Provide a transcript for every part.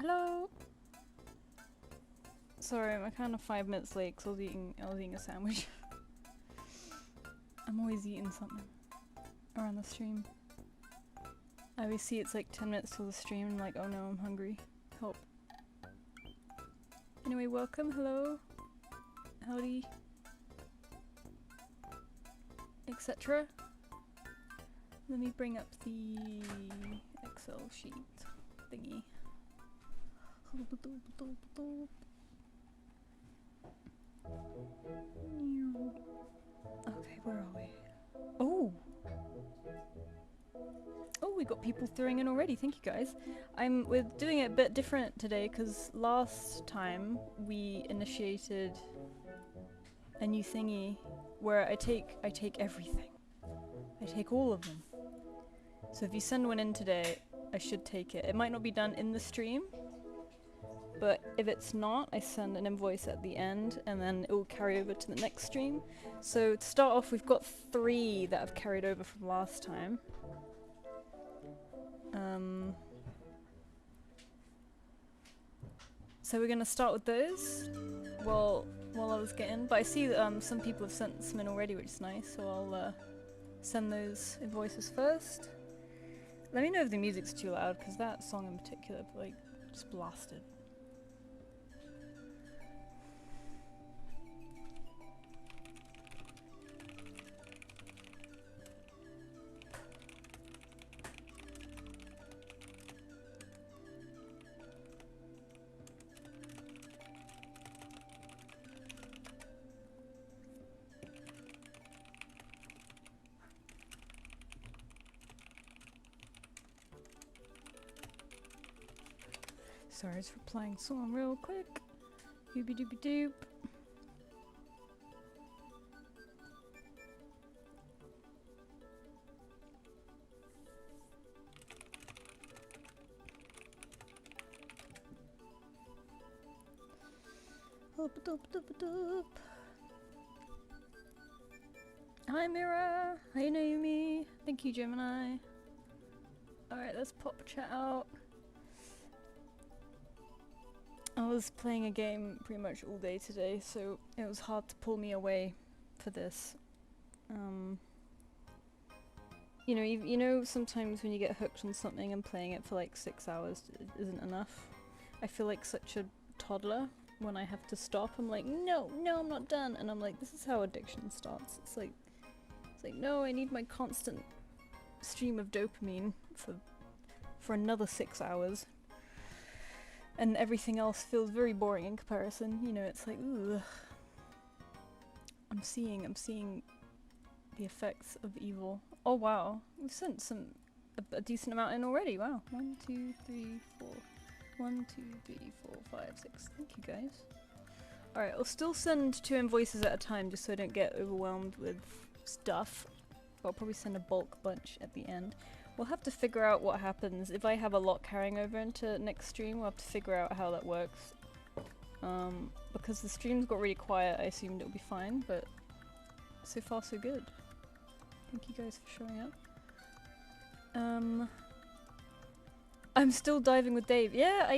Hello. Sorry, I'm kind of 5 minutes late because I was eating a sandwich. I'm always eating something around the stream. I always see it's like 10 minutes till the stream and I'm like, oh no, I'm hungry. Help. Anyway, welcome, hello, howdy, etc. Let me bring up the Excel sheet thingy. Okay, where are we? Oh! Oh, we got people throwing in already, thank you guys. We're doing it a bit different today because last time we initiated a new thingy where I take everything. I take all of them. So if you send one in today, I should take it. It might not be done in the stream, but if it's not, I send an invoice at the end and then it will carry over to the next stream. So to start off, we've got 3 that have carried over from last time. So we're gonna start with those while others get in. But I see that some people have sent some in already, which is nice. So I'll send those invoices first. Let me know if the music's too loud, because that song in particular, like, just blasted. Sorry, I was replying to someone real quick. Doobie doobie doop. Hi Mira, hi Naomi, thank you Gemini. Alright, let's pop chat out. I was playing a game pretty much all day today, so it was hard to pull me away for this. You know, sometimes when you get hooked on something and playing it for like 6 hours isn't enough. I feel like such a toddler when I have to stop. I'm like, no, I'm not done, and I'm like, this is how addiction starts. It's like, no, I need my constant stream of dopamine for another 6 hours. And everything else feels very boring in comparison. You know, it's like, ooh. I'm seeing the effects of evil. Oh wow, we've sent a decent amount in already. Wow, 1, 2, 3, 4. 1, 2, 3, 4, 5, 6. Thank you guys. All right, I'll still send 2 invoices at a time just so I don't get overwhelmed with stuff. I'll probably send a bulk bunch at the end. We'll have to figure out what happens if I have a lot carrying over into next stream. We'll have to figure out how that works. Because the streams got really quiet, I assumed it'll be fine, but so far so good. Thank you guys for showing up. I'm still diving with Dave. Yeah,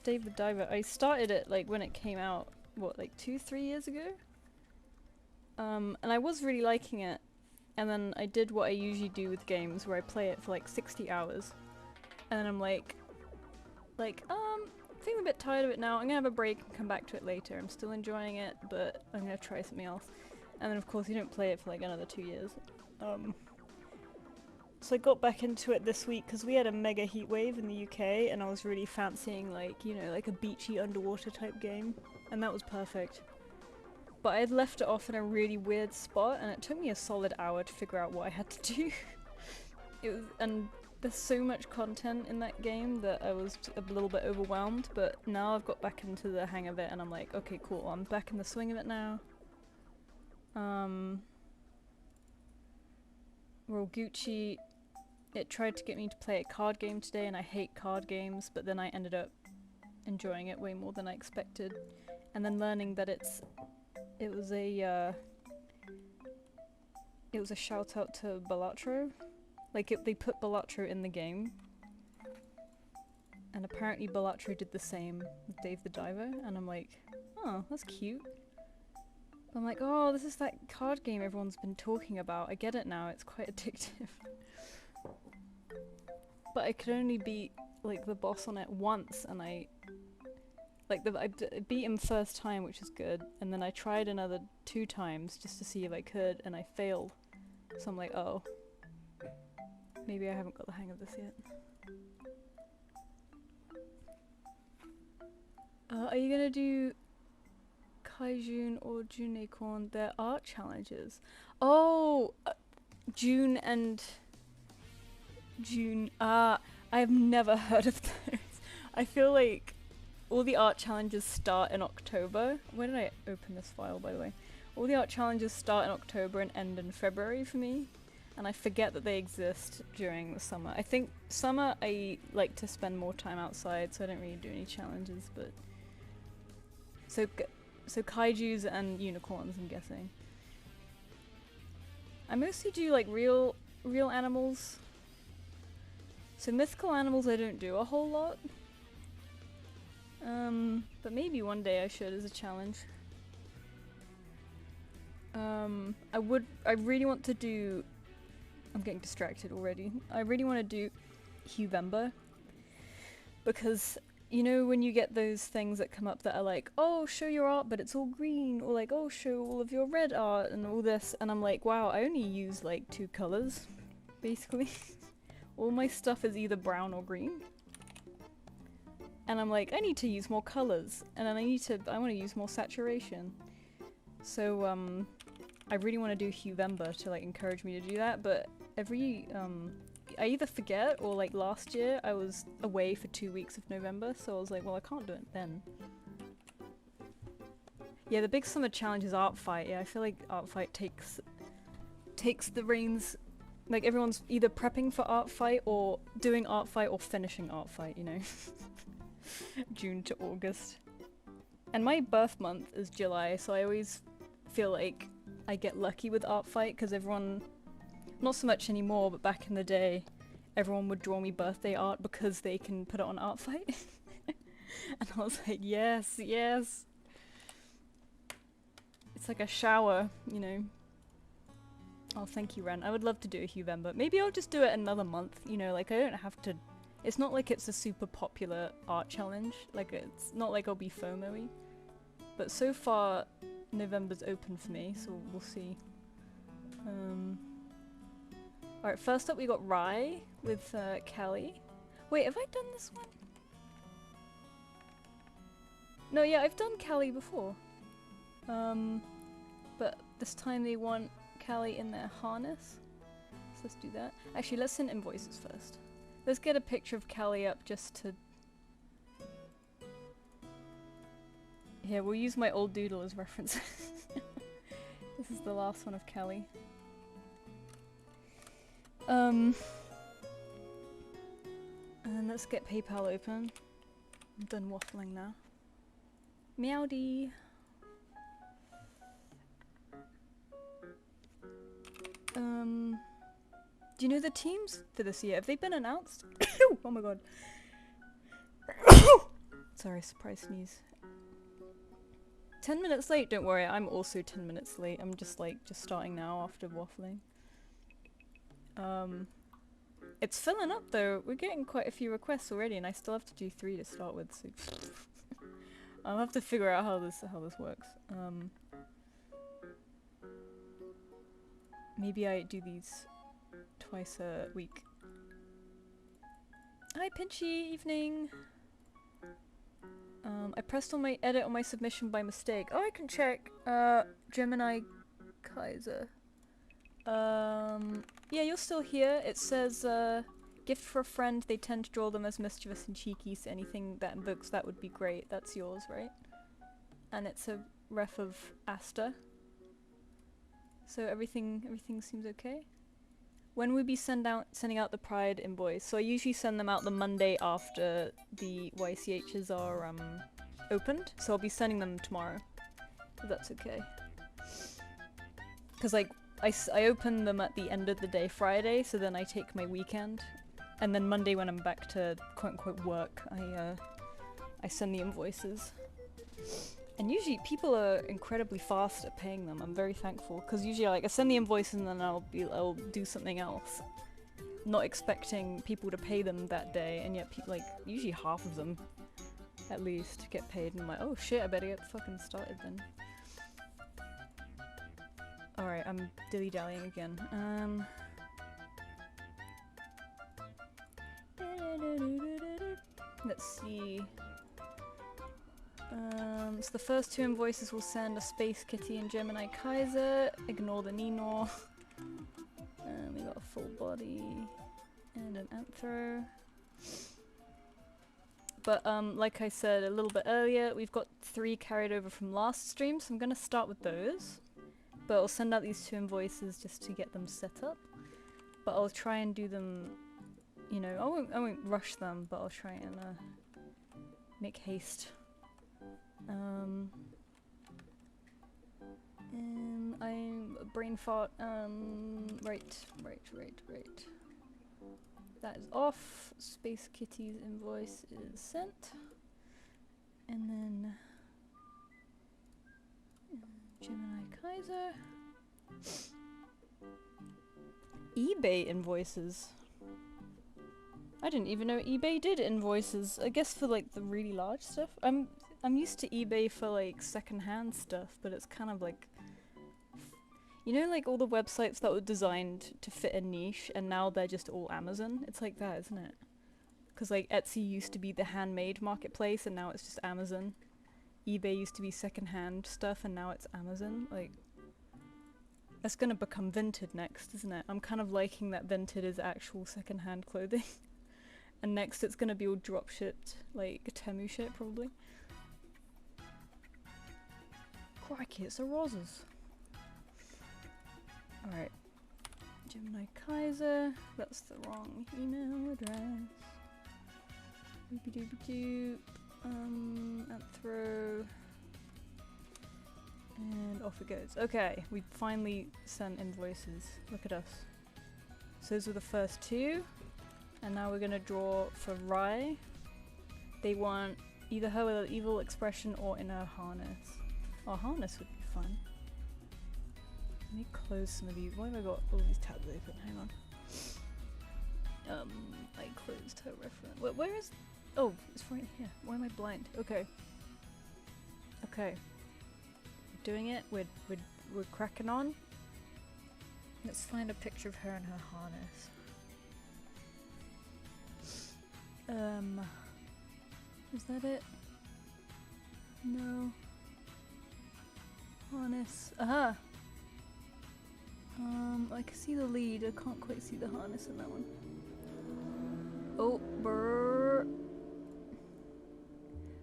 Dave the Diver, I started it like when it came out, what, like 2-3 years ago? And I was really liking it. And then I did what I usually do with games, where I play it for like 60 hours. And then I'm like, feeling a bit tired of it now. I'm gonna have a break and come back to it later. I'm still enjoying it, but I'm gonna try something else. And then of course you don't play it for like another 2 years. So I got back into it this week because we had a mega heat wave in the UK, and I was really fancying like, you know, like a beachy underwater type game. And that was perfect. But I had left it off in a really weird spot, and it took me a solid hour to figure out what I had to do. And there's so much content in that game that I was a little bit overwhelmed, but now I've got back into the hang of it, and I'm like, okay, cool, I'm back in the swing of it now. Well, Gucci, it tried to get me to play a card game today, and I hate card games, but then I ended up enjoying it way more than I expected. And then learning that it was a shout out to Balatro. Like, they put Balatro in the game. And apparently Balatro did the same with Dave the Diver, and I'm like, oh, that's cute. I'm like, oh, this is that card game everyone's been talking about. I get it now, it's quite addictive. But I could only beat, like, the boss on it once, and I beat him first time, which is good, and then I tried another 2 times just to see if I could, and I failed. So I'm like, oh. Maybe I haven't got the hang of this yet. Are you gonna do Kaijun or Junecorn? Their art challenges. Oh! June and June. I've never heard of those. I feel like all the art challenges start in October. Where did I open this file, by the way? All the art challenges start in October and end in February for me. And I forget that they exist during the summer. I think summer I like to spend more time outside, so I don't really do any challenges, but... So kaijus and unicorns, I'm guessing. I mostly do like real animals. So mythical animals I don't do a whole lot. But maybe one day I should as a challenge. I really want to do... I'm getting distracted already. I really want to do Huevember. Because, you know when you get those things that come up that are like, oh, show your art but it's all green, or like, oh, show all of your red art and all this, and I'm like, wow, I only use like 2 colours, basically. All my stuff is either brown or green. And I'm like, I need to use more colours, and then I want to use more saturation. So, I really want to do Huevember to like encourage me to do that, but I either forget, or like last year I was away for 2 weeks of November, so I was like, well, I can't do it then. Yeah, the big summer challenge is Art Fight. Yeah, I feel like Art Fight takes the reins. Like everyone's either prepping for Art Fight or doing Art Fight or finishing Art Fight, you know. June to August. And my birth month is July, so I always feel like I get lucky with Art Fight, because everyone, not so much anymore, but back in the day, everyone would draw me birthday art because they can put it on Art Fight. And I was like, yes, yes. It's like a shower, you know. Oh, thank you, Ren. I would love to do a Huevember. Maybe I'll just do it another month, you know, like I don't have to... It's not like it's a super popular art challenge, like it's not like I'll be FOMO-y. But so far, November's open for me, so we'll see. Alright, first up we got Rai with Callie. Wait, have I done this one? No, yeah, I've done Callie before. But this time they want Callie in their harness. So let's do that. Actually, let's send invoices first. Let's get a picture of Callie up just to... Here, we'll use my old doodle as reference. This is the last one of Callie. And let's get PayPal open. I'm done waffling now. Meowdy! Do you know the teams for this year? Have they been announced? Oh my god. Sorry, surprise sneeze. 10 minutes late, don't worry, I'm also 10 minutes late. I'm just starting now after waffling. It's filling up though. We're getting quite a few requests already, and I still have to do 3 to start with, so I'll have to figure out how this works. Maybe I do these twice a week. Hi Pinchy, evening! I pressed on my edit on my submission by mistake. Oh, I can check. Gemini Kaiser. Yeah, you're still here. It says, gift for a friend. They tend to draw them as mischievous and cheeky, so anything that invokes that would be great. That's yours, right? And it's a ref of Asta. So everything seems okay? When will we be sending out the Pride invoice? So I usually send them out the Monday after the YCHs are opened. So I'll be sending them tomorrow. If that's okay. Because like I open them at the end of the day Friday, so then I take my weekend And then Monday when I'm back to quote-unquote work, I send the invoices. And usually people are incredibly fast at paying them. I'm very thankful, because usually like I send the invoices and then I'll do something else, not expecting people to pay them that day, and yet like usually half of them at least get paid, and I'm like, oh shit, I better get fucking started then. Alright, I'm dilly-dallying again. Let's see. So the first two invoices will send a Space Kitty and Gemini Kaiser. Ignore the Ninor. We got a full body and an anthro. But like I said a little bit earlier, we've got 3 carried over from last stream, so I'm gonna start with those. But I'll send out these 2 invoices just to get them set up. But I'll try and do them, you know, I won't rush them, but I'll try and make haste. I'm a brain fart. Right. That is off. Space Kitty's invoice is sent. And then Gemini Kaiser. eBay invoices. I didn't even know eBay did invoices. I guess for like the really large stuff. I'm used to eBay for like secondhand stuff, but it's kind of like, you know, like all the websites that were designed to fit a niche and now they're just all Amazon? It's like that, isn't it? Because like Etsy used to be the handmade marketplace and now it's just Amazon. eBay used to be secondhand stuff and now it's Amazon. Like, that's gonna become Vinted next, isn't it? I'm kind of liking that Vinted is actual secondhand clothing. And next it's gonna be all drop shipped, like Temu shit probably. Crikey, it's a roses. Alright. Gemini Kaiser. That's the wrong email address. Doopy-doopy-doop. Anthro. And off it goes. Okay, we finally sent invoices. Look at us. So those are the first 2. And now we're gonna draw for Rai. They want either her with an evil expression or in her harness. Oh, harness would be fun. Let me close some of these. Why have I got all these tabs open? Hang on. I closed her reference. Where is... Oh, it's right here. Why am I blind? Okay. Okay. We're doing it. We're cracking on. Let's find a picture of her and her harness. Is that it? No. Harness. Aha! I can see the lead. I can't quite see the harness in that one. Oh, brrr.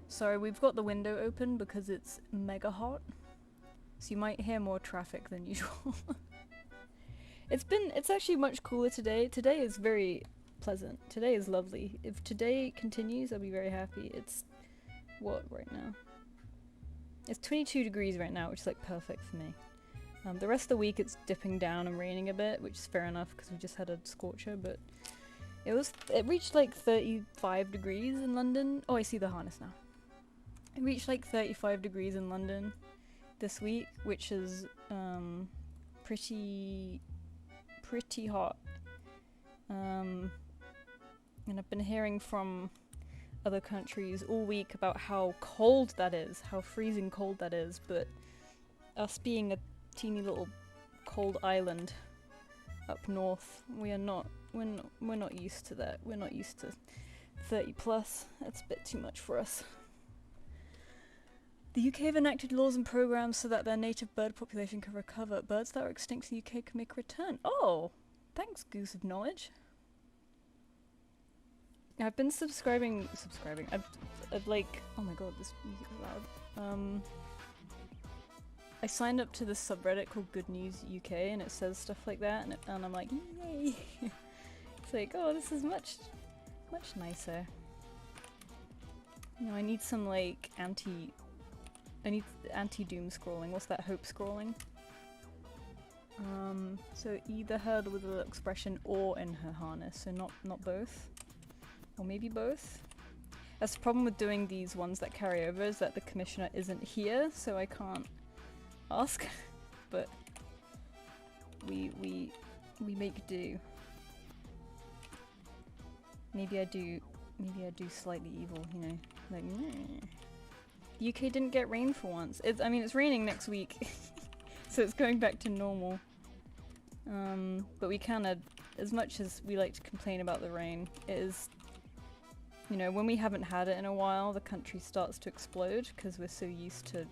Sorry, we've got the window open because it's mega hot. So you might hear more traffic than usual. It's actually much cooler today. Today is very pleasant. Today is lovely. If today continues, I'll be very happy. It's what right now? It's 22 degrees right now, which is like perfect for me. The rest of the week it's dipping down and raining a bit, which is fair enough because we just had a scorcher, but it reached like 35 degrees in London. Oh, I see the harness now. It reached like 35 degrees in London this week, which is pretty hot. And I've been hearing from other countries all week about how cold that is, how freezing cold that is, but us being a teeny little cold island up north, we're not used to that. We're not used to 30 plus. That's a bit too much for us. The UK have enacted laws and programs so that their native bird population can recover. Birds that are extinct in the UK can make a return. Oh! Thanks, Goose of Knowledge. I've been subscribing. I've like, oh my god, this music is loud. I signed up to this subreddit called Good News UK, and it says stuff like that, and I'm like, yay! It's like, oh, this is much nicer. You know, I need some like anti-doom scrolling. What's that? Hope scrolling. So either her with a little expression or in her harness, so not both. Or maybe both. That's the problem with doing these ones that carry over, is that the commissioner isn't here, so I can't ask. But we make do. Maybe I do slightly evil, you know, like The UK didn't get rain for once. I mean, it's raining next week, so it's going back to normal. But we kinda, as much as we like to complain about the rain, it is, you know, when we haven't had it in a while, the country starts to explode because we're so used to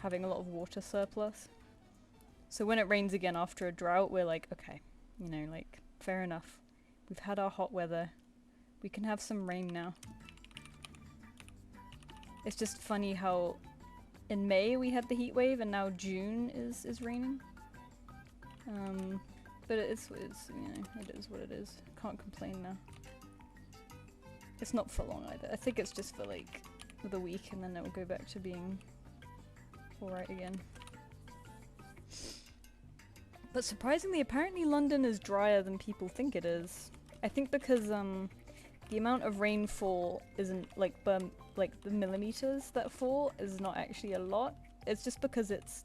having a lot of water surplus. So when it rains again after a drought, we're like, okay, you know, like, fair enough. We've had our hot weather. We can have some rain now. It's just funny how in May we had the heat wave and now June is raining. But it's you know, it is what it is. Can't complain now. It's not for long either. I think it's just for like the week and then it will go back to being alright again. But surprisingly, apparently London is drier than people think it is. I think because the amount of rainfall isn't like the millimeters that fall is not actually a lot. It's just because it's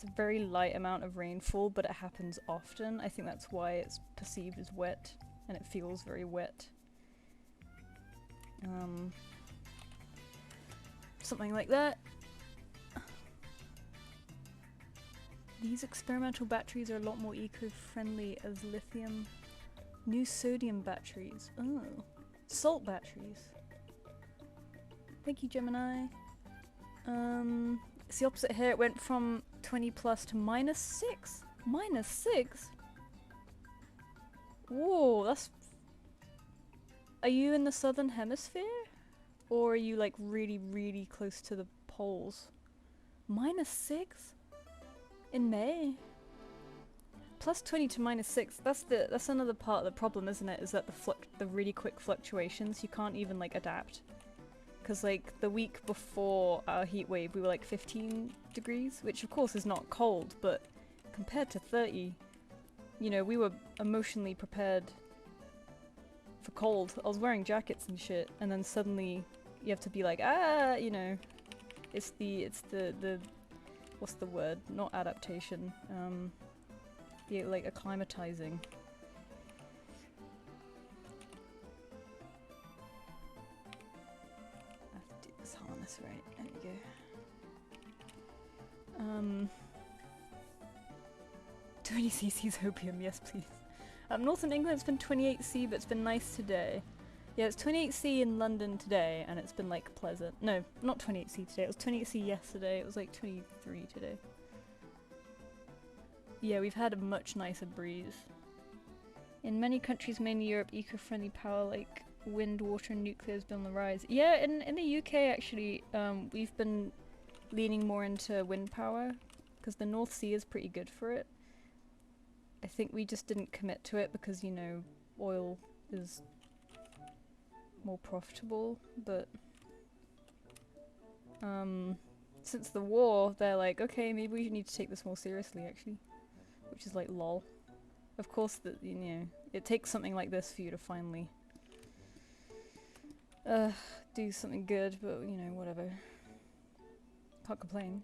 a very light amount of rainfall, but it happens often. I think that's why it's perceived as wet, and it feels very wet. Something like that. These experimental batteries are a lot more eco-friendly as lithium. New sodium batteries. Oh. Salt batteries. Thank you, Gemini. It's the opposite here. It went from 20 plus to -6. -6? Whoa, that's... Are you in the southern hemisphere? Or are you like really, really close to the poles? -6? In May? +20 to -6, that's another part of the problem, isn't it? Is that the really quick fluctuations, you can't even like adapt. Cause like the week before our heat wave we were like 15 degrees, which of course is not cold, but compared to 30, you know, we were emotionally prepared for cold. I was wearing jackets and shit, and then suddenly you have to be like, ah, you know, it's the what's the word? Not adaptation. The like acclimatizing. I have to do this harness right. There we go. 20 cc's opium, yes please. Northern England, it's been 28C, but it's been nice today. Yeah, it's 28C in London today, and it's been like pleasant. No, not 28C today, it was 28C yesterday, it was like 23 today. Yeah, we've had a much nicer breeze. In many countries, mainly Europe, eco-friendly power like wind, water and nuclear has been on the rise. Yeah, in the UK actually, we've been leaning more into wind power, because the North Sea is pretty good for it. I think we just didn't commit to it because, you know, oil is more profitable, but since the war, they're like, okay, maybe we need to take this more seriously, actually. Which is like, lol. Of course, that, you know, it takes something like this for you to finally do something good, but, you know, whatever. Can't complain.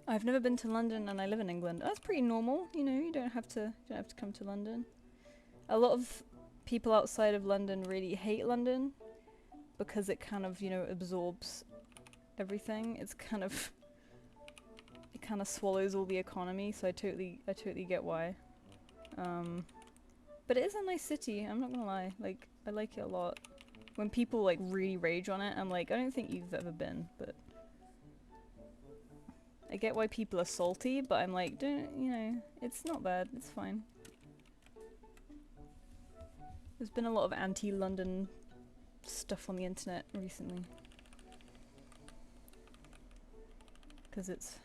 I've never been to London and I live in England. That's pretty normal, you know, you don't have to come to London. A lot of people outside of London really hate London because it kind of, you know, absorbs everything. It's kind of... It kind of swallows all the economy, so I totally get why. But it is a nice city, I'm not gonna lie. Like, I like it a lot. When people like really rage on it, I'm like, I don't think you've ever been, but... I get why people are salty, but I'm like, don't, you know, it's not bad, it's fine. There's been a lot of anti-London stuff on the internet recently. Because it's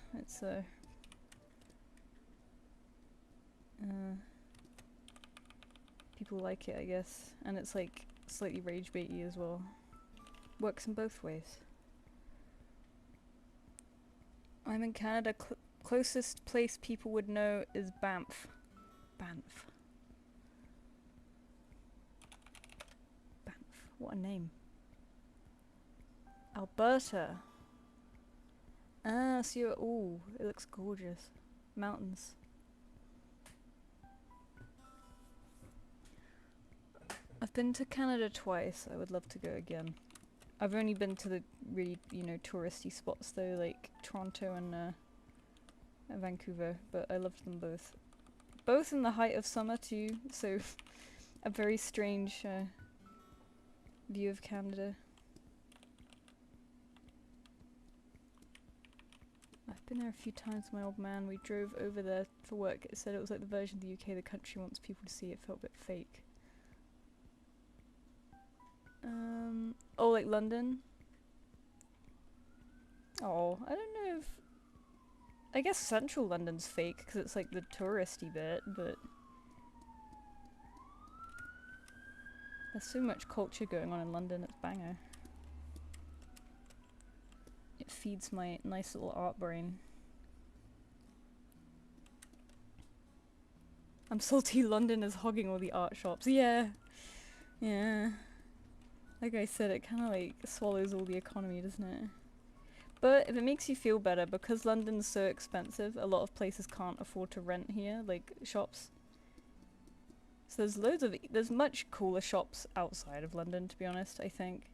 people like it, I guess, and it's like slightly rage baity as well. Works in both ways. I'm in Canada, Closest place people would know is Banff. Banff. Banff. What a name. Alberta. Ah, so you're... Ooh, it looks gorgeous. Mountains. I've been to Canada twice. I would love to go again. I've only been to the really, you know, touristy spots though, like Toronto and Vancouver, but I loved them both. Both in the height of summer too, so a very strange view of Canada. I've been there a few times with my old man. We drove over there for work. It said it was like the version of the UK the country wants people to see. It felt a bit fake. Oh, like London? Oh, I don't know if... I guess central London's fake because it's like the touristy bit, but... There's so much culture going on in London, it's banger. It feeds my nice little art brain. I'm salty London is hogging all the art shops. Yeah. Yeah. Like I said, it kind of like swallows all the economy, doesn't it? But if it makes you feel better, because London's so expensive, a lot of places can't afford to rent here, like shops. So there's loads of... there's much cooler shops outside of London, to be honest, I think.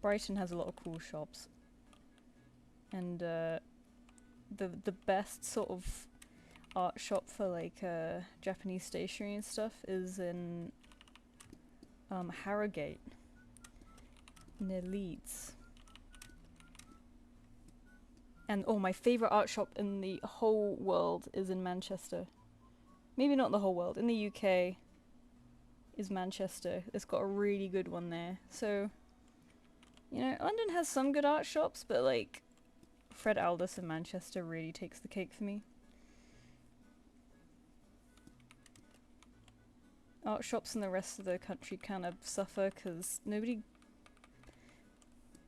Brighton has a lot of cool shops. And the best sort of art shop for like Japanese stationery and stuff is in Harrogate, near Leeds. And oh, my favourite art shop in the whole world is in Manchester. Maybe not the whole world, in the UK is Manchester. It's got a really good one there. So, you know, London has some good art shops, but like Fred Aldous in Manchester really takes the cake for me. Art shops in the rest of the country kind of suffer because nobody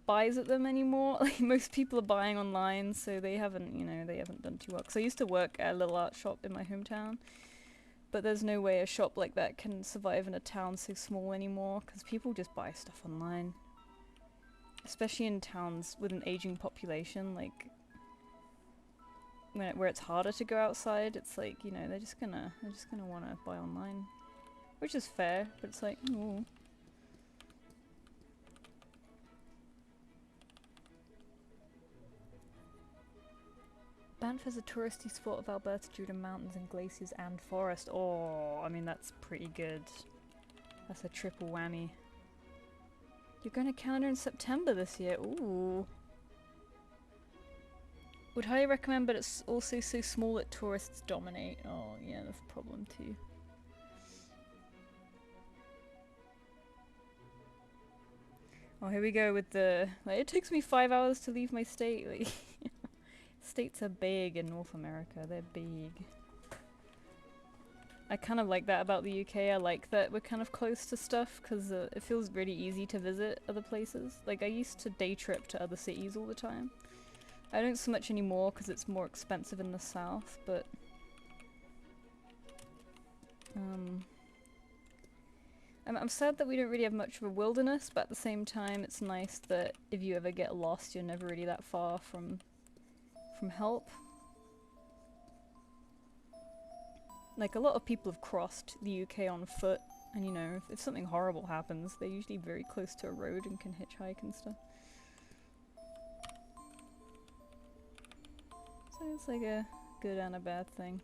buys at them anymore. Like most people are buying online, so they haven't, you know, they haven't done too well. Because I used to work at a little art shop in my hometown, but there's no way a shop like that can survive in a town so small anymore because people just buy stuff online. Especially in towns with an aging population, like where it's harder to go outside. It's like, you know, they're just gonna want to buy online, which is fair. But it's like, ooh. Banff is a touristy spot of Alberta due to mountains and glaciers and forest. Oh, I mean that's pretty good. That's a triple whammy. You're going to Canada in September this year. Ooh. Would highly recommend, but it's also so small that tourists dominate. Oh, yeah, that's a problem too. Oh, here we go with the... like, it takes me 5 hours to leave my state. Like, states are big in North America. They're big. I kind of like that about the UK. I like that we're kind of close to stuff because it feels really easy to visit other places. Like I used to day trip to other cities all the time. I don't so much anymore because it's more expensive in the south, but I'm sad that we don't really have much of a wilderness, but at the same time it's nice that if you ever get lost you're never really that far from help. Like, a lot of people have crossed the UK on foot, and you know, if something horrible happens, they're usually very close to a road and can hitchhike and stuff. So it's like a good and a bad thing.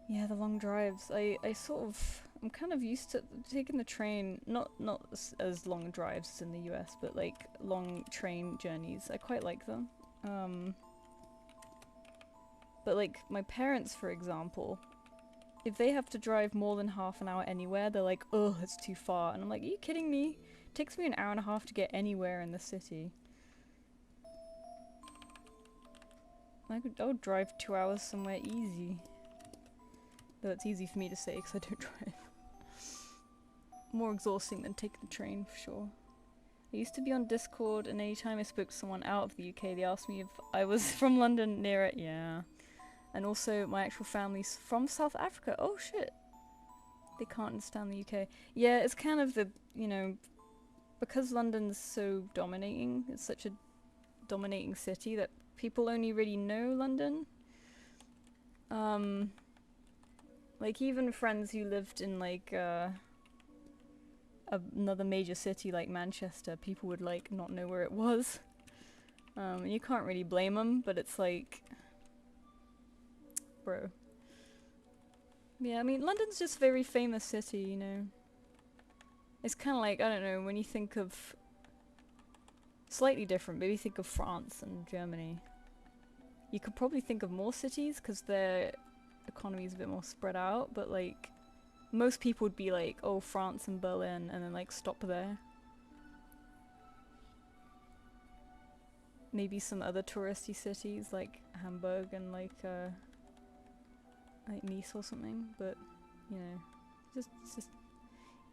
Yeah, the long drives. I'm kind of used to taking the train, not as long drives as in the US, but like long train journeys. I quite like them. But like my parents, for example, if they have to drive more than half an hour anywhere, they're like, "Ugh, it's too far." And I'm like, "Are you kidding me? It takes me an hour and a half to get anywhere in the city." I would drive 2 hours somewhere easy. Though it's easy for me to say because I don't drive. More exhausting than taking the train for sure. I used to be on Discord, and anytime I spoke to someone out of the UK, they asked me if I was from London, near it. Yeah. And also, my actual family's from South Africa. Oh shit. They can't understand the UK. Yeah, it's kind of the, you know, because London's so dominating, it's such a dominating city that people only really know London. Like even friends who lived in like another major city like Manchester, people would like not know where it was. You can't really blame them, but it's like, bro. Yeah, I mean London's just a very famous city, you know. It's kind of like, I don't know, when you think of slightly different, maybe think of France and Germany. You could probably think of more cities because their economy is a bit more spread out, but like most people would be like, oh, France and Berlin, and then like stop there. Maybe some other touristy cities like Hamburg and like Nice or something, but you know,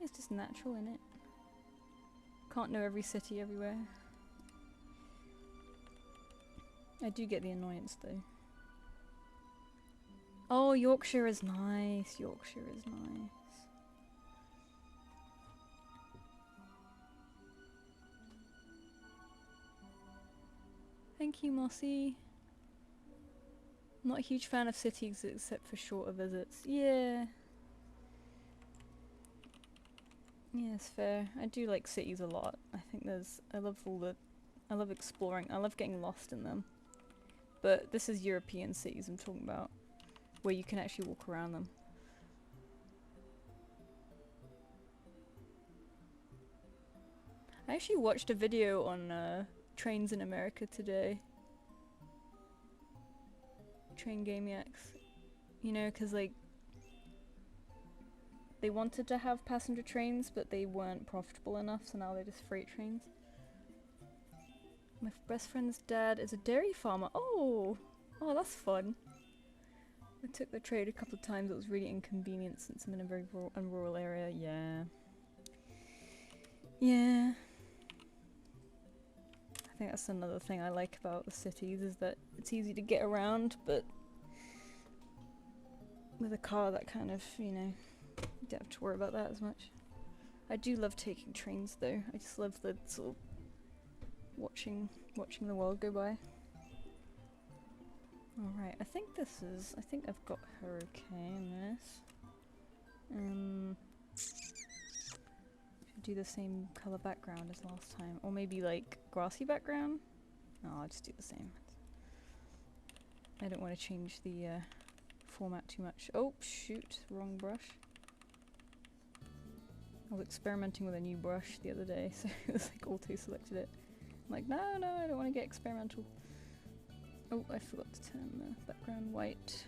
it's just natural, innit? Can't know every city everywhere. I do get the annoyance though. Oh, Yorkshire is nice. Yorkshire is nice. Thank you, Mossy. Not a huge fan of cities except for shorter visits. Yeah. Yeah, it's fair. I do like cities a lot. I think I love exploring. I love getting lost in them. But this is European cities I'm talking about, where you can actually walk around them. I actually watched a video on trains in America today. Train Gamiacs. You know, because like they wanted to have passenger trains, but they weren't profitable enough, so now they're just freight trains. My best friend's dad is a dairy farmer. Oh, that's fun. I took the train a couple of times. It was really inconvenient since I'm in a very rural area. Yeah. Yeah. I think that's another thing I like about the cities, is that it's easy to get around, but with a car that kind of, you know, you don't have to worry about that as much. I do love taking trains though. I just love the sort of watching the world go by. Alright, I think I've got her okay in this. Should do the same colour background as last time, or maybe like grassy background? No, I'll just do the same. I don't want to change the format too much. Oh shoot, wrong brush. I was experimenting with a new brush the other day, so it was like auto-selected it. I'm like, no, I don't want to get experimental. Oh, I forgot to turn the background white.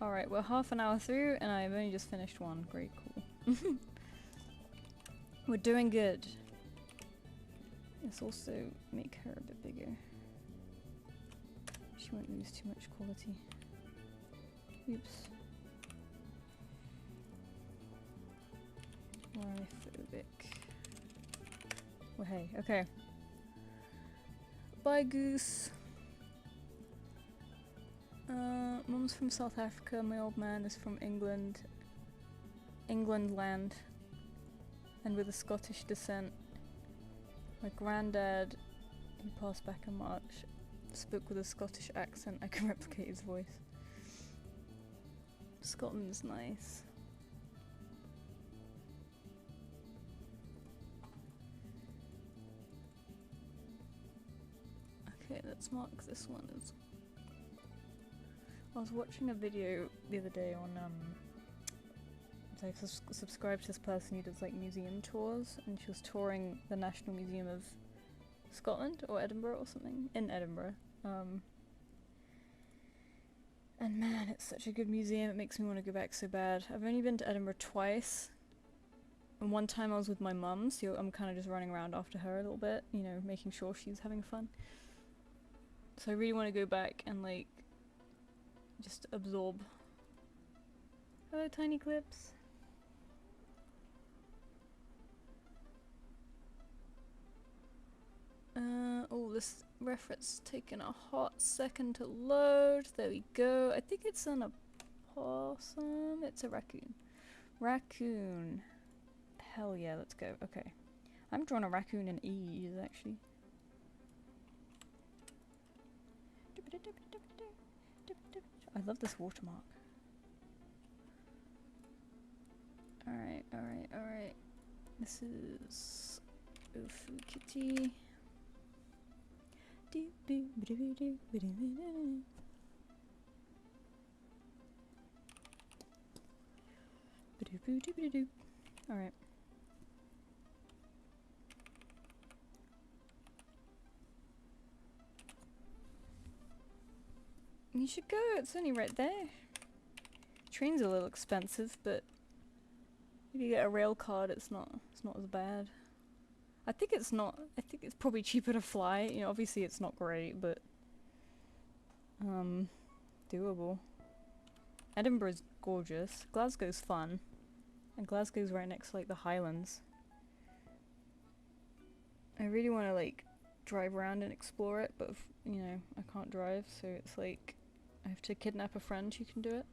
Alright, we're half an hour through and I've only just finished one. Great, cool. We're doing good. Let's also make her a bit bigger. She won't lose too much quality. Oops. Phobic. Well, hey, okay. Bye, Goose. Mum's from South Africa. My old man is from England. England land. And with a Scottish descent. My granddad, who passed back in March, spoke with a Scottish accent. I can replicate his voice. Scotland's nice. Okay, let's mark this one as... I was watching a video the other day on, so I subscribed to this person who does like museum tours, and she was touring the National Museum of Scotland, or Edinburgh or something, in Edinburgh. And man, it's such a good museum, it makes me want to go back so bad. I've only been to Edinburgh twice, and one time I was with my mum, so I'm kind of just running around after her a little bit, you know, making sure she's having fun. So I really want to go back and like, just absorb. Hello, Tiny Clips. this reference taking a hot second to load. There we go. I think it's an opossum. It's a raccoon. Raccoon. Hell yeah, let's go. Okay. I'm drawing a raccoon in ease, actually. I love this watermark. Alright, alright, alright. This is Ofu Kitty. Alright. You should go, it's only right there. Train's a little expensive, but if you get a rail card it's not as bad. I think it's probably cheaper to fly. You know, obviously it's not great, but doable. Edinburgh's gorgeous. Glasgow's fun. And Glasgow's right next to like the Highlands. I really want to like drive around and explore it, but you know, I can't drive, so it's like I have to kidnap a friend who can do it.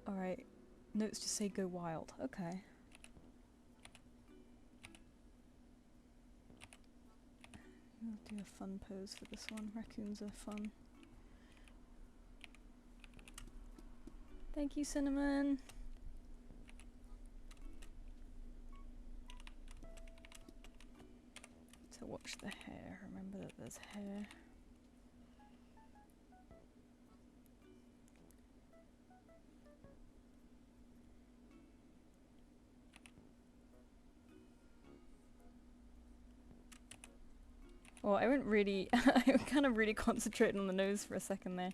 Alright. Notes just say go wild. Okay. I'll do a fun pose for this one. Raccoons are fun. Thank you, Cinnamon! To watch the hair. Remember that there's hair. Well, I went really, I kind of really concentrated on the nose for a second there.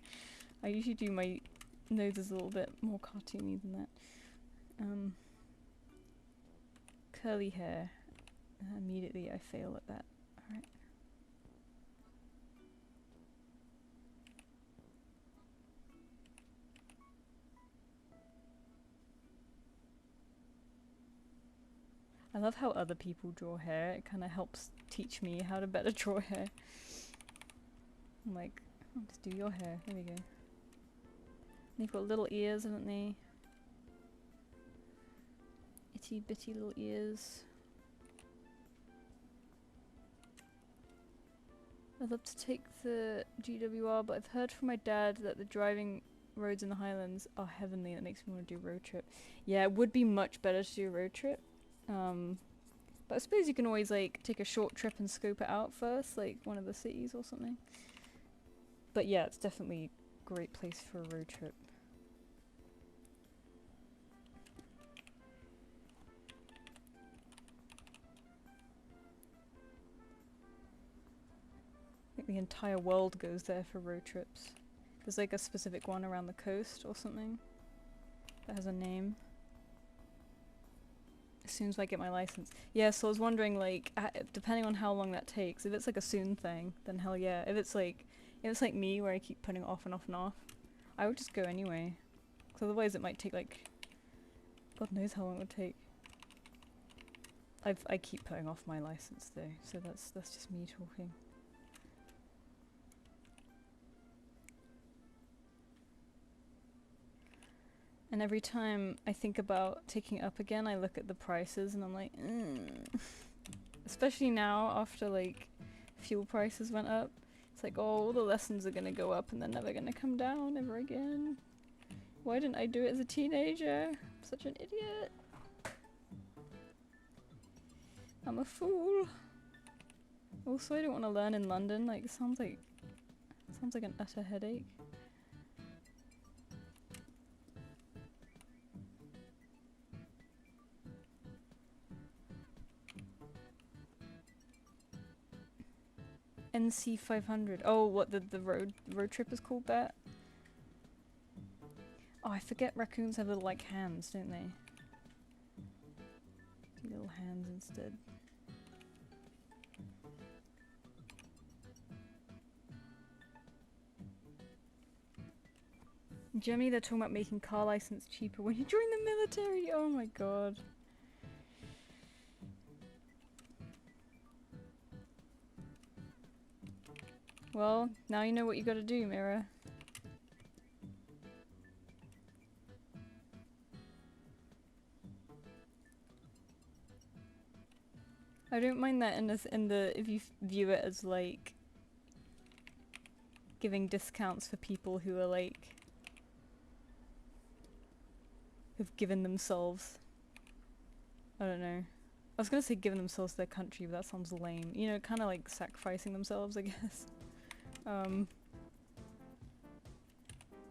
I usually do my noses a little bit more cartoony than that. Curly hair. Immediately I fail at that. Alright. I love how other people draw hair. It kind of helps teach me how to better draw hair. I'm like, oh, just do your hair. There we go. They've got little ears, haven't they? Itty bitty little ears. I'd love to take the GWR, but I've heard from my dad that the driving roads in the Highlands are heavenly. That makes me want to do a road trip. Yeah, it would be much better to do a road trip. But I suppose you can always like take a short trip and scope it out first, like one of the cities or something. But yeah, it's definitely a great place for a road trip. I think the entire world goes there for road trips. There's like a specific one around the coast or something that has a name. As soon as I get my license. Yeah, so I was wondering, like, depending on how long that takes, if it's like a soon thing, then hell yeah. If it's like me, where I keep putting it off and off and off, I would just go anyway. Because otherwise it might take like, God knows how long it would take. I keep putting off my license though, so that's just me talking. And every time I think about taking it up again, I look at the prices and I'm like, Especially now, after like fuel prices went up. It's like, oh, all the lessons are gonna go up and they're never gonna come down ever again. Why didn't I do it as a teenager? I'm such an idiot. I'm a fool. Also, I don't want to learn in London. Like, it sounds like an utter headache. NC 500. Oh, what the road trip is called that? Oh, I forget raccoons have little like hands, don't they? Do little hands instead. In Germany, they're talking about making car license cheaper when you join the military. Oh my god. Well, now you know what you gotta do, Mira. I don't mind that if you view it as like giving discounts for people who are like who've given themselves, I don't know. I was gonna say given themselves to their country, but that sounds lame. You know, kind of like sacrificing themselves, I guess.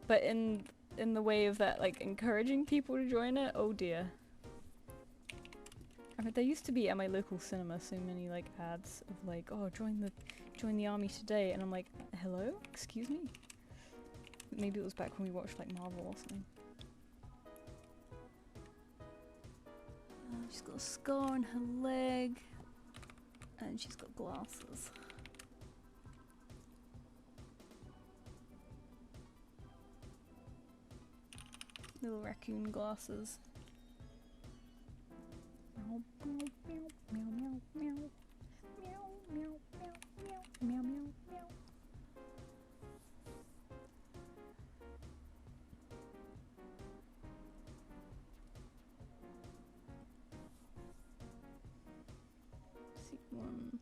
But in the way of that, like encouraging people to join it. Oh dear. I mean, there used to be at my local cinema so many like ads of like, oh, join the army today, and I'm like, hello, excuse me. Maybe it was back when we watched like Marvel or something. She's got a scar on her leg, and she's got glasses. Little raccoon glasses. Meow, meow, meow, meow, meow, meow, meow, meow, meow, meow, meow. See, 1,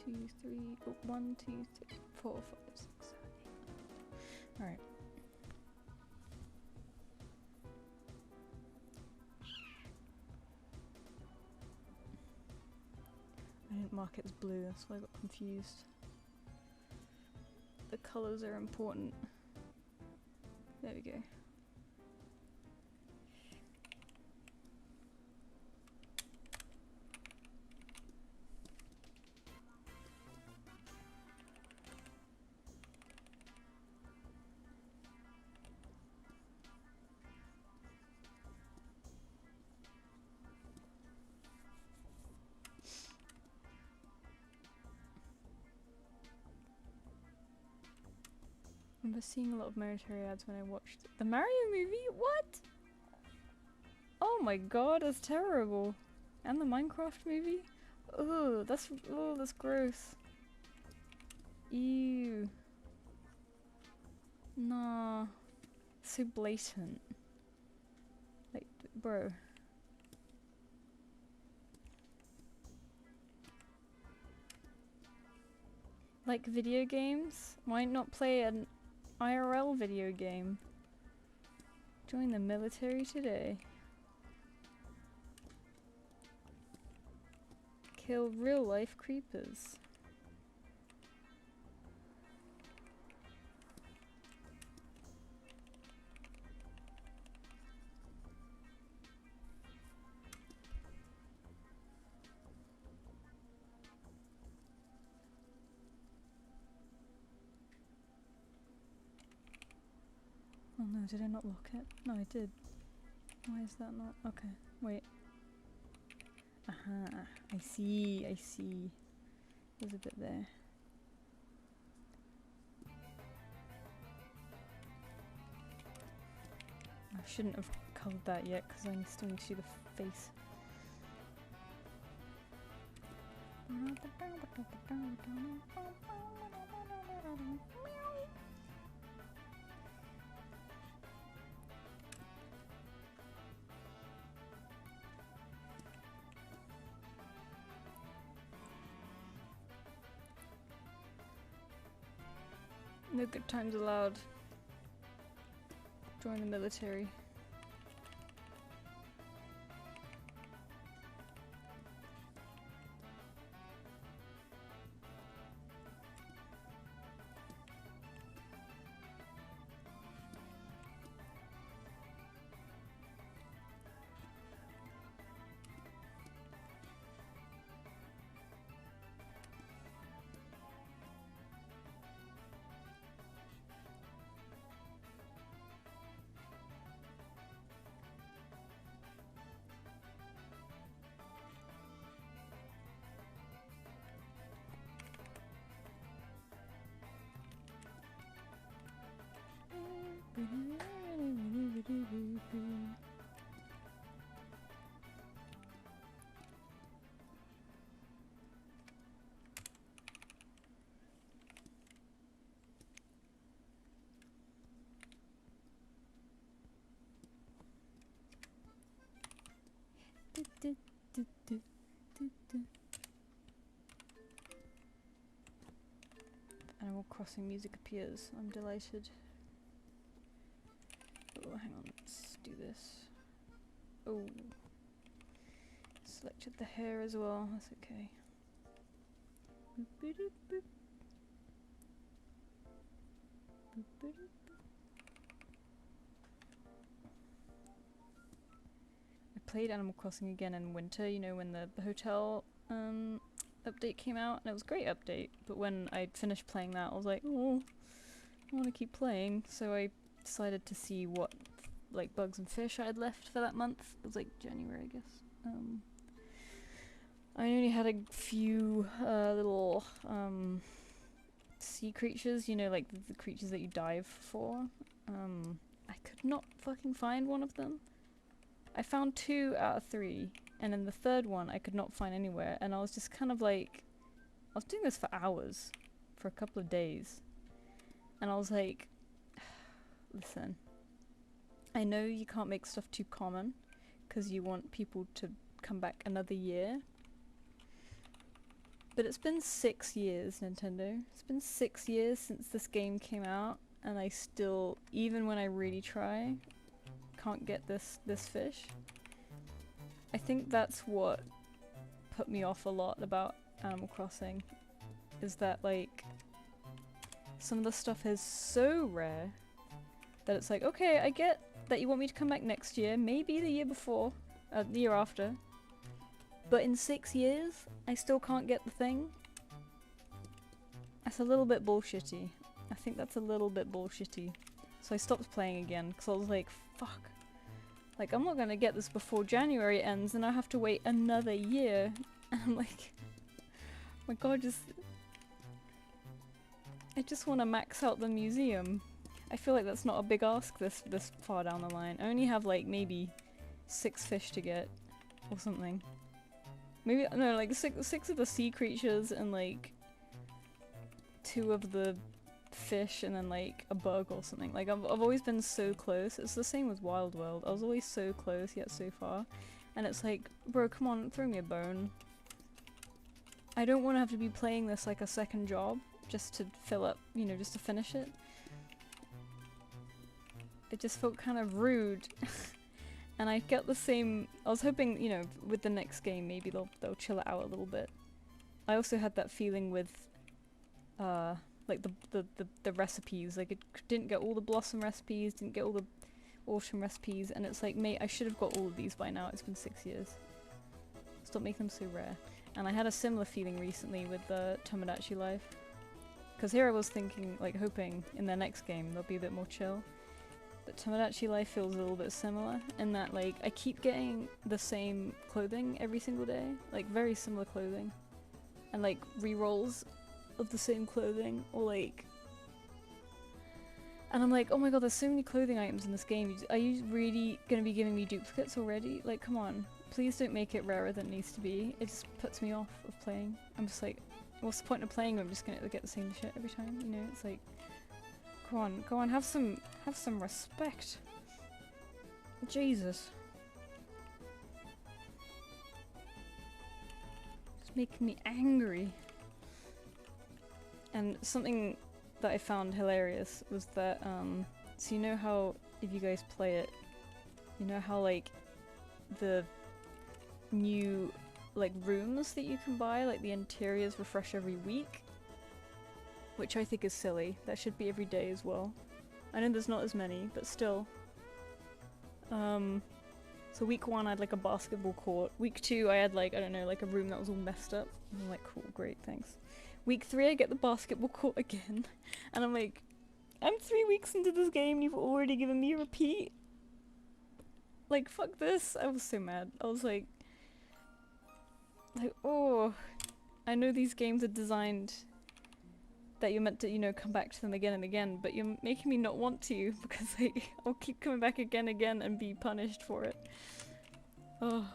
2, 3. Oh, 1, 2, 3, 4, 5, 6, 7, 8, 9. All right. I didn't mark it as blue, that's why I got confused. The colours are important. There we go. I remember seeing a lot of military ads when I watched the Mario movie. What? Oh my god, that's terrible. And the Minecraft movie? Oh, that's gross. Ew. Nah. So blatant. Like, bro. Like video games? Why not play an IRL video game? Join the military today. Kill real life creepers. Oh no, did I not lock it? No, I did. Why is that not? Okay, wait. Aha, I see, I see. There's a bit there. I shouldn't have covered that yet because I still need to see the face. No good times allowed. Join the military. Animal Crossing music appears. I'm delighted. Oh, hang on, let's do this. Oh. Selected the hair as well, that's okay. I played Animal Crossing again in winter, you know, when the hotel update came out, and it was a great update, but when I finished playing that I was like, oh, I want to keep playing, so I decided to see what like bugs and fish I had left for that month. It was like January, I guess. I only had a few little sea creatures, you know, like the creatures that you dive for. I could not fucking find one of them. I found 2 out of 3, and then the third one I could not find anywhere, and I was just kind of like, I was doing this for hours, for a couple of days, and I was like, listen, I know you can't make stuff too common, because you want people to come back another year, but it's been 6 years, Nintendo. It's been 6 years since this game came out, and I still, even when I really try, can't get this fish. I think that's what put me off a lot about Animal Crossing, is that like some of the stuff is so rare that it's like, okay, I get that you want me to come back next year, maybe the year before, the year after, but in 6 years I still can't get the thing. That's a little bit bullshitty. I think that's a little bit bullshitty. So I stopped playing again because I was like, fuck. Like, I'm not gonna get this before January ends and I have to wait another year. And I'm like, my god, I just want to max out the museum. I feel like that's not a big ask this far down the line. I only have like maybe 6 fish to get or something. Maybe, no, like six of the sea creatures and like 2 of the fish and then like a bug or something. Like I've always been so close. It's the same with Wild World. I was always so close yet so far, and it's like, bro, come on, throw me a bone. I don't want to have to be playing this like a second job just to fill up, you know, just to finish it. It just felt kind of rude. And I get the same, I was hoping, you know, with the next game maybe they'll chill it out a little bit. I also had that feeling with like the recipes. Like, it didn't get all the blossom recipes, didn't get all the autumn recipes, and it's like, mate, I should have got all of these by now. It's been 6 years. Stop making them so rare. And I had a similar feeling recently with Tomodachi Life, because here I was thinking, like, hoping in their next game they'll be a bit more chill. But Tomodachi Life feels a little bit similar in that, like, I keep getting the same clothing every single day, like very similar clothing, and like re-rolls of the same clothing, or like, and I'm like, oh my god, there's so many clothing items in this game. Are you really gonna be giving me duplicates already? Like, come on, please don't make it rarer than it needs to be. It just puts me off of playing. I'm just like, what's the point of playing when I'm just gonna get the same shit every time, you know? It's like, go on, have some respect. Jesus. It's making me angry. And something that I found hilarious was that, so you know how, if you guys play it, you know how like the new like rooms that you can buy, like the interiors refresh every week? Which I think is silly. That should be every day as well. I know there's not as many, but still. So week 1 I had like a basketball court. Week 2 I had like, I don't know, like a room that was all messed up. And I'm like, cool, great, thanks. Week 3 I get the basketball court again. And I'm like, I'm 3 weeks into this game and you've already given me a repeat? Like, fuck this. I was so mad. I was like, oh, I know these games are designed that you're meant to, you know, come back to them again and again, but you're making me not want to, because like, I'll keep coming back again and again and be punished for it. Oh,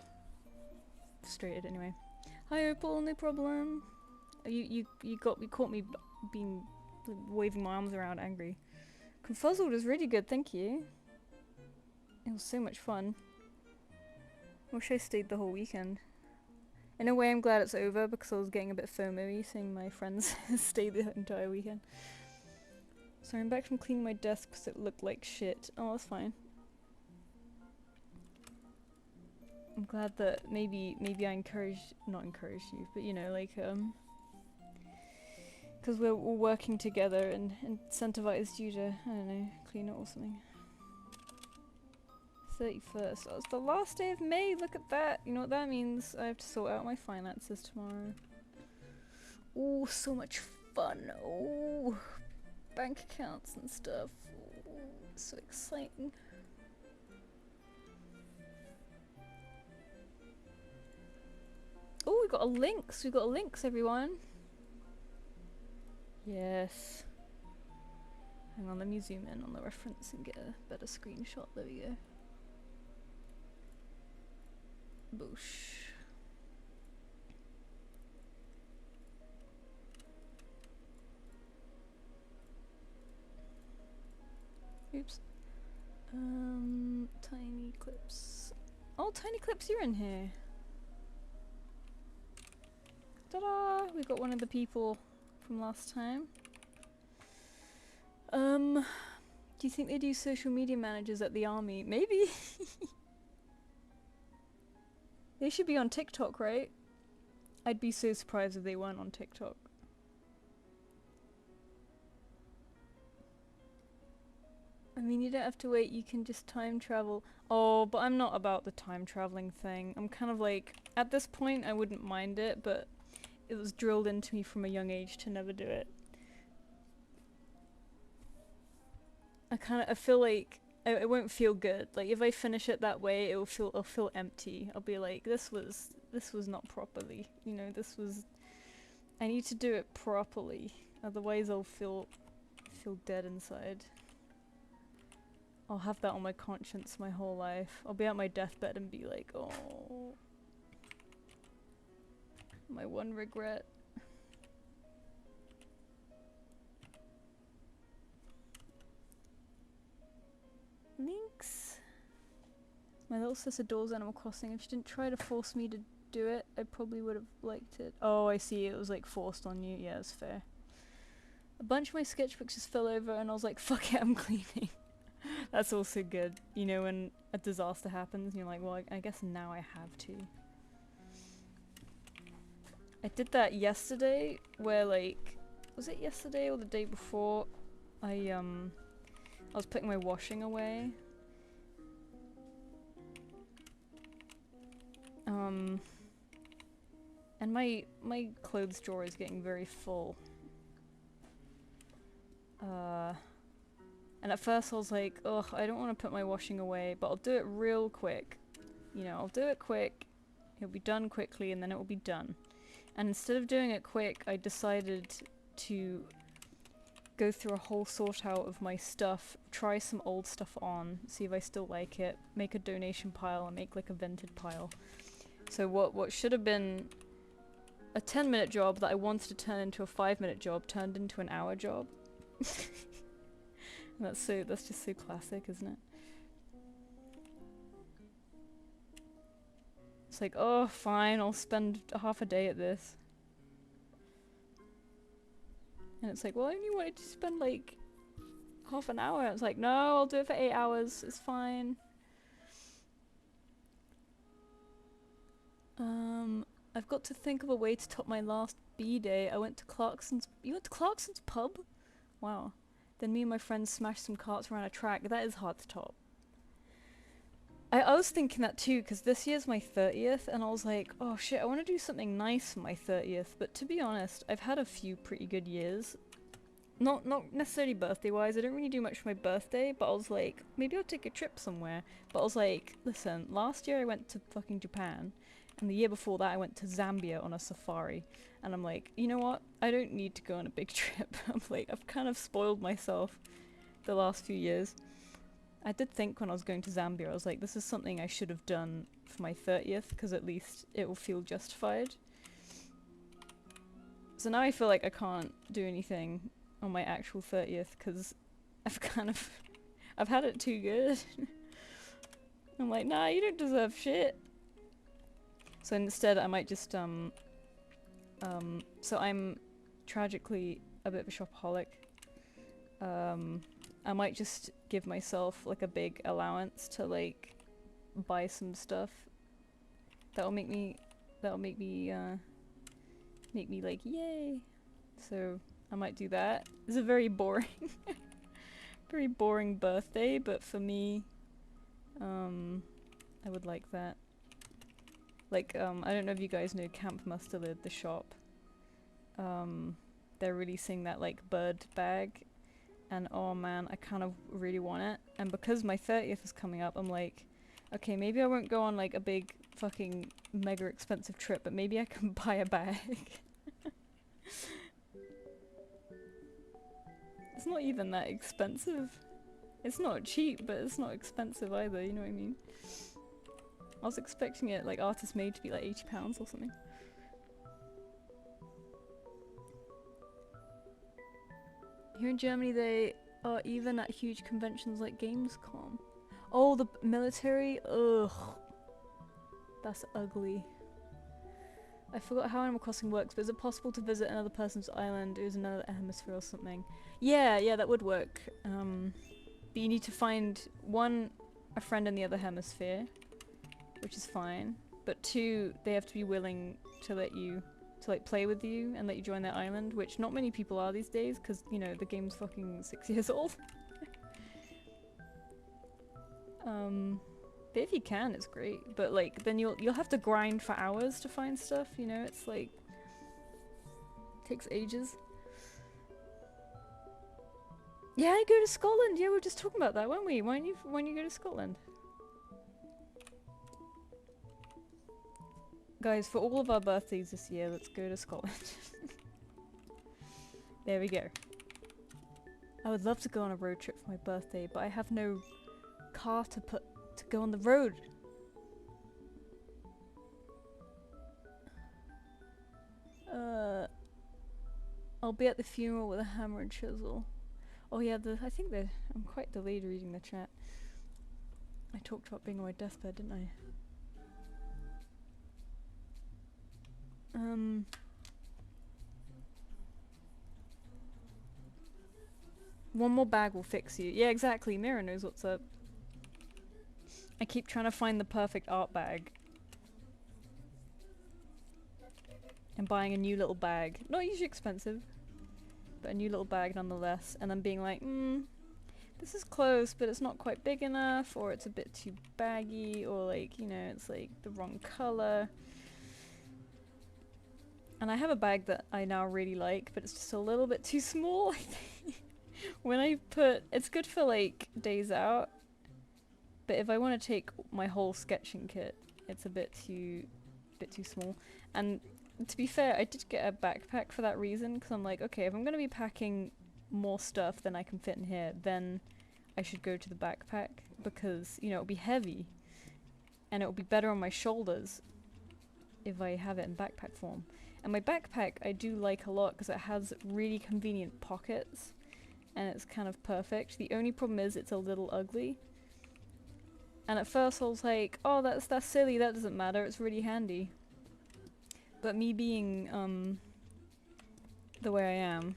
frustrated anyway. Hi Opal, no problem. You caught me being waving my arms around angry. Confuzzled is really good, thank you. It was so much fun. Wish I stayed the whole weekend. In a way, I'm glad it's over because I was getting a bit FOMO-y seeing my friends stay the entire weekend. So I'm back from cleaning my desk because it looked like shit. Oh, that's fine. I'm glad that maybe I not encouraged you, but you know, like, because we're all working together and incentivized you to, I don't know, clean it or something. 31st. Oh, it's the last day of May, look at that! You know what that means? I have to sort out my finances tomorrow. Oh, so much fun! Oh, bank accounts and stuff. Oh, so exciting. Oh, we got a links! We got a links, everyone! Yes. Hang on, let me zoom in on the reference and get a better screenshot. There we go. Boosh. Oops. Tiny clips. Oh, tiny clips, you're in here. Ta-da! We got one of the people from last time. Do you think they do social media managers at the army? Maybe. They should be on TikTok, right? I'd be so surprised if they weren't on TikTok. I mean, you don't have to wait, you can just time travel. Oh, but I'm not about the time traveling thing. I'm kind of like, at this point I wouldn't mind it, but it was drilled into me from a young age to never do it. I feel like it won't feel good. Like if I finish it that way, it'll feel empty. I'll be like, this was not properly. You know, I need to do it properly. Otherwise I'll feel dead inside. I'll have that on my conscience my whole life. I'll be at my deathbed and be like, oh, my one regret. Links. My little sister adores Animal Crossing. If she didn't try to force me to do it, I probably would have liked it. Oh, I see. It was like forced on you. Yeah, it's fair. A bunch of my sketchbooks just fell over and I was like, fuck it, I'm cleaning. That's also good. You know, when a disaster happens and you're like, well, I guess now I have to. I did that yesterday where like, was it yesterday or the day before? I was putting my washing away. And my clothes drawer is getting very full. And at first I was like, ugh, I don't want to put my washing away, but I'll do it real quick. You know, I'll do it quick, it'll be done quickly, and then it will be done. And instead of doing it quick, I decided to go through a whole sort out of my stuff, try some old stuff on, see if I still like it, make a donation pile, and make like a vented pile. So what should have been a 10-minute job that I wanted to turn into a 5-minute job turned into an hour job. That's just so classic, isn't it? It's like, oh, fine, I'll spend half a day at this. And it's like, well, I only wanted to spend like half an hour. It's like, no, I'll do it for 8 hours. It's fine. I've got to think of a way to top my last B-day. I went to Clarkson's. You went to Clarkson's pub? Wow. Then me and my friends smashed some carts around a track. That is hard to top. I was thinking that too, because this year's my 30th, and I was like, oh shit, I want to do something nice for my 30th, but to be honest, I've had a few pretty good years. Not necessarily birthday-wise, I don't really do much for my birthday, but I was like, maybe I'll take a trip somewhere. But I was like, listen, last year I went to fucking Japan, and the year before that I went to Zambia on a safari, and I'm like, you know what, I don't need to go on a big trip. I'm like, I've kind of spoiled myself the last few years. I did think when I was going to Zambia, I was like, this is something I should have done for my 30th, because at least it will feel justified. So now I feel like I can't do anything on my actual 30th, because I've had it too good. I'm like, nah, you don't deserve shit. So instead I might just so I'm tragically a bit of a shopaholic. I might just give myself like a big allowance to like buy some stuff that'll make me like yay. So I might do that. It's a very boring very boring birthday, but for me I would like that. Like I don't know if you guys know Camp Mustard, the shop. They're releasing that like bird bag, and oh man, I kind of really want it. And because my 30th is coming up, I'm like, okay, maybe I won't go on like a big fucking mega expensive trip, but maybe I can buy a bag. It's not even that expensive. It's not cheap, but it's not expensive either, you know what I mean? I was expecting it like artist made to be like £80 or something. Here in Germany they are even at huge conventions like Gamescom. Oh, the military? Ugh. That's ugly. I forgot how Animal Crossing works, but is it possible to visit another person's island who's in another hemisphere or something? Yeah, that would work. But you need to find, one, a friend in the other hemisphere, which is fine. But two, they have to be willing to let you, to like play with you and let you join their island, which not many people are these days, because, you know, the game's fucking 6 years old. But if you can, it's great. But like, then you'll have to grind for hours to find stuff, you know? It's like, takes ages. Yeah, I go to Scotland. Yeah, we were just talking about that, weren't we? Why don't you go to Scotland? Guys, for all of our birthdays this year, let's go to Scotland. There we go. I would love to go on a road trip for my birthday, but I have no car to go on the road. I'll be at the funeral with a hammer and chisel. Oh yeah, I think I'm quite delayed reading the chat. I talked about being on my deathbed, didn't I? One more bag will fix you. Yeah, exactly. Mira knows what's up. I keep trying to find the perfect art bag. And buying a new little bag. Not usually expensive, but a new little bag nonetheless. And then being like, this is close, but it's not quite big enough, or it's a bit too baggy, or like, you know, it's like the wrong color. And I have a bag that I now really like, but it's just a little bit too small, I think. It's good for like days out, but if I want to take my whole sketching kit, it's a bit too small. And to be fair, I did get a backpack for that reason, because I'm like, okay, if I'm going to be packing more stuff than I can fit in here, then I should go to the backpack, because, you know, it'll be heavy, and it'll be better on my shoulders if I have it in backpack form. And my backpack I do like a lot, because it has really convenient pockets, and it's kind of perfect. The only problem is it's a little ugly. And at first I was like, oh, that's silly, that doesn't matter, it's really handy. But me being the way I am,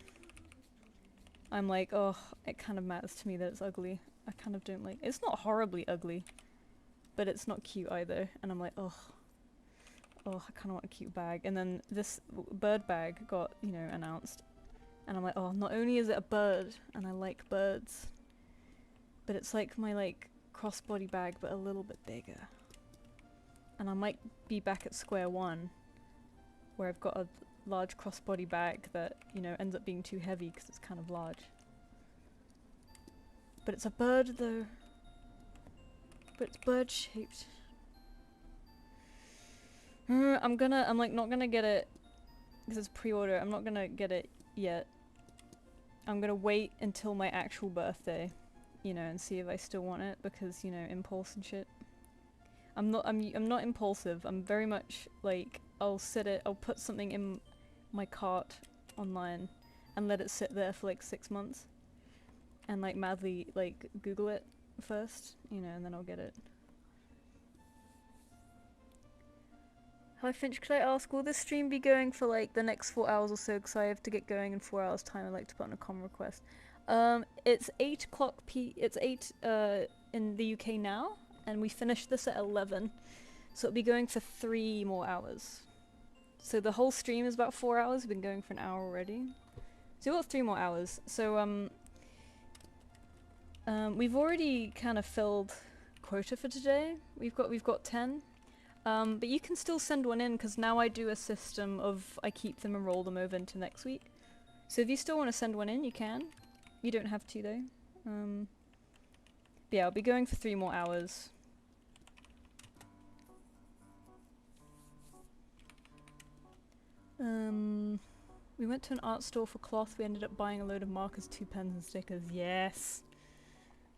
I'm like, oh, it kind of matters to me that it's ugly. I kind of don't like, it's not horribly ugly, but it's not cute either. And I'm like, oh, I kind of want a cute bag. And then this bird bag got, you know, announced. And I'm like, oh, not only is it a bird, and I like birds, but it's like my like crossbody bag, but a little bit bigger. And I might be back at square one, where I've got a large crossbody bag that, you know, ends up being too heavy because it's kind of large. But it's a bird though. But it's bird shaped. I'm like not gonna get it because it's pre-order. I'm not gonna get it yet. I'm gonna wait until my actual birthday, you know, and see if I still want it, because, you know, impulse and shit. I'm not impulsive. I'm very much like, I'll put something in my cart online and let it sit there for like 6 months and like madly like Google it first, you know, and then I'll get it. Hi Finch, could I ask, will this stream be going for like the next 4 hours or so? Because I have to get going in 4 hours time. I'd like to put on a comm request. It's 8 o'clock it's 8 in the UK now, and we finished this at 11. So it'll be going for 3 more hours. So the whole stream is about 4 hours. We've been going for an hour already. So we've got 3 more hours. So we've already kind of filled quota for today. We've got 10. But you can still send one in, because now I do a system of I keep them and roll them over into next week. So if you still want to send one in, you can. You don't have to though. But yeah, I'll be going for 3 more hours. We went to an art store for cloth. We ended up buying a load of markers, 2 pens and stickers. Yes.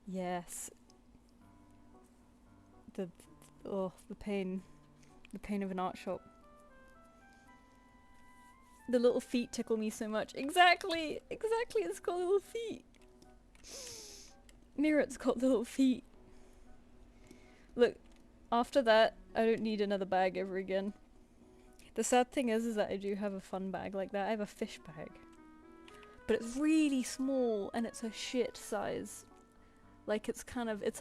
Yes. The pain. The pain of an art shop. The little feet tickle me so much. Exactly! Exactly, it's got little feet. Mirror's got little feet. Look, after that, I don't need another bag ever again. The sad thing is that I do have a fun bag like that. I have a fish bag. But it's really small and it's a shit size. Like it's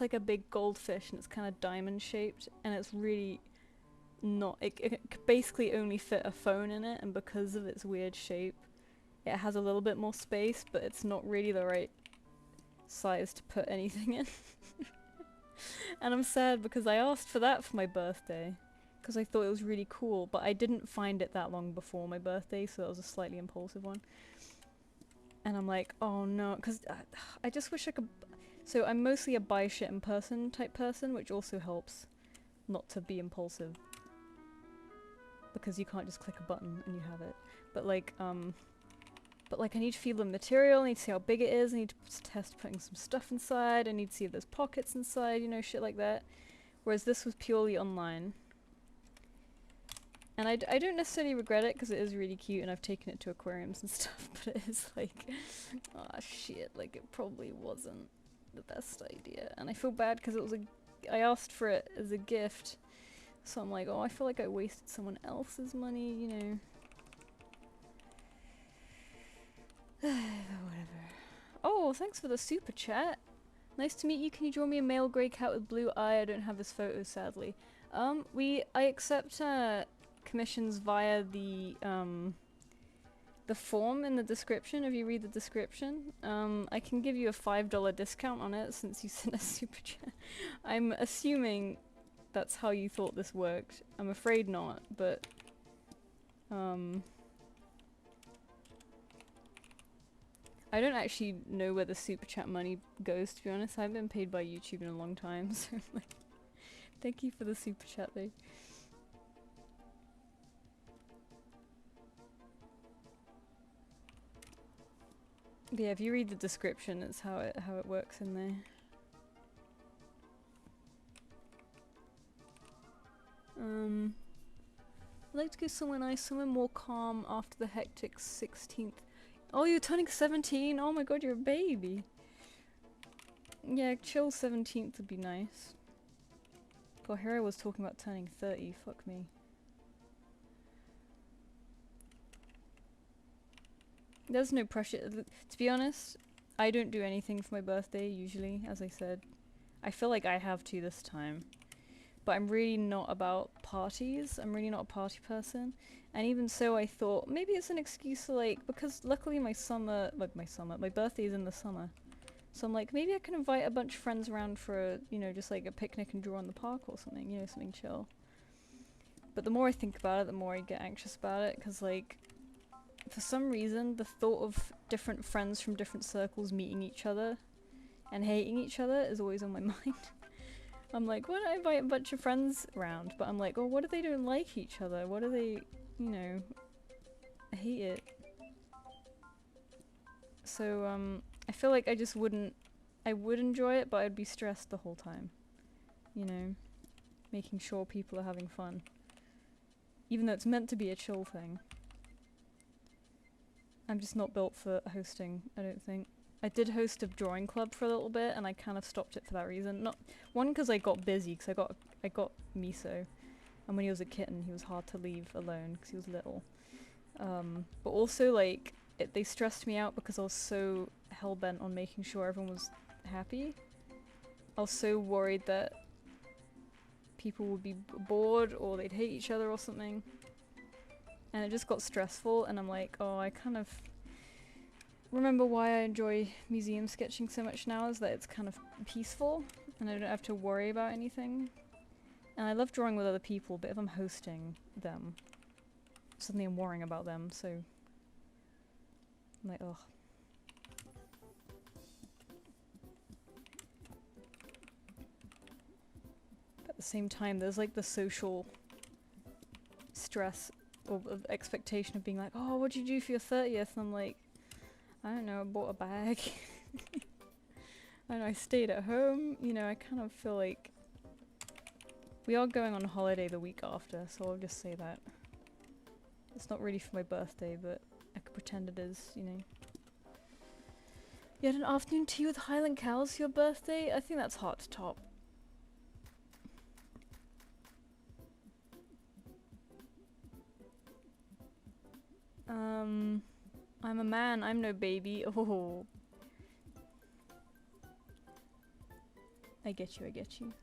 like a big goldfish and it's kind of diamond shaped and it's really not, it could basically only fit a phone in it, and because of its weird shape, it has a little bit more space, but it's not really the right size to put anything in. And I'm sad because I asked for that for my birthday. Because I thought it was really cool, but I didn't find it that long before my birthday, so it was a slightly impulsive one. And I'm like, oh no, because I just wish I could... So I'm mostly a buy shit in person type person, which also helps not to be impulsive. Because you can't just click a button and you have it. But like I need to feel the material, I need to see how big it is, I need to test putting some stuff inside, I need to see if there's pockets inside, you know, shit like that. Whereas this was purely online. And I don't necessarily regret it because it is really cute and I've taken it to aquariums and stuff, but it is like, ah shit, like it probably wasn't the best idea. And I feel bad because it was I asked for it as a gift, so I'm like, oh, I feel like I wasted someone else's money, you know. Whatever. Oh, thanks for the super chat. Nice to meet you. Can you draw me a male grey cat with blue eye? I don't have his photo, sadly. I accept commissions via the form in the description. If you read the description, I can give you a $5 discount on it since you sent a super chat. I'm assuming that's how you thought this worked. I'm afraid not, but I don't actually know where the super chat money goes, to be honest. I haven't been paid by YouTube in a long time, so like, thank you for the super chat though. But yeah, if you read the description, it's how it works in there. I'd like to go somewhere nice, somewhere more calm after the hectic 16th. Oh, you're turning 17? Oh my god, you're a baby. Yeah, chill 17th would be nice. God, here I was talking about turning 30, fuck me. There's no pressure. To be honest, I don't do anything for my birthday usually, as I said. I feel like I have to this time. But I'm really not about parties. I'm really not a party person. And even so, I thought maybe it's an excuse to like, because luckily my birthday is in the summer. So I'm like, maybe I can invite a bunch of friends around for, you know, just like a picnic and draw in the park or something, you know, something chill. But the more I think about it, the more I get anxious about it, because like, for some reason, the thought of different friends from different circles meeting each other and hating each other is always on my mind. I'm like, why don't I invite a bunch of friends around? But I'm like, oh, what if they don't like each other? What do they, you know, I hate it. So, I feel like I just wouldn't, I would enjoy it, but I'd be stressed the whole time. You know, making sure people are having fun. Even though it's meant to be a chill thing. I'm just not built for hosting, I don't think. I did host a drawing club for a little bit, and I kind of stopped it for that reason. Not one because I got busy, because I got miso, And when he was a kitten, he was hard to leave alone because he was little. But also, like, they stressed me out because I was so hell-bent on making sure everyone was happy. I was so worried that people would be bored or they'd hate each other or something. And it just got stressful, and I'm like, oh, I kind of remember why I enjoy museum sketching so much now is that it's kind of peaceful and I don't have to worry about anything. And I love drawing with other people, but if I'm hosting them, suddenly I'm worrying about them, so I'm like, ugh. But at the same time, there's like the social stress or expectation of being like, oh, what'd you do for your 30th? And I'm like, I don't know, I bought a bag. And I stayed at home. You know, I kind of feel like we are going on holiday the week after, so I'll just say that. It's not really for my birthday, but I could pretend it is, you know. You had an afternoon tea with Highland cows for your birthday? I think that's hard to top. I'm a man, I'm no baby. Oh. I get you, I get you.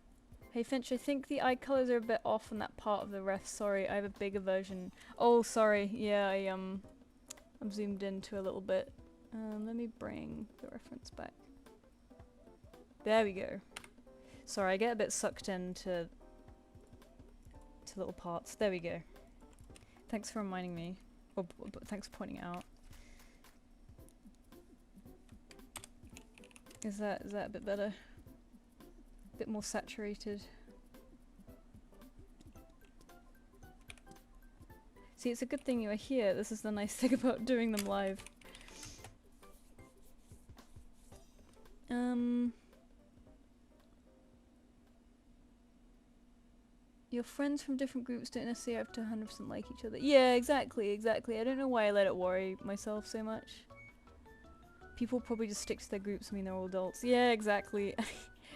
Hey Finch, I think the eye colors are a bit off on that part of the ref. Sorry, I have a bigger version. Oh, sorry. Yeah, I'm zoomed into a little bit. Let me bring the reference back. There we go. Sorry, I get a bit sucked into little parts. There we go. Thanks for reminding me. Or thanks for pointing it out. Is that a bit better? A bit more saturated. See, it's a good thing you are here. This is the nice thing about doing them live. Your friends from different groups don't necessarily have to 100% like each other. Yeah, exactly. I don't know why I let it worry myself so much. People probably just stick to their groups. I mean, they're all adults. Yeah, exactly.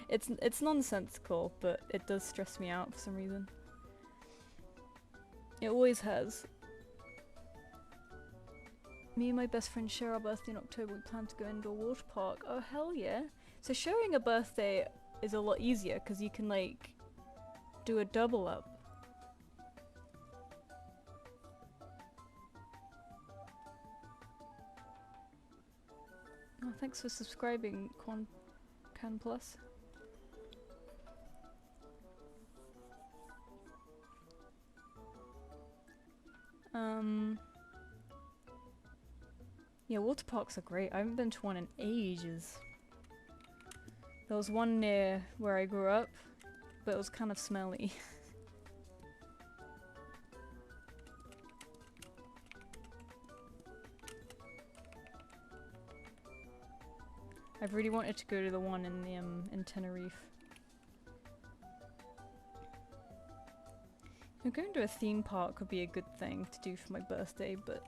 It's nonsensical, but it does stress me out for some reason. It always has. Me and my best friend share our birthday in October. We plan to go indoor water park. Oh, hell yeah. So sharing a birthday is a lot easier because you can, like, do a double up. Oh, thanks for subscribing, Can Plus. Yeah, water parks are great. I haven't been to one in ages. There was one near where I grew up, but it was kind of smelly. I've really wanted to go to the one in the in Tenerife. Going to a theme park would be a good thing to do for my birthday, but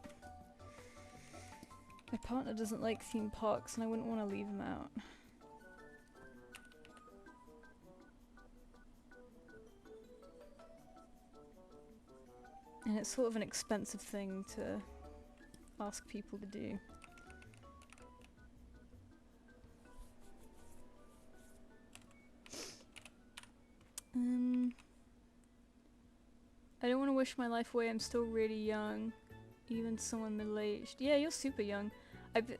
my partner doesn't like theme parks and I wouldn't want to leave him out. And it's sort of an expensive thing to ask people to do. I don't want to wish my life away. I'm still really young. Even someone middle-aged. Yeah, you're super young.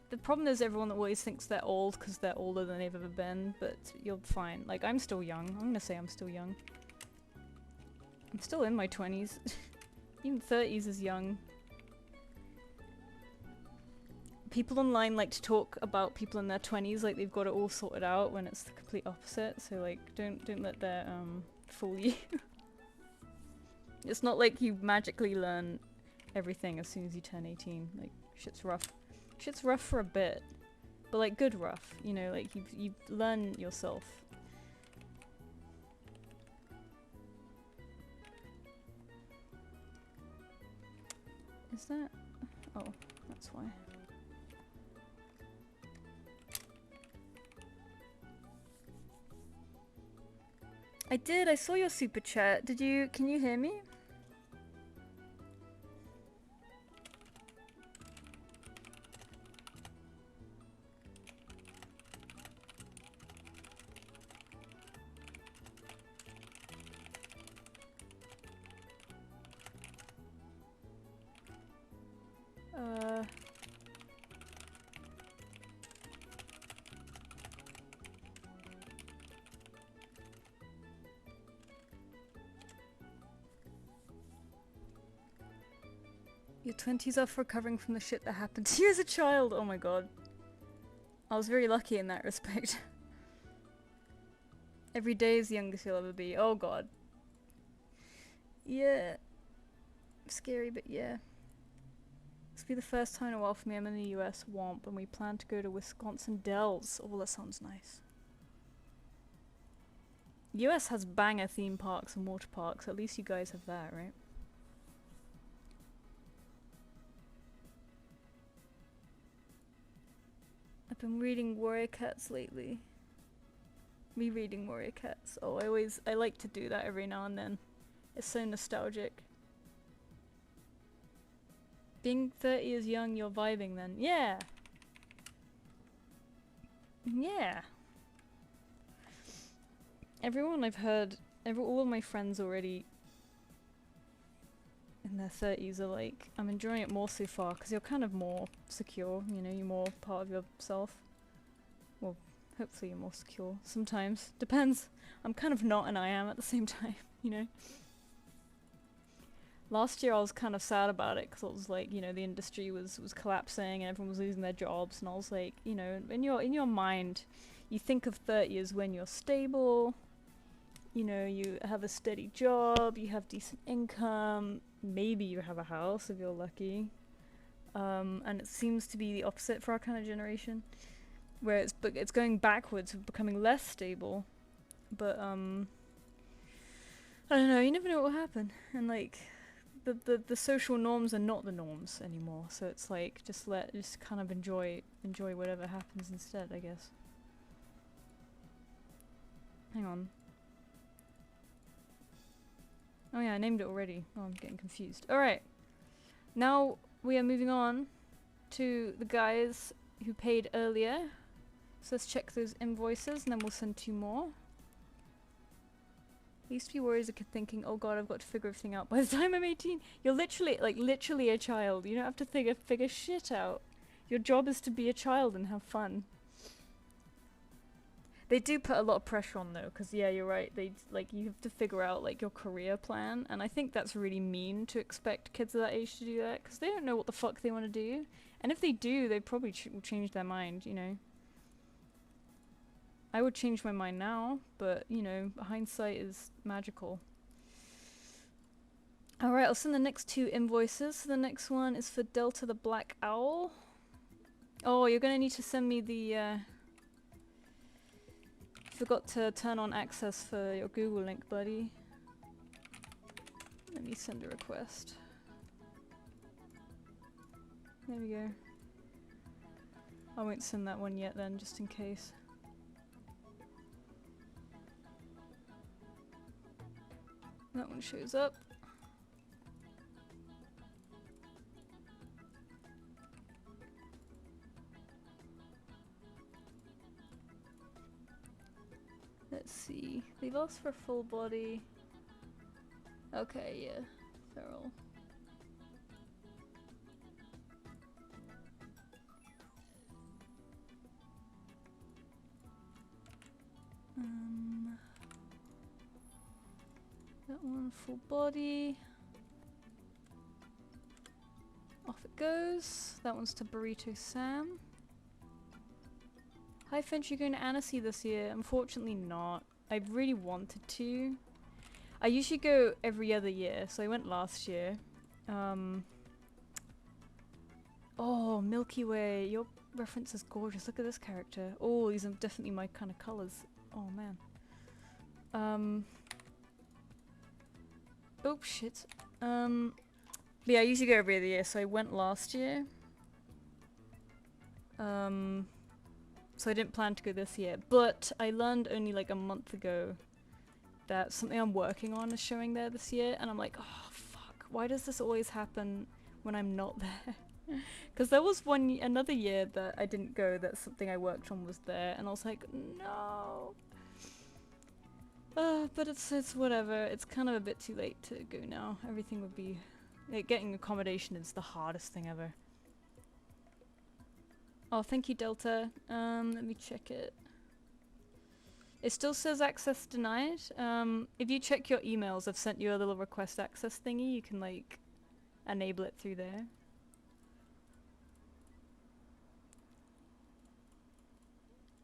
The problem is everyone always thinks they're old because they're older than they've ever been, but you're fine. Like, I'm still young. I'm gonna say I'm still young. I'm still in my 20s. Even 30s is young. People online like to talk about people in their 20s like they've got it all sorted out when it's the complete opposite. So, like, don't let that fool you. It's not like you magically learn everything as soon as you turn 18. Like, shit's rough. Shit's rough for a bit. But, like, good rough. You know, like, you learn yourself. Is that... Oh, that's why. I did, I saw your super chat. Did you, can you hear me? Your 20s are for recovering from the shit that happened to you as a child. Oh my god. I was very lucky in that respect. Every day is the youngest you'll ever be. Oh god. Yeah. Scary, but yeah. This will be the first time in a while for me. I'm in the US, womp, and we plan to go to Wisconsin Dells. Oh, that sounds nice. US has banger theme parks and water parks. At least you guys have that, right? I've been reading Warrior Cats lately. Rereading Warrior Cats. Oh, I like to do that every now and then. It's so nostalgic. Being 30 is young, you're vibing then. Yeah! Yeah! Everyone I've heard, all of my friends already in their 30s are like, I'm enjoying it more so far because you're kind of more secure, you know, you're more part of yourself. Well, hopefully you're more secure. Sometimes. Depends. I'm kind of not and I am at the same time, you know? Last year I was kind of sad about it because it was like, you know, the industry was collapsing and everyone was losing their jobs and I was like, you know, in your mind, you think of 30 as when you're stable, you know, you have a steady job, you have decent income, maybe you have a house if you're lucky. And it seems to be the opposite for our kind of generation, where it's going backwards, becoming less stable. But I don't know. You never know what will happen, and like the social norms are not the norms anymore. So it's like just kind of enjoy whatever happens instead, I guess. Hang on. Oh yeah, I named it already. Oh, I'm getting confused. Alright. Now we are moving on to the guys who paid earlier. So let's check those invoices and then we'll send 2 more. I used to be worried as a kid thinking, oh god, I've got to figure everything out by the time I'm 18. You're literally a child. You don't have to figure shit out. Your job is to be a child and have fun. They do put a lot of pressure on though, because yeah, you're right. You have to figure out like your career plan, and I think that's really mean to expect kids of that age to do that, because they don't know what the fuck they want to do, and if they do, they probably will change their mind. You know, I would change my mind now, but you know, hindsight is magical. All right, I'll send the next 2 invoices. So the next one is for Delta the Black Owl. Oh, you're gonna need to send me the. Forgot to turn on access for your Google link, buddy. Let me send a request. There we go. I won't send that one yet then, just in case. That one shows up. Let's see. They've asked for full body. Okay, yeah. Feral. That one full body. Off it goes. That one's to Burrito Sam. Hi Finch, you're going to Annecy this year? Unfortunately not. I really wanted to. I usually go every other year, so I went last year. Oh, Milky Way. Your reference is gorgeous. Look at this character. Oh, these are definitely my kind of colours. Oh man. Oh shit. Yeah, I usually go every other year, so I went last year. So I didn't plan to go this year, but I learned only like a month ago that something I'm working on is showing there this year, and I'm like, oh fuck, why does this always happen when I'm not there? Because there was another year that I didn't go that something I worked on was there, and I was like, no. But it's whatever. It's kind of a bit too late to go now. Everything would be... Like, getting accommodation is the hardest thing ever. Oh, thank you, Delta. Let me check it. It still says access denied. If you check your emails, I've sent you a little request access thingy. You can, like, enable it through there.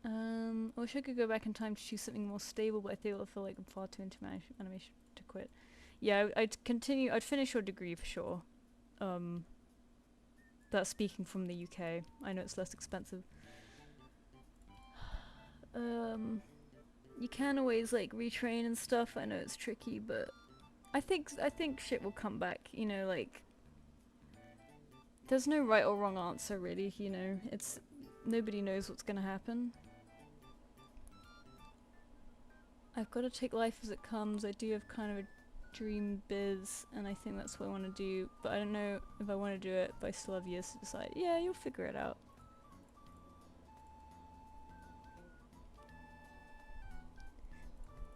I wish I could go back in time to choose something more stable, but I feel like I'm far too into animation to quit. Yeah, I'd finish your degree for sure. That's speaking from the UK. I know it's less expensive. You can always like retrain and stuff. I know it's tricky, but I think shit will come back, you know, like there's no right or wrong answer really, you know. It's nobody knows what's gonna happen. I've got to take life as it comes. I do have kind of a dream biz, and I think that's what I want to do, but I don't know if I want to do it, but I still have years to decide. Yeah, you'll figure it out.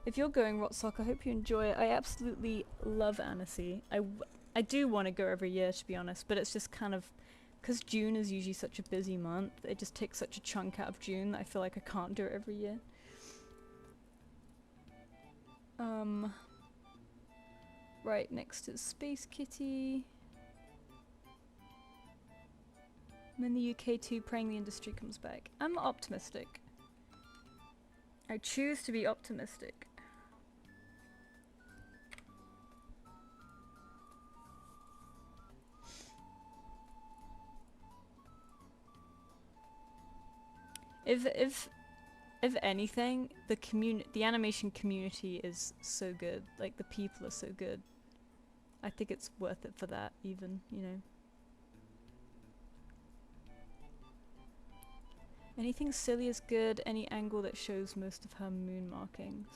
If you're going Rotsock, I hope you enjoy it. I absolutely love Annecy. I do want to go every year, to be honest, but it's just kind of... Because June is usually such a busy month, it just takes such a chunk out of June that I feel like I can't do it every year. Right, next is Space Kitty. I'm in the UK too, praying the industry comes back. I'm optimistic. I choose to be optimistic. If anything, the animation community is so good. Like, the people are so good. I think it's worth it for that, even, you know. Anything silly is good, any angle that shows most of her moon markings.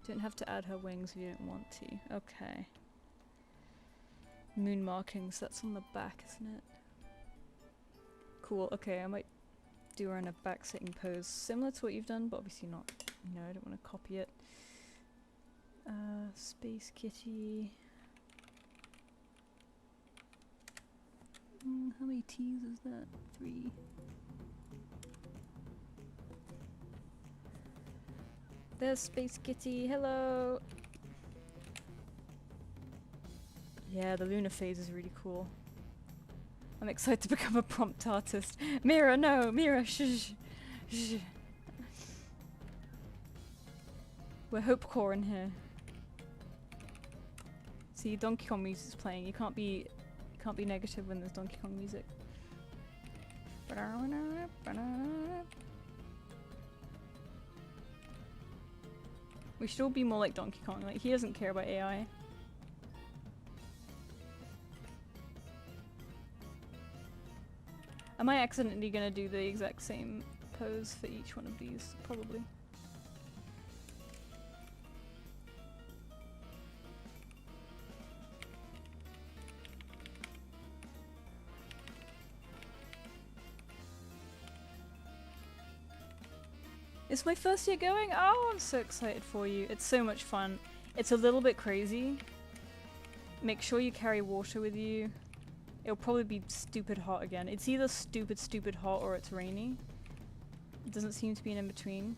Don't have to add her wings if you don't want to. Okay. Moon markings, that's on the back, isn't it? Cool, okay, I might do her in a back-sitting pose, similar to what you've done, but obviously not, you know, I don't want to copy it. Space Kitty. How many T's is that? 3. There's Space Kitty, hello! Yeah, the lunar phase is really cool. I'm excited to become a prompt artist. Mira, no! Mira, shh! Shh! We're hopecore in here. See, Donkey Kong music's playing. You can't be negative when there's Donkey Kong music. We should all be more like Donkey Kong. Like, he doesn't care about AI. Am I accidentally gonna do the exact same pose for each one of these? Probably. It's my first year going? Oh, I'm so excited for you. It's so much fun. It's a little bit crazy. Make sure you carry water with you. It'll probably be stupid hot again. It's either stupid hot or it's rainy. It doesn't seem to be an in-between.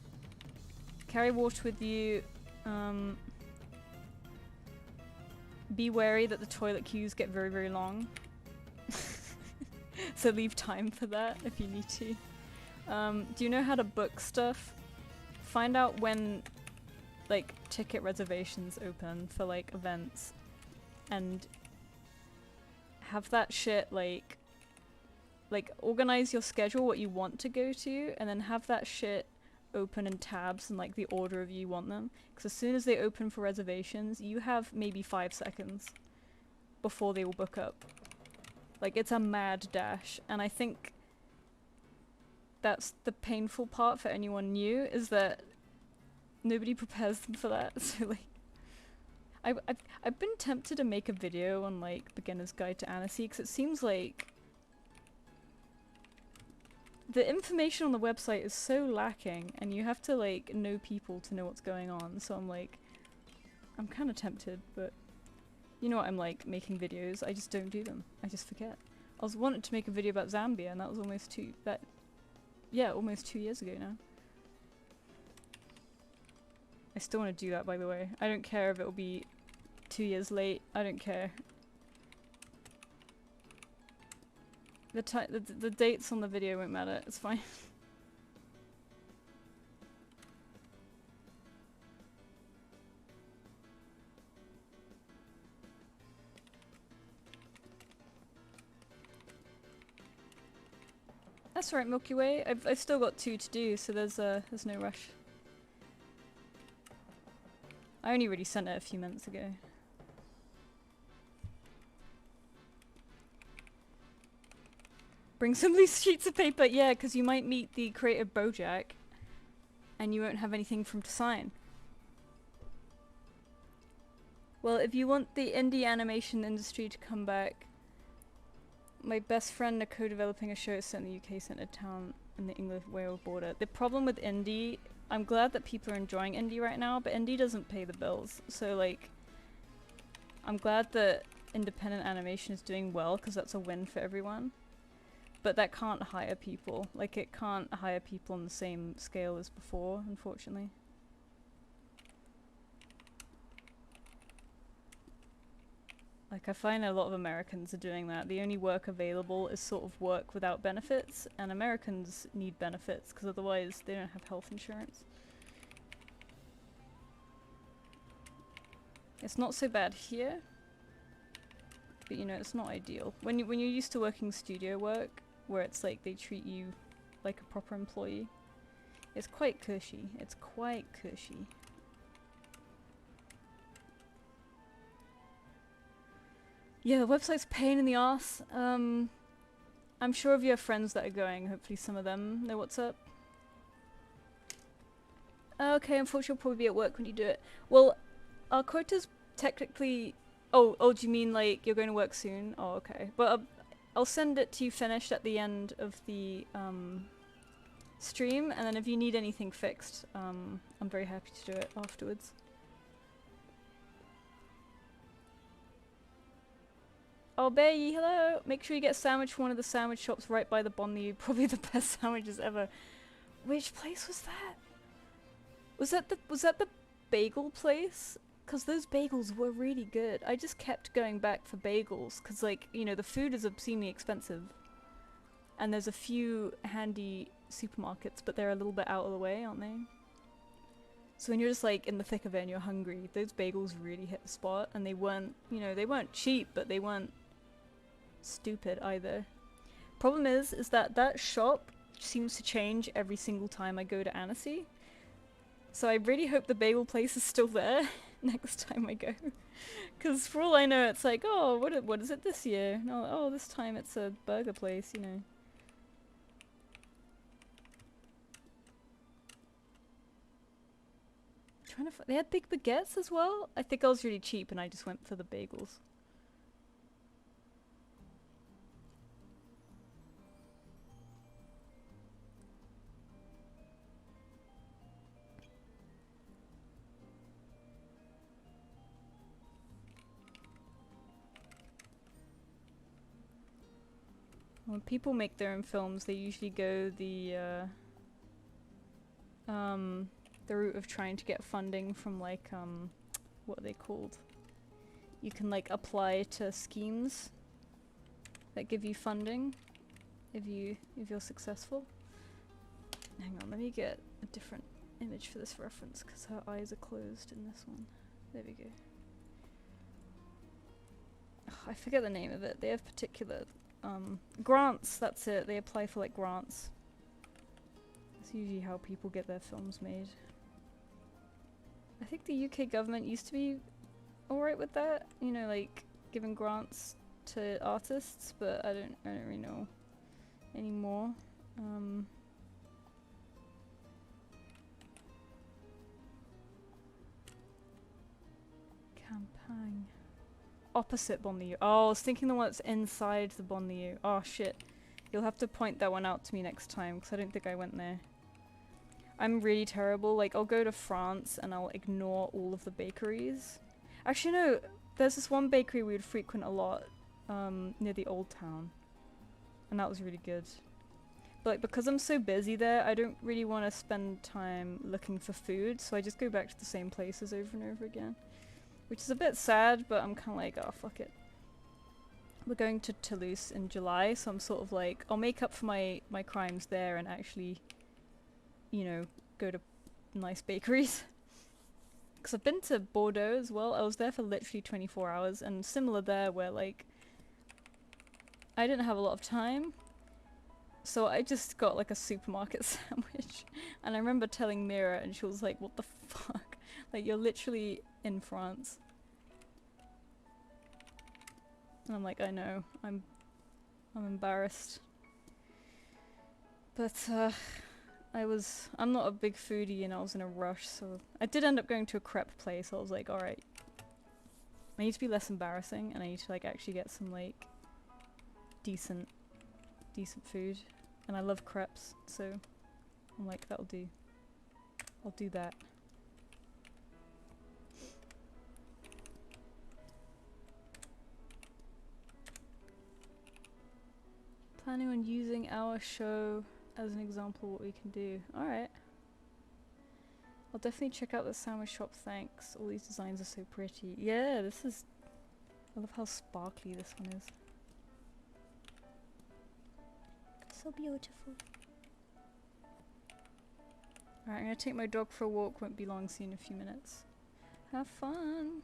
Carry water with you. Be wary that the toilet queues get very, very long. So leave time for that if you need to. Do you know how to book stuff? Find out when, like, ticket reservations open for, like, events. And have that shit, like, organize your schedule, what you want to go to, and then have that shit open in tabs in, like, the order of you want them. Because as soon as they open for reservations, you have maybe 5 seconds before they will book up. Like, it's a mad dash, and I think that's the painful part for anyone new, is that nobody prepares them for that. So, like, I've been tempted to make a video on like beginner's guide to Annecy because it seems like the information on the website is so lacking and you have to like know people to know what's going on, so I'm like, I'm kind of tempted, but you know what I'm like making videos, I just don't do them. I just forget. I was wanted to make a video about Zambia and that was almost almost 2 years ago now. I still want to do that, by the way. I don't care if it'll be 2 years late, I don't care. The dates on the video won't matter, it's fine. That's alright, Milky Way. I've still got 2 to do, so there's no rush. I only really sent it a few minutes ago. Bring some loose sheets of paper, yeah, because you might meet the creative Bojack and you won't have anything for him to sign. Well, if you want the indie animation industry to come back, my best friend are co-developing a show set in the UK centred town in the England-Wales border. The problem with indie, I'm glad that people are enjoying indie right now, but indie doesn't pay the bills. So like, I'm glad that independent animation is doing well because that's a win for everyone. But that can't hire people. Like, it can't hire people on the same scale as before, unfortunately. Like, I find a lot of Americans are doing that. The only work available is sort of work without benefits, and Americans need benefits because otherwise they don't have health insurance. It's not so bad here, but you know, it's not ideal. When you're used to working studio work, where it's like they treat you like a proper employee, it's quite cushy. It's quite cushy. Yeah, the website's a pain in the arse. I'm sure if you have friends that are going, hopefully some of them know what's up. Okay, unfortunately you'll probably be at work when you do it. Well, our quota's technically... Oh, do you mean like you're going to work soon? Oh, okay. But I'll send it to you finished at the end of the stream, and then if you need anything fixed, I'm very happy to do it afterwards. Oh, Bayi, hello! Make sure you get a sandwich from one of the sandwich shops right by the Bonley. Probably the best sandwiches ever. Which place was that? Was that the bagel place? Because those bagels were really good. I just kept going back for bagels because, like, you know, the food is obscenely expensive. And there's a few handy supermarkets, but they're a little bit out of the way, aren't they? So when you're just like in the thick of it and you're hungry, those bagels really hit the spot, and they weren't, you know, they weren't cheap, but they weren't stupid either. Problem is that that shop seems to change every single time I go to Annecy. So I really hope the bagel place is still there next time I go. Because for all I know, it's like, oh, what is it this year? No, oh, this time it's a burger place, you know. They had big baguettes as well? I think I was really cheap and I just went for the bagels. When people make their own films, they usually go the route of trying to get funding from like what are they called? You can like apply to schemes that give you funding if you're successful. Hang on, let me get a different image for this reference because her eyes are closed in this one. There we go. Ugh, I forget the name of it. They have particular grants, that's it. They apply for like grants. That's usually how people get their films made. I think the UK government used to be alright with that, you know, like giving grants to artists, but I don't really know anymore. Campagne. Opposite Bonlieu. Oh, I was thinking the one that's inside the Bonlieu. Oh shit. You'll have to point that one out to me next time, because I don't think I went there. I'm really terrible. Like, I'll go to France and I'll ignore all of the bakeries. Actually, no. There's this one bakery we would frequent a lot, near the old town. And that was really good. But like, because I'm so busy there, I don't really want to spend time looking for food, so I just go back to the same places over and over again. Which is a bit sad, but I'm kind of like, oh, fuck it. We're going to Toulouse in July, so I'm sort of like, I'll make up for my crimes there and actually, you know, go to nice bakeries. Because I've been to Bordeaux as well. I was there for literally 24 hours, and similar there where, like, I didn't have a lot of time. So I just got, like, a supermarket sandwich. And I remember telling Mira, and she was like, what the fuck? Like, you're literally in France. And I'm like, I know. I'm embarrassed. But, I'm not a big foodie and I was in a rush, so I did end up going to a crepe place. I was like, alright. I need to be less embarrassing and I need to, like, actually get some, like, decent food. And I love crepes, so I'm like, that'll do. I'll do that. Planning on using our show as an example of what we can do. Alright. I'll definitely check out the sandwich shop, thanks. All these designs are so pretty. Yeah, this is... I love how sparkly this one is. So beautiful. Alright, I'm gonna take my dog for a walk, won't be long, see you in a few minutes. Have fun!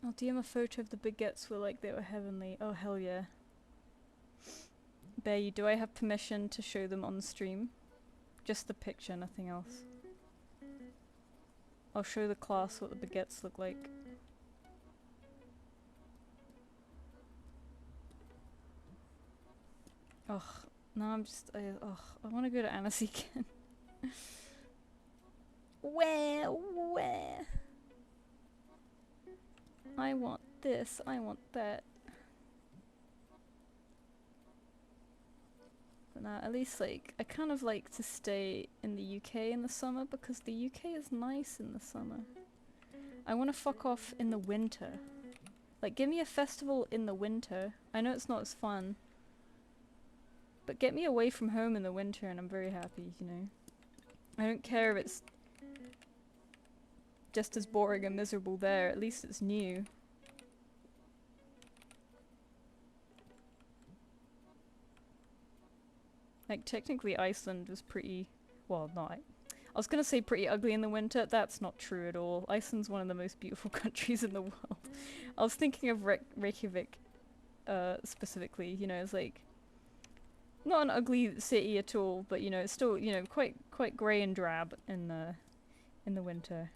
I'll DM a photo of the baguettes were like they were heavenly. Oh hell yeah. Bear, do I have permission to show them on the stream? Just the picture, nothing else. I'll show the class what the baguettes look like. Ugh, no, I'm just, I want to go to Annecy again. Where? I want this, I want that. But now, at least, like, I kind of like to stay in the UK in the summer because the UK is nice in the summer. I want to fuck off in the winter. Like, give me a festival in the winter. I know it's not as fun. But get me away from home in the winter and I'm very happy, you know. I don't care if it's just as boring and miserable there, at least it's new. Like, technically Iceland was pretty, well, not, I was gonna say pretty ugly in the winter, that's not true at all. Iceland's one of the most beautiful countries in the world. I was thinking of Reykjavik, specifically, you know, it's like, not an ugly city at all, but you know, it's still, you know, quite grey and drab in the winter.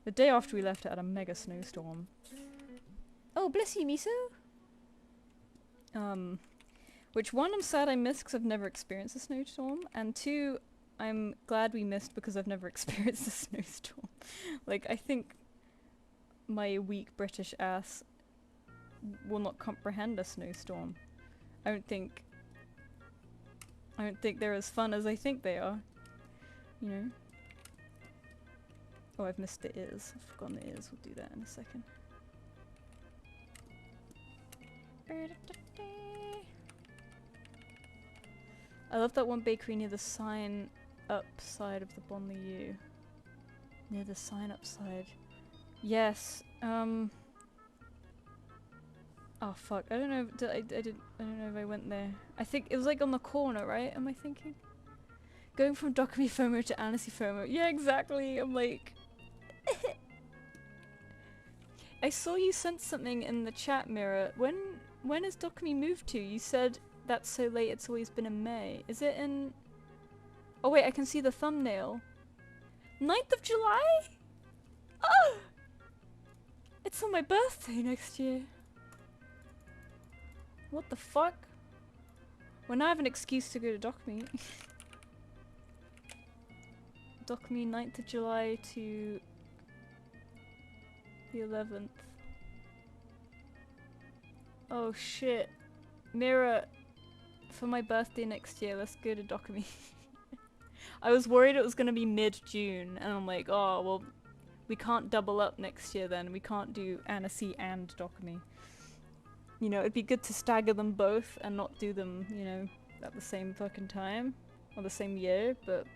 The day after we left, it had a mega snowstorm. Oh, bless you, Miso! Which one, I'm sad I missed because I've never experienced a snowstorm, and two, I'm glad we missed because I've never experienced a snowstorm. Like, I think my weak British ass will not comprehend a snowstorm. I don't think they're as fun as I think they are. You know? Oh, I've missed the ears. I've forgotten the ears. We'll do that in a second. I love that one bakery near the sign upside of the Bonlieu. Near the sign upside. Yes. Oh fuck. I don't know. I don't know if I went there. I think it was like on the corner, right? Am I thinking? Going from Dokumi FOMO to Annecy FOMO. Yeah, exactly. I'm like. I saw you sent something in the chat mirror. When is Dokumi moved to? You said That's so late, it's always been in May. Is it in... Oh wait, I can see the thumbnail. 9th of July? Oh! It's on my birthday next year. What the fuck? Well, now I have an excuse to go to Doc Meet. Doc Meet 9th of July to the 11th. Oh shit. Mira, for my birthday next year, let's go to Doc Meet. I was worried it was gonna be mid-June, and I'm like, oh, well, we can't double up next year then. We can't do Annecy and Doc Meet. You know, it'd be good to stagger them both and not do them, you know, at the same fucking time. Or the same year, but...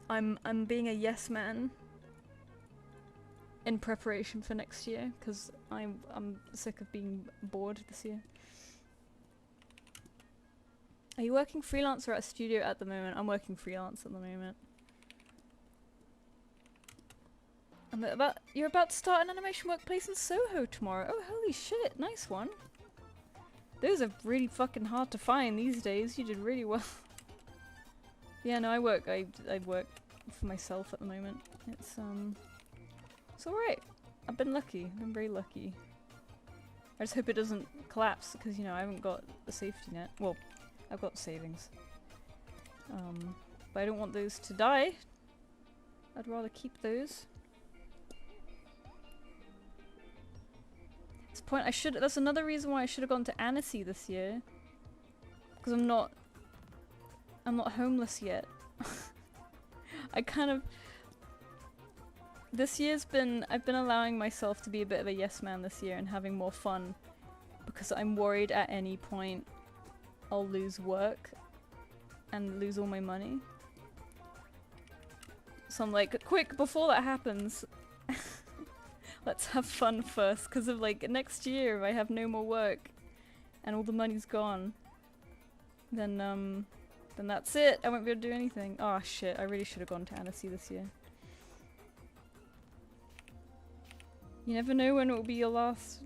I'm being a yes man in preparation for next year, because I'm sick of being bored this year. Are you working freelance or at a studio at the moment? I'm working freelance at the moment. You're about to start an animation workplace in Soho tomorrow. Oh, holy shit, nice one. Those are really fucking hard to find these days. You did really well. Yeah, no, I work for myself at the moment. It's alright. I've been lucky. I've been very lucky. I just hope it doesn't collapse, because, you know, I haven't got the safety net. Well, I've got savings. But I don't want those to die. I'd rather keep those. It's point that's another reason why I should have gone to Annecy this year. Because I'm not homeless yet. I kind of... This year's been... I've been allowing myself to be a bit of a yes man this year and having more fun. Because I'm worried at any point I'll lose work and lose all my money. So I'm like, quick, before that happens, let's have fun first, because of like next year if I have no more work and all the money's gone, then that's it. I won't be able to do anything. Oh shit, I really should have gone to Annecy this year. You never know when it will be your last.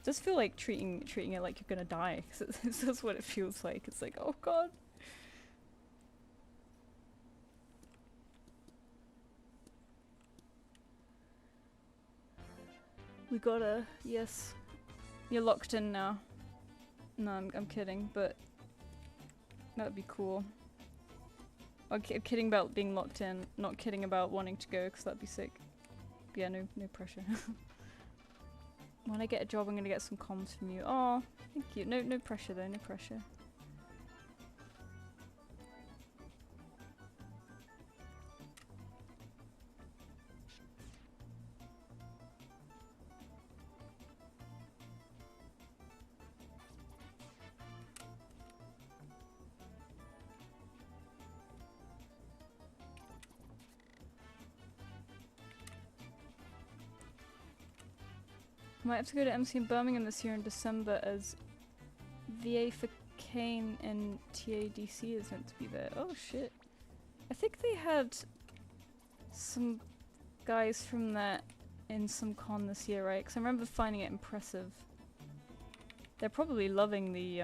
Just feel like treating it like you're gonna die, because that's what it feels like. It's like, oh god. We gotta, yes. You're locked in now. No, I'm kidding, but that would be cool. I'm kidding about being locked in, not kidding about wanting to go, because that'd be sick. But yeah, no pressure. When I get a job, I'm gonna get some comms from you. Oh, thank you. No pressure though, no pressure. Might have to go to MC in Birmingham this year in December, as VA for Kane and TADC is meant to be there. Oh shit. I think they had some guys from that in some con this year, right? Because I remember finding it impressive. They're probably loving the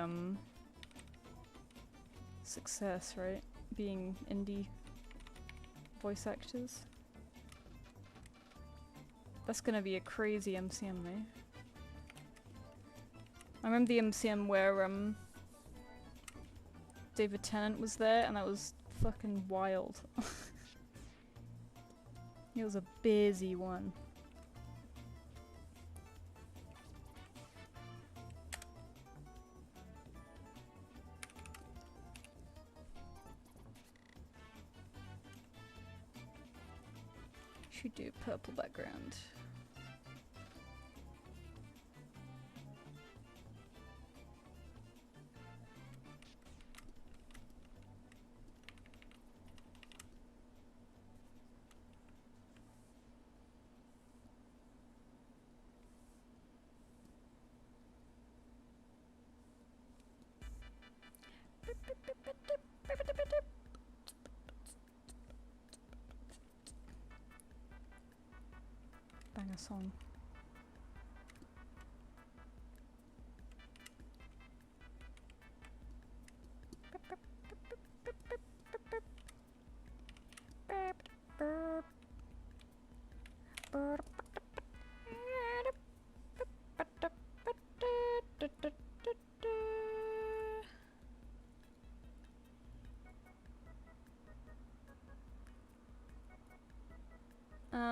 success, right? Being indie voice actors. That's gonna be a crazy MCM though. I remember the MCM where David Tennant was there, and that was fucking wild. It was a busy one. Should do purple background. Bang a song.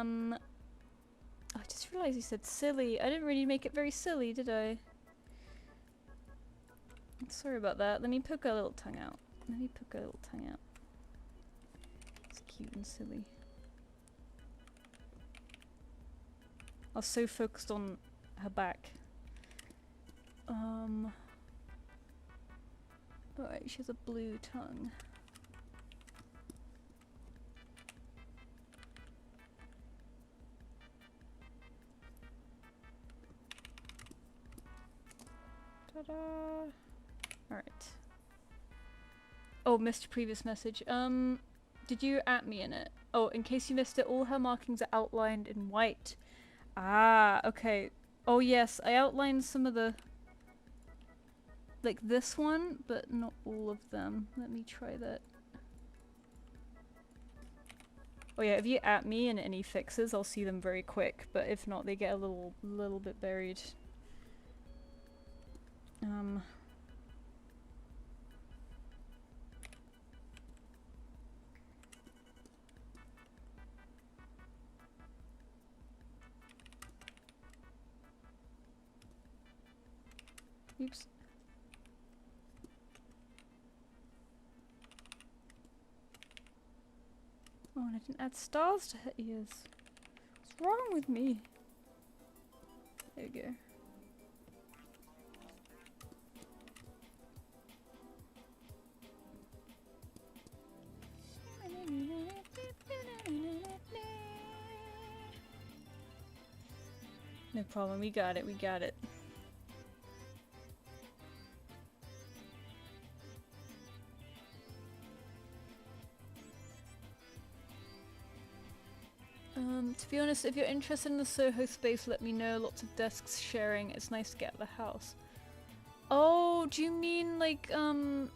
I just realised you said silly. I didn't really make it very silly, did I? Sorry about that. Let me poke a little tongue out. Let me poke a little tongue out. It's cute and silly. I was so focused on her back. Alright, she has a blue tongue. Ta-da! Alright. Oh, missed previous message. Did you at me in it? Oh, in case you missed it, all her markings are outlined in white. Ah, okay. Oh yes, I outlined some of the... like this one, but not all of them. Let me try that. Oh yeah, if you at me in any fixes, I'll see them very quick, but if not, they get a little bit buried. Oops. Oh, and I didn't add stars to her ears. What's wrong with me? There we go. No problem, we got it, we got it. To be honest, if you're interested in the Soho space, let me know. Lots of desks sharing. It's nice to get out of the house. Oh, do you mean like, oh,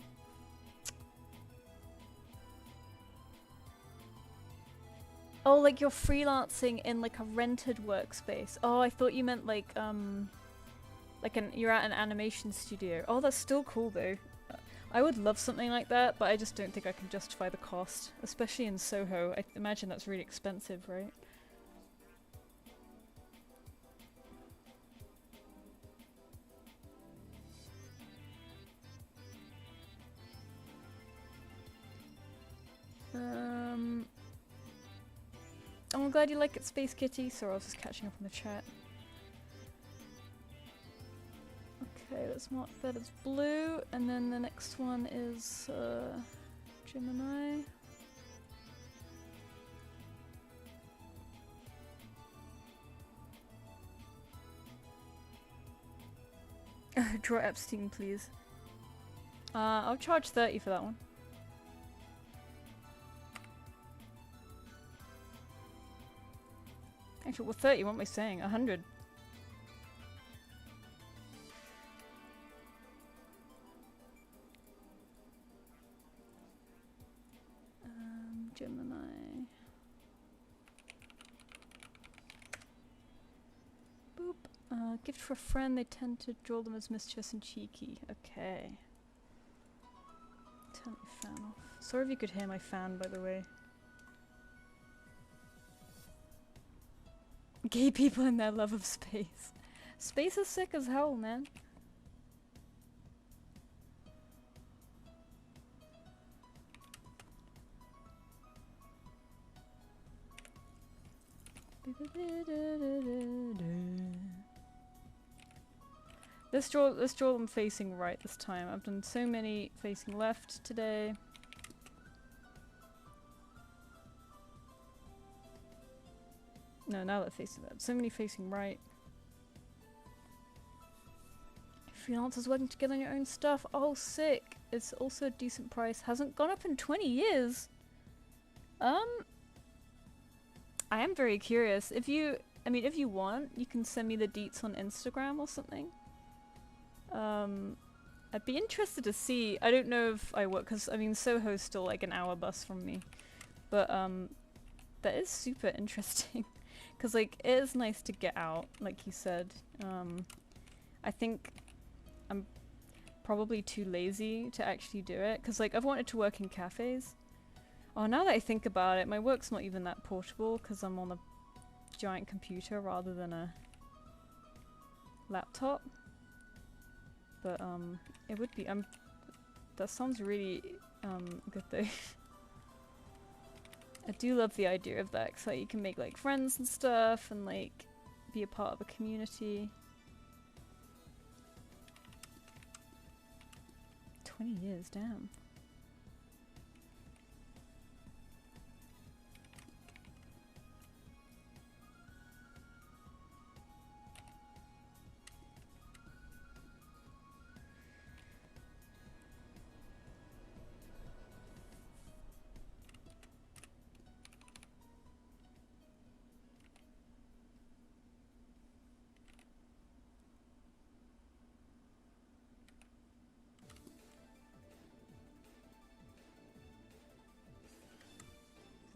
like you're freelancing in like a rented workspace. Oh, I thought you meant like you're at an animation studio. Oh, that's still cool though. I would love something like that, but I just don't think I can justify the cost. Especially in Soho. I imagine that's really expensive, right? Oh, I'm glad you like it, Space Kitty. Sorry, I was just catching up on the chat. Okay, let's mark that as blue, and then the next one is Gemini. Draw Epstein, please. I'll charge 30 for that one. Actually, well, 30, what am I saying? 100. Gemini. Boop. Gift for a friend, they tend to draw them as mischievous and cheeky. Okay. Turn my fan off. Sorry if you could hear my fan, by the way. Gay people and their love of space. Space is sick as hell, man. Let's draw them facing right this time. I've done so many facing left today. No, now they're facing that. So many facing right. Freelancers working together on your own stuff. Oh, sick. It's also a decent price. Hasn't gone up in 20 years. I am very curious. If you want, you can send me the deets on Instagram or something. I'd be interested to see. I don't know if I work, because I mean Soho's still like an hour bus from me. But that is super interesting. Because like it is nice to get out, like you said. I think I'm probably too lazy to actually do it. Because like I've wanted to work in cafes. Oh, now that I think about it, my work's not even that portable because I'm on a giant computer rather than a laptop. But it would be that sounds really good though. I do love the idea of that, cause like you can make like friends and stuff and like be a part of a community. 20 years, damn.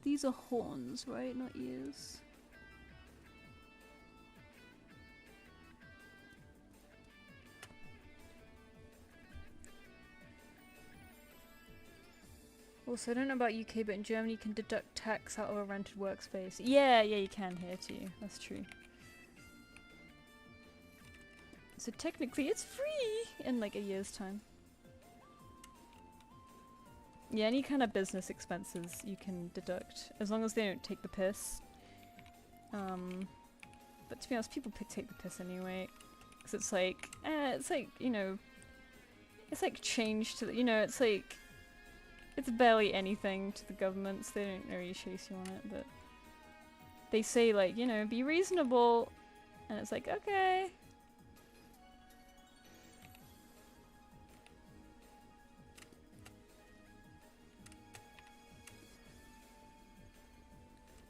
These are horns, right? Not ears. Also, I don't know about UK, but in Germany you can deduct tax out of a rented workspace. Yeah, you can here too. That's true. So technically it's free in like a year's time. Yeah, any kind of business expenses you can deduct, as long as they don't take the piss. But to be honest, people take the piss anyway, because it's like, you know, it's like change to the, you know, it's like, it's barely anything to the government, so they don't really chase you on it, but they say like, you know, be reasonable, and it's like, okay.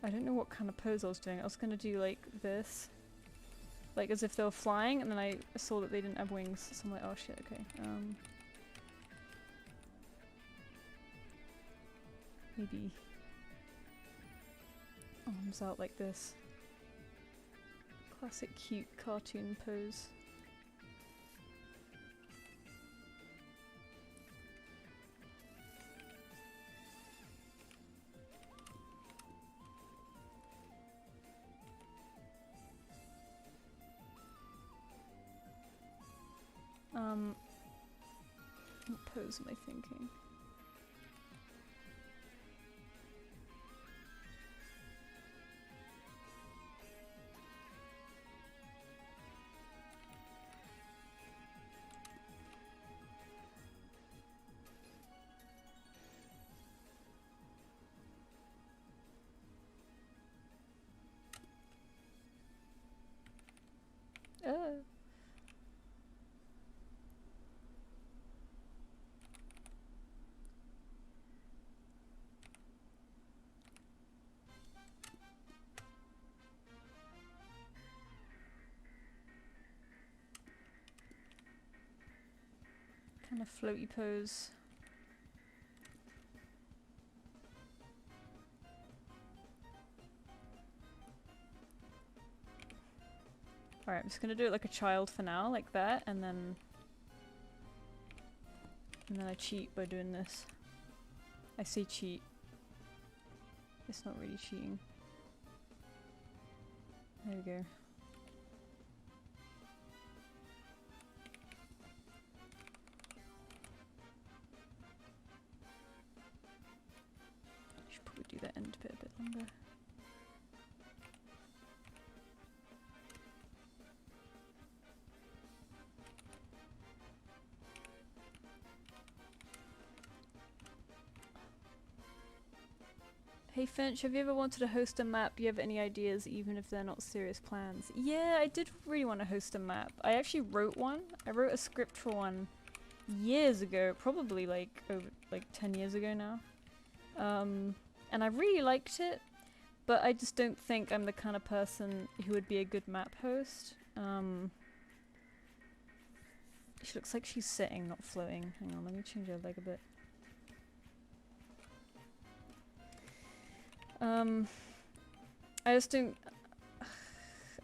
I don't know what kind of pose I was doing. I was gonna do like this. Like as if they were flying, and then I saw that they didn't have wings, so I'm like, oh shit, okay. Maybe arms out like this. Classic cute cartoon pose. What pose am I thinking? Kind of floaty pose. Alright, I'm just gonna do it like a child for now, like that, and then I cheat by doing this. I say cheat. It's not really cheating. There we go. Should probably do that end bit a bit longer. Hey Finch, have you ever wanted to host a map? Do you have any ideas, even if they're not serious plans? Yeah, I did really want to host a map. I actually wrote one. I wrote a script for one years ago, probably like over 10 years ago now. And I really liked it, but I just don't think I'm the kind of person who would be a good map host. She looks like she's sitting, not floating. Hang on, let me change her leg a bit. I just don't.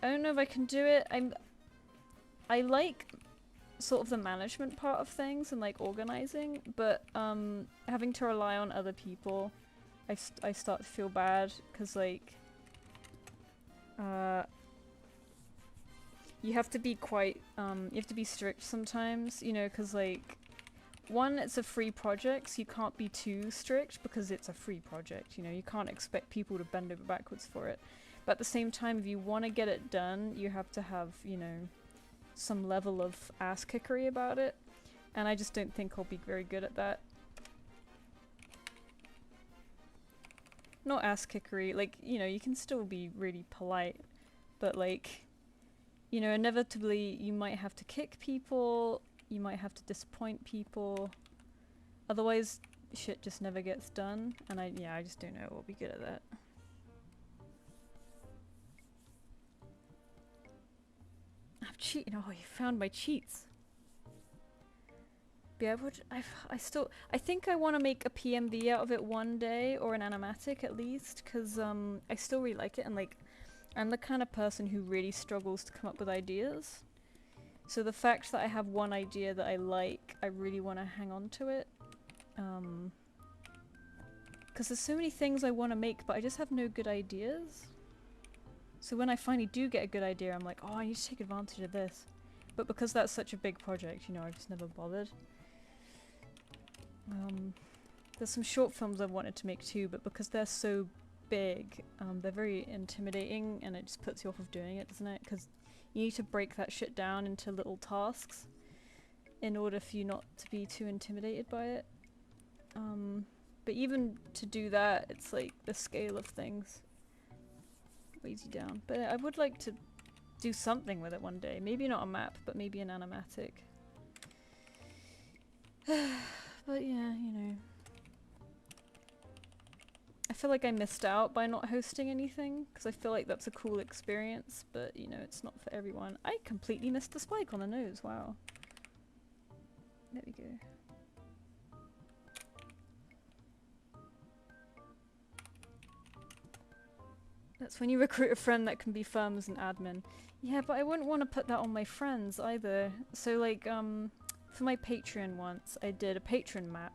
I don't know if I can do it. I like sort of the management part of things and like organizing, but having to rely on other people, I start to feel bad because like You have to be quite, you have to be strict sometimes, you know, because like, one, it's a free project, so you can't be too strict because it's a free project, you know, you can't expect people to bend over backwards for it. But at the same time, if you want to get it done, you have to have, you know, some level of ass-kickery about it. And I just don't think I'll be very good at that. Not ass-kickery, like, you know, you can still be really polite, but like, you know, inevitably you might have to kick people, you might have to disappoint people, otherwise shit just never gets done, and I just don't know I'll be good at that. I'm cheating. Oh, you found my cheats. But yeah, I think I want to make a PMV out of it one day, or an animatic at least, because I still really like it, and like, I'm the kind of person who really struggles to come up with ideas. So the fact that I have one idea that I like, I really want to hang on to it. Because there's so many things I want to make, but I just have no good ideas. So when I finally do get a good idea, I'm like, oh, I need to take advantage of this. But because that's such a big project, you know, I've just never bothered. There's some short films I wanted to make too, but because they're so big, they're very intimidating, and it just puts you off of doing it, doesn't it? Because you need to break that shit down into little tasks in order for you not to be too intimidated by it. But even to do that, it's like the scale of things weighs you down. But I would like to do something with it one day. Maybe not a map, but maybe an animatic. But yeah, you know. I feel like I missed out by not hosting anything, because I feel like that's a cool experience, but you know, it's not for everyone. I completely missed the spike on the nose, wow. There we go. That's when you recruit a friend that can be firm as an admin. Yeah, but I wouldn't want to put that on my friends either. So like, for my Patreon once, I did a patron map.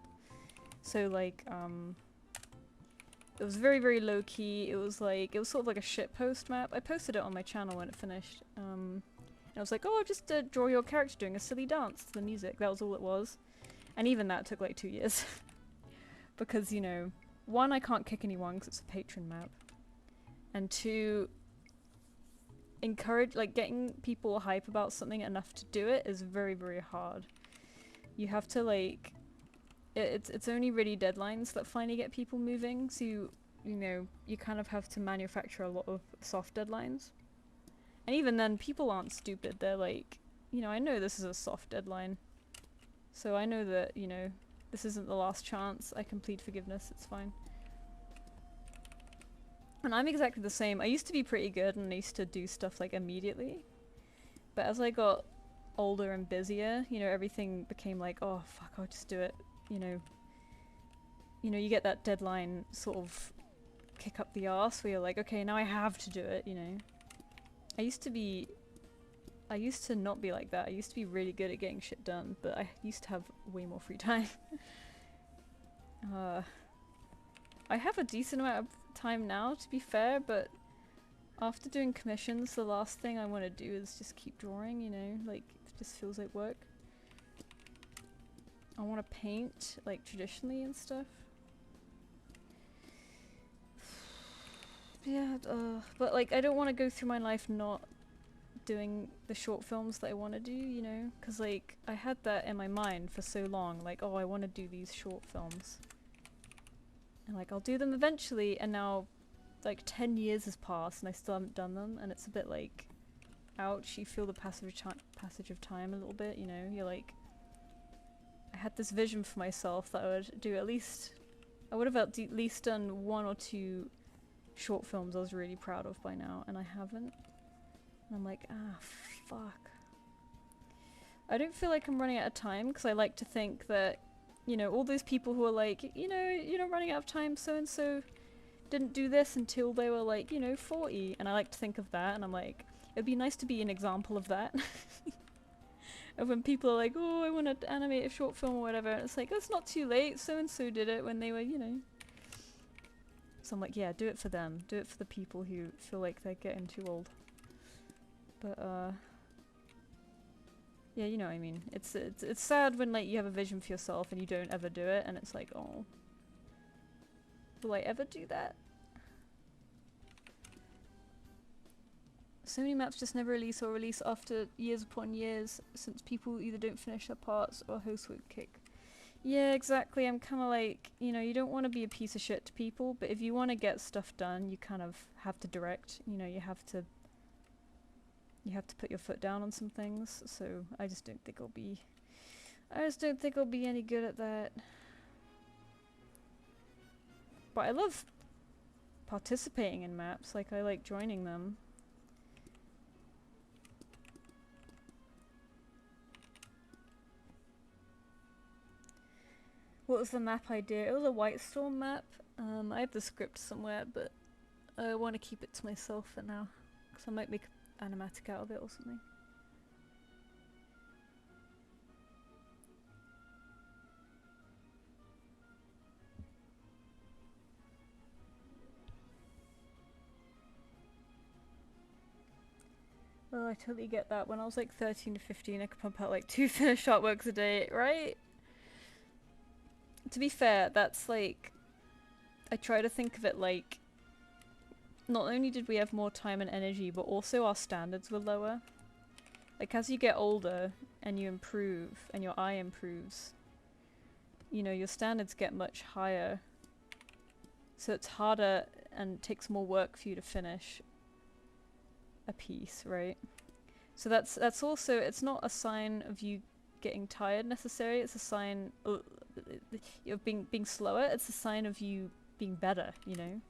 So like, it was very, very low key. It was sort of like a shitpost map. I posted it on my channel when it finished. And I was like, oh, just draw your character doing a silly dance to the music. That was all it was. And even that took like 2 years. Because, you know, one, I can't kick anyone because it's a patron map. And two, getting people hype about something enough to do it is very, very hard. You have to like, it's only really deadlines that finally get people moving, so you know, you kind of have to manufacture a lot of soft deadlines. And even then, people aren't stupid. They're like, you know, I know this is a soft deadline, so I know that, you know, this isn't the last chance. I can plead forgiveness, it's fine. And I'm exactly the same. I used to be pretty good and I used to do stuff like immediately. But as I got older and busier, you know, everything became like, oh fuck, I'll just do it. You know, you get that deadline sort of kick up the arse where you're like, okay, now I have to do it, you know. I used to not be like that. I used to be really good at getting shit done, but I used to have way more free time. I have a decent amount of time now, to be fair, but after doing commissions, the last thing I want to do is just keep drawing, you know, like, it just feels like work. I want to paint, like, traditionally and stuff. Yeah, but, like, I don't want to go through my life not doing the short films that I want to do, you know? Because, like, I had that in my mind for so long, like, oh, I want to do these short films. And, like, I'll do them eventually, and now, like, 10 years has passed and I still haven't done them, and it's a bit like, ouch, you feel the passage of time a little bit, you know? You're like, I had this vision for myself that I would do I would have at least done 1 or 2 short films I was really proud of by now, and I haven't. And I'm like, ah, fuck. I don't feel like I'm running out of time, because I like to think that, you know, all those people who are like, you know, you're not running out of time, so-and-so didn't do this until they were like, you know, 40. And I like to think of that, and I'm like, it'd be nice to be an example of that. Of when people are like, oh, I want to animate a short film or whatever, and it's like, it's not too late, so-and-so did it when they were, you know. So I'm like, yeah, do it for them. Do it for the people who feel like they're getting too old. But yeah, you know what I mean. It's sad when like you have a vision for yourself and you don't ever do it, and it's like, oh, will I ever do that? So many maps just never release or release after years upon years, since people either don't finish their parts or hosts would kick. Yeah, exactly. I'm kind of like, you know, you don't want to be a piece of shit to people, but if you want to get stuff done, you kind of have to direct. You know, you have to put your foot down on some things. So I just don't think I'll be any good at that. But I love participating in maps. Like, I like joining them. What was the map idea? It was a White Storm map. I have the script somewhere, but I want to keep it to myself for now, because I might make an animatic out of it or something. Well, I totally get that. When I was like 13 to 15, I could pump out like 2 finished artworks a day, right? To be fair, that's like, I try to think of it like, not only did we have more time and energy, but also our standards were lower. Like, as you get older and you improve and your eye improves, you know, your standards get much higher. So it's harder and takes more work for you to finish a piece, right? So that's also, it's not a sign of you getting tired necessarily, it's a sign of being slower, it's a sign of you being better, you know?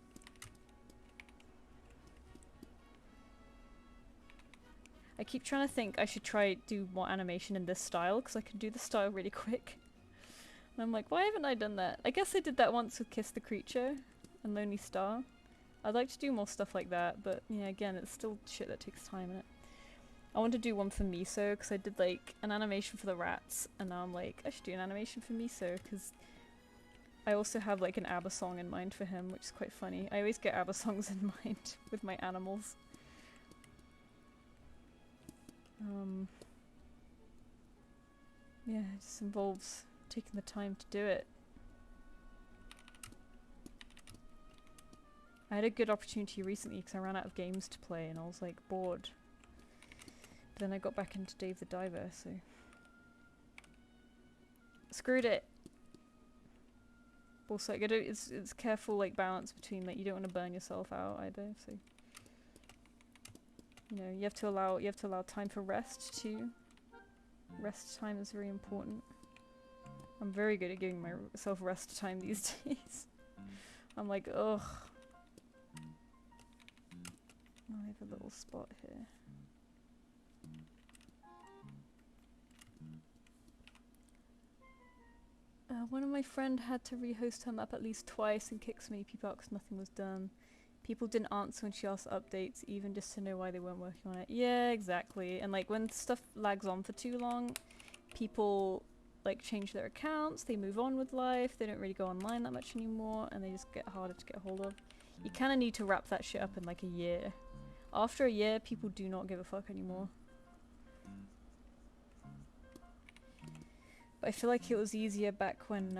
I keep trying to think I should do more animation in this style, because I can do the style really quick. And I'm like, why haven't I done that? I guess I did that once with Kiss the Creature and Lonely Star. I'd like to do more stuff like that, but yeah, again, it's still shit that takes time in it. I want to do one for Miso, because I did like an animation for the rats, and now I'm like, I should do an animation for Miso, because I also have like an ABBA song in mind for him, which is quite funny. I always get ABBA songs in mind with my animals. Yeah, it just involves taking the time to do it. I had a good opportunity recently because I ran out of games to play and I was like bored. But then I got back into Dave the Diver, so screwed it. Also, like, it's careful like balance between like you don't want to burn yourself out either. So you know you have to allow time for rest too. Rest time is very important. I'm very good at giving myself rest time these days. I'm like, ugh. I have a little spot here. One of my friend had to rehost her map at least twice and kick so many people out because nothing was done. People didn't answer when she asked updates, even just to know why they weren't working on it. Yeah, exactly. And like when stuff lags on for too long, people like change their accounts, they move on with life, they don't really go online that much anymore, and they just get harder to get hold of. You kind of need to wrap that shit up in like a year. After a year, people do not give a fuck anymore. But I feel like it was easier back when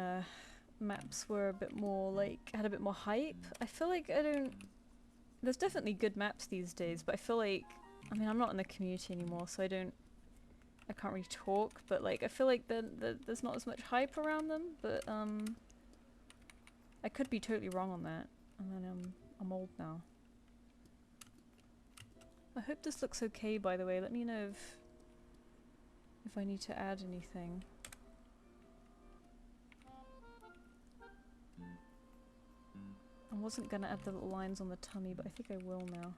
maps were a bit more like, had a bit more hype. I feel like there's definitely good maps these days, but I feel like, I mean, I'm not in the community anymore, so I can't really talk, but like, I feel like there's not as much hype around them, but I could be totally wrong on that. And then I'm old now. I hope this looks okay, by the way. Let me know if I need to add anything. I wasn't gonna add the little lines on the tummy, but I think I will now.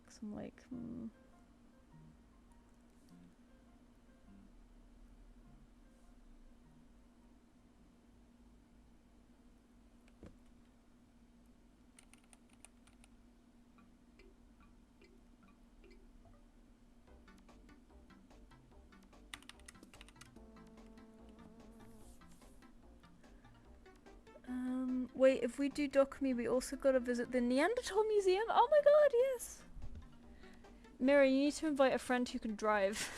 'Cause I'm like, wait, if we do Dokumi, we also gotta visit the Neanderthal Museum. Oh my god, yes! Mira, you need to invite a friend who can drive.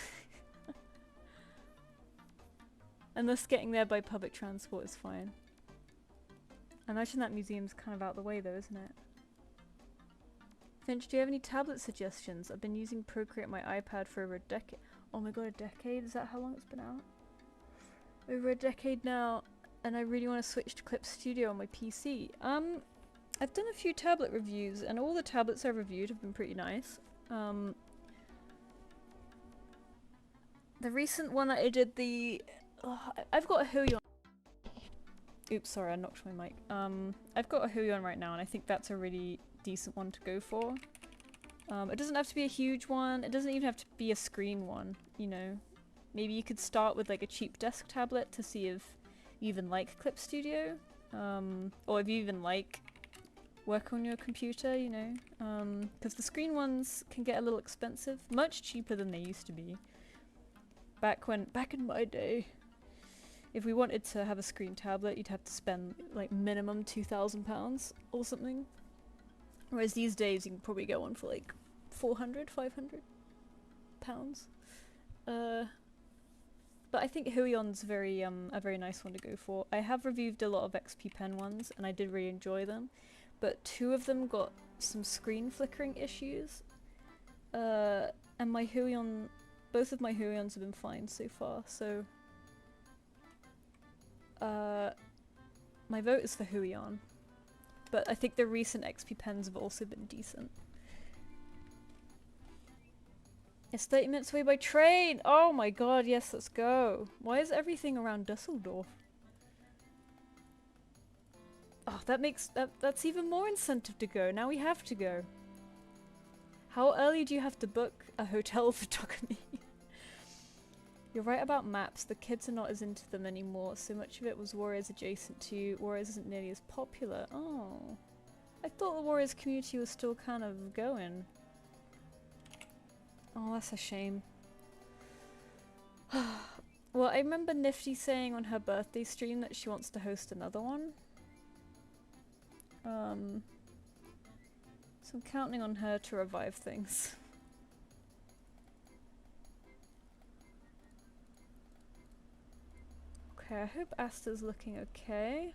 Unless getting there by public transport is fine. I imagine that museum's kind of out the way though, isn't it? Finch, do you have any tablet suggestions? I've been using Procreate on my iPad for over a decade. Oh my god, a decade? Is that how long it's been out? Over a decade now, and I really want to switch to Clip Studio on my PC. I've done a few tablet reviews, and all the tablets I've reviewed have been pretty nice. The recent one that I did, I've got a Huion. Oops, sorry, I knocked my mic. I've got a Huion right now, and I think that's a really decent one to go for. It doesn't have to be a huge one. It doesn't even have to be a screen one, you know. Maybe you could start with like a cheap desk tablet to see if you even like Clip Studio, or if you even like work on your computer, you know. Because the screen ones can get a little expensive, much cheaper than they used to be. Back in my day, if we wanted to have a screen tablet, you'd have to spend like minimum £2,000 or something. Whereas these days, you can probably get one for like 400, 500 pounds. But I think Huion's a very nice one to go for. I have reviewed a lot of XP Pen ones, and I did really enjoy them. But 2 of them got some screen flickering issues. And my Huion, both of my Huions have been fine so far, so... my vote is for Huion. But I think the recent XP Pens have also been decent. It's 30 minutes away by train! Oh my god, yes, let's go. Why is everything around Dusseldorf? Oh, that's even more incentive to go. Now we have to go. How early do you have to book a hotel for Dokumi? You're right about maps. The kids are not as into them anymore. So much of it was Warriors adjacent to. Warriors isn't nearly as popular. Oh. I thought the Warriors community was still kind of going. Oh, that's a shame. Well, I remember Nifty saying on her birthday stream that she wants to host another one. So I'm counting on her to revive things. Okay, I hope Asta's looking okay.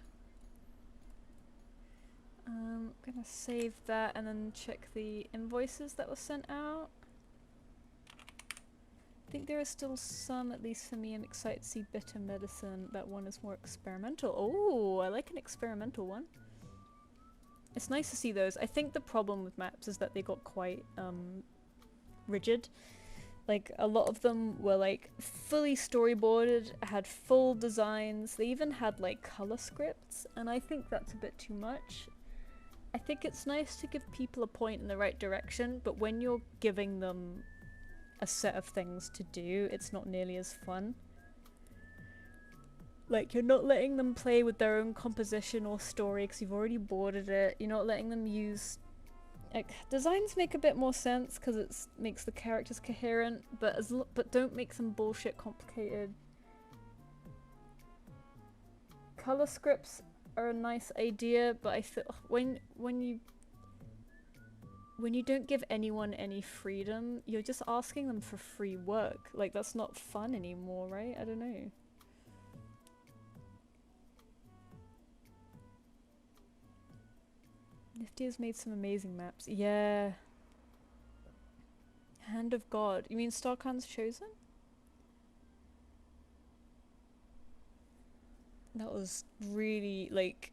I'm gonna save that and then check the invoices that were sent out. I think there are still some, at least for me. I'm excited to see Bitter Medicine. That one is more experimental. Oh, I like an experimental one. It's nice to see those. I think the problem with maps is that they got quite rigid. Like, a lot of them were like fully storyboarded, had full designs, they even had like color scripts, and I think that's a bit too much. I think it's nice to give people a point in the right direction, but when you're giving them a set of things to do, it's not nearly as fun. Like, you're not letting them play with their own composition or story because you've already boarded it. You're not letting them use... Like, designs make a bit more sense because it makes the characters coherent, but don't make them bullshit complicated. Color scripts are a nice idea, but I feel when you don't give anyone any freedom, you're just asking them for free work. Like, that's not fun anymore, right? I don't know. Nifty has made some amazing maps. Yeah. Hand of God. You mean Starkhan's Chosen? That was really, like,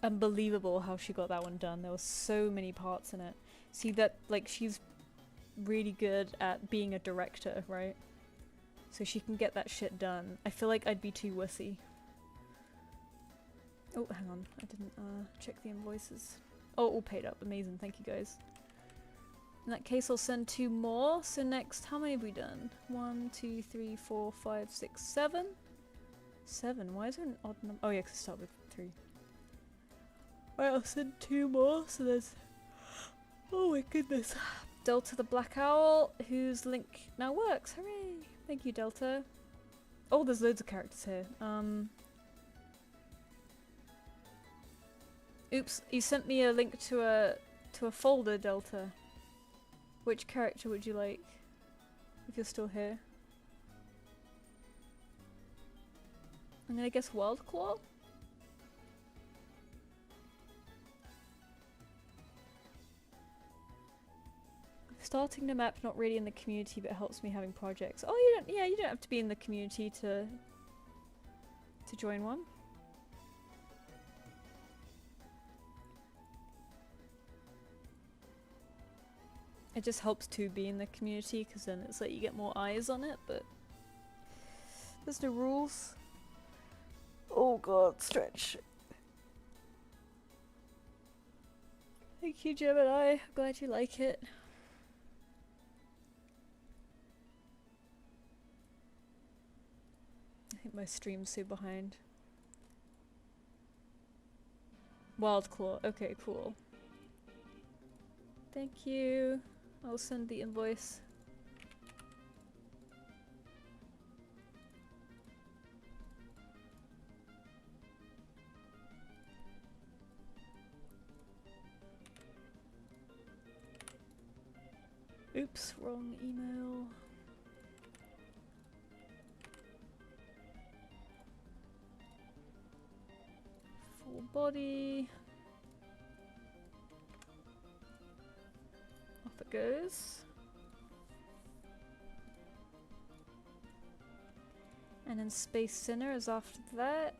unbelievable how she got that one done. There were so many parts in it. See that, like, she's really good at being a director, right? So she can get that shit done. I feel like I'd be too wussy. Oh, hang on. I didn't check the invoices. Oh, all paid up. Amazing. Thank you, guys. In that case, I'll send 2 more. So next, how many have we done? 1, 2, 3, 4, 5, 6, 7. 7? Why is there an odd number? Oh yeah, because I start with 3. Right, I'll send 2 more. So there's... Oh my goodness. Delta the Black Owl, whose link now works. Hooray! Thank you, Delta. Oh, there's loads of characters here. Oops, you sent me a link to a folder, Delta. Which character would you like? If you're still here. I'm gonna guess Wildclaw? Starting the map, not really in the community, but it helps me having projects. Oh, you don't have to be in the community to join one. It just helps to be in the community, because then it's like you get more eyes on it, but there's no rules. Oh god, stretch. Thank you, Gemini. I'm glad you like it. I think my stream's so behind. Wildclaw. Okay, cool. Thank you. I'll send the invoice. Oops, wrong email. Full body. Off it goes. And then Space Sinner is after that.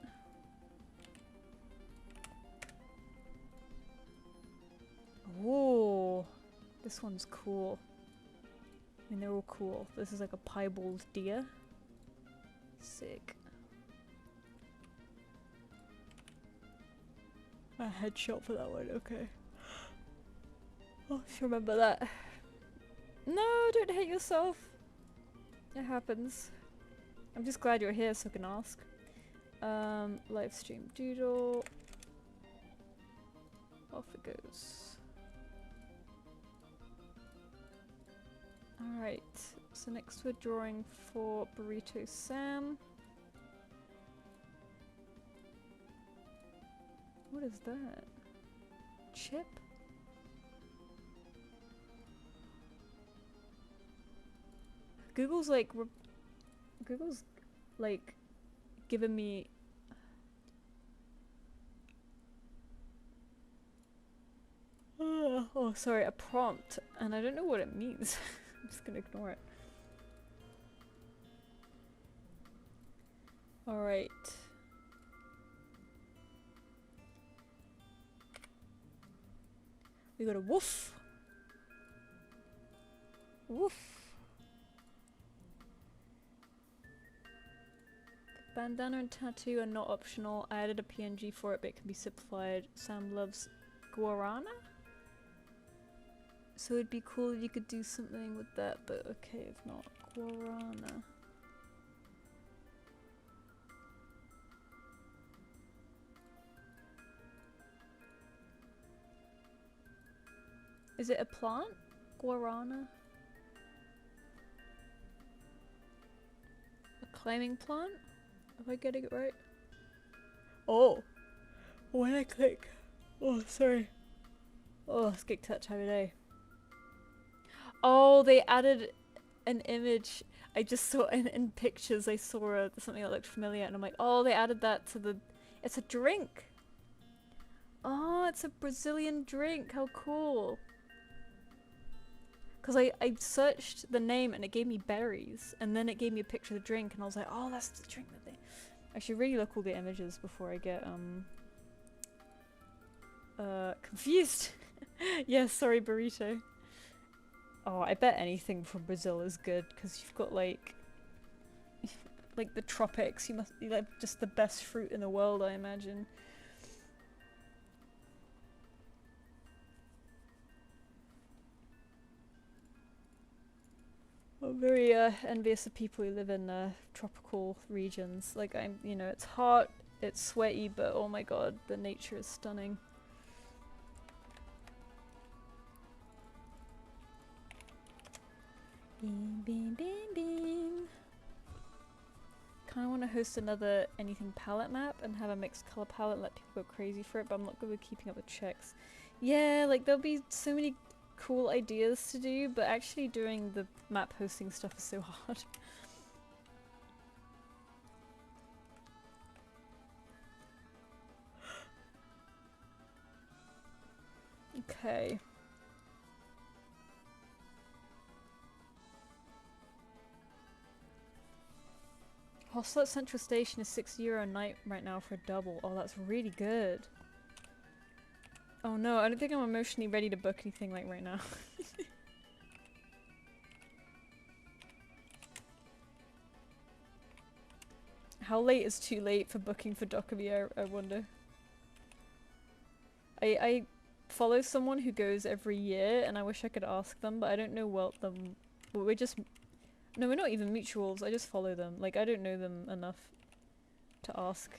Whoa, this one's cool. I mean, they're all cool. This is like a piebald deer. Sick. A headshot for that one, okay. I'll just remember that. No, don't hate yourself. It happens. I'm just glad you're here so I can ask. Live stream doodle. Off it goes. Alright, so next we're drawing for Burrito Sam. What is that? Chip? Google's like giving me oh sorry, a prompt, and I don't know what it means. I'm just gonna ignore it. Alright. We got a woof. Woof. Bandana and tattoo are not optional. I added a PNG for it, but it can be simplified. Sam loves guarana? So it'd be cool if you could do something with that, but okay, if not, guarana. Is it a plant? Guarana? A climbing plant? Am I getting it right? Oh! When I click... Oh, sorry. Oh, it's getting to that time of day. Oh, they added an image. I just saw in pictures, I saw something that looked familiar, and I'm like, oh, they added that to the... It's a drink! Oh, it's a Brazilian drink. How cool. Because I searched the name and it gave me berries, and then it gave me a picture of the drink, and I was like, oh, that's the drink that they... I should really look all the images before I get, confused. Yeah, sorry, burrito. Oh, I bet anything from Brazil is good, because you've got, like the tropics. You must be, like, just the best fruit in the world, I imagine. I'm very envious of people who live in tropical regions. Like, you know, it's hot, it's sweaty, but oh my god, the nature is stunning. Bing, bing, bing, bing. kind of want to host another anything palette map and have a mixed color palette and let people go crazy for it, but I'm not good with keeping up with checks. Yeah, like there'll be so many cool ideas to do, but actually doing the map hosting stuff is so hard. Okay. Hostel at Central Station is €6 a night right now for a double. Oh, that's really good. Oh no, I don't think I'm emotionally ready to book anything like right now. How late is too late for booking for Dokkaebi, I wonder. I follow someone who goes every year and I wish I could ask them, but I don't know what them... Well, we're just... No, we're not even mutuals, I just follow them. Like, I don't know them enough to ask.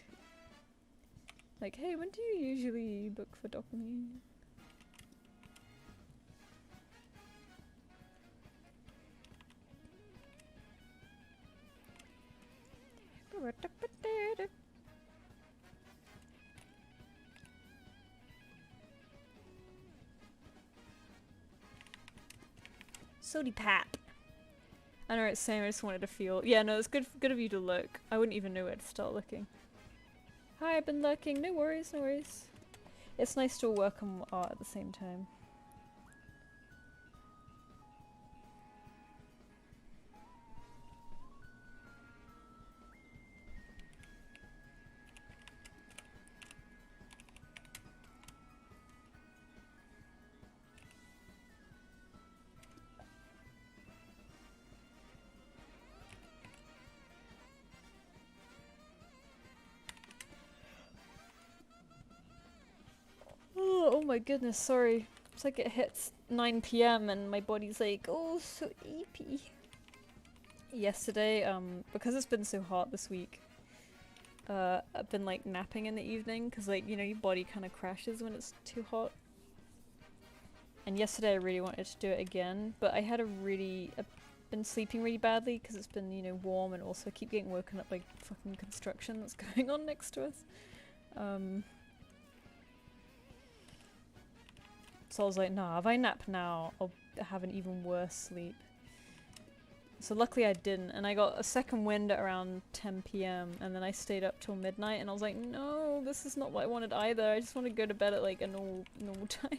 Like, hey, when do you usually book for Dokkaebi? Sody Pap. I know it's same, I just wanted to feel. Yeah, no, it's good of you to look. I wouldn't even know where to start looking. Hi, I've been lurking. No worries, no worries. It's nice to work on art at the same time. Oh my goodness, sorry. It's like it hits 9 PM and my body's like, oh, so eepy. Yesterday, because it's been so hot this week, I've been like napping in the evening because, like, you know, your body kind of crashes when it's too hot. And yesterday I really wanted to do it again, but I had I've been sleeping really badly because it's been, you know, warm, and also I keep getting woken up by fucking construction that's going on next to us. So I was like, nah, if I nap now, I'll have an even worse sleep. So luckily I didn't, and I got a second wind at around 10 PM, and then I stayed up till midnight, and I was like, no, this is not what I wanted either. I just want to go to bed at like a normal time.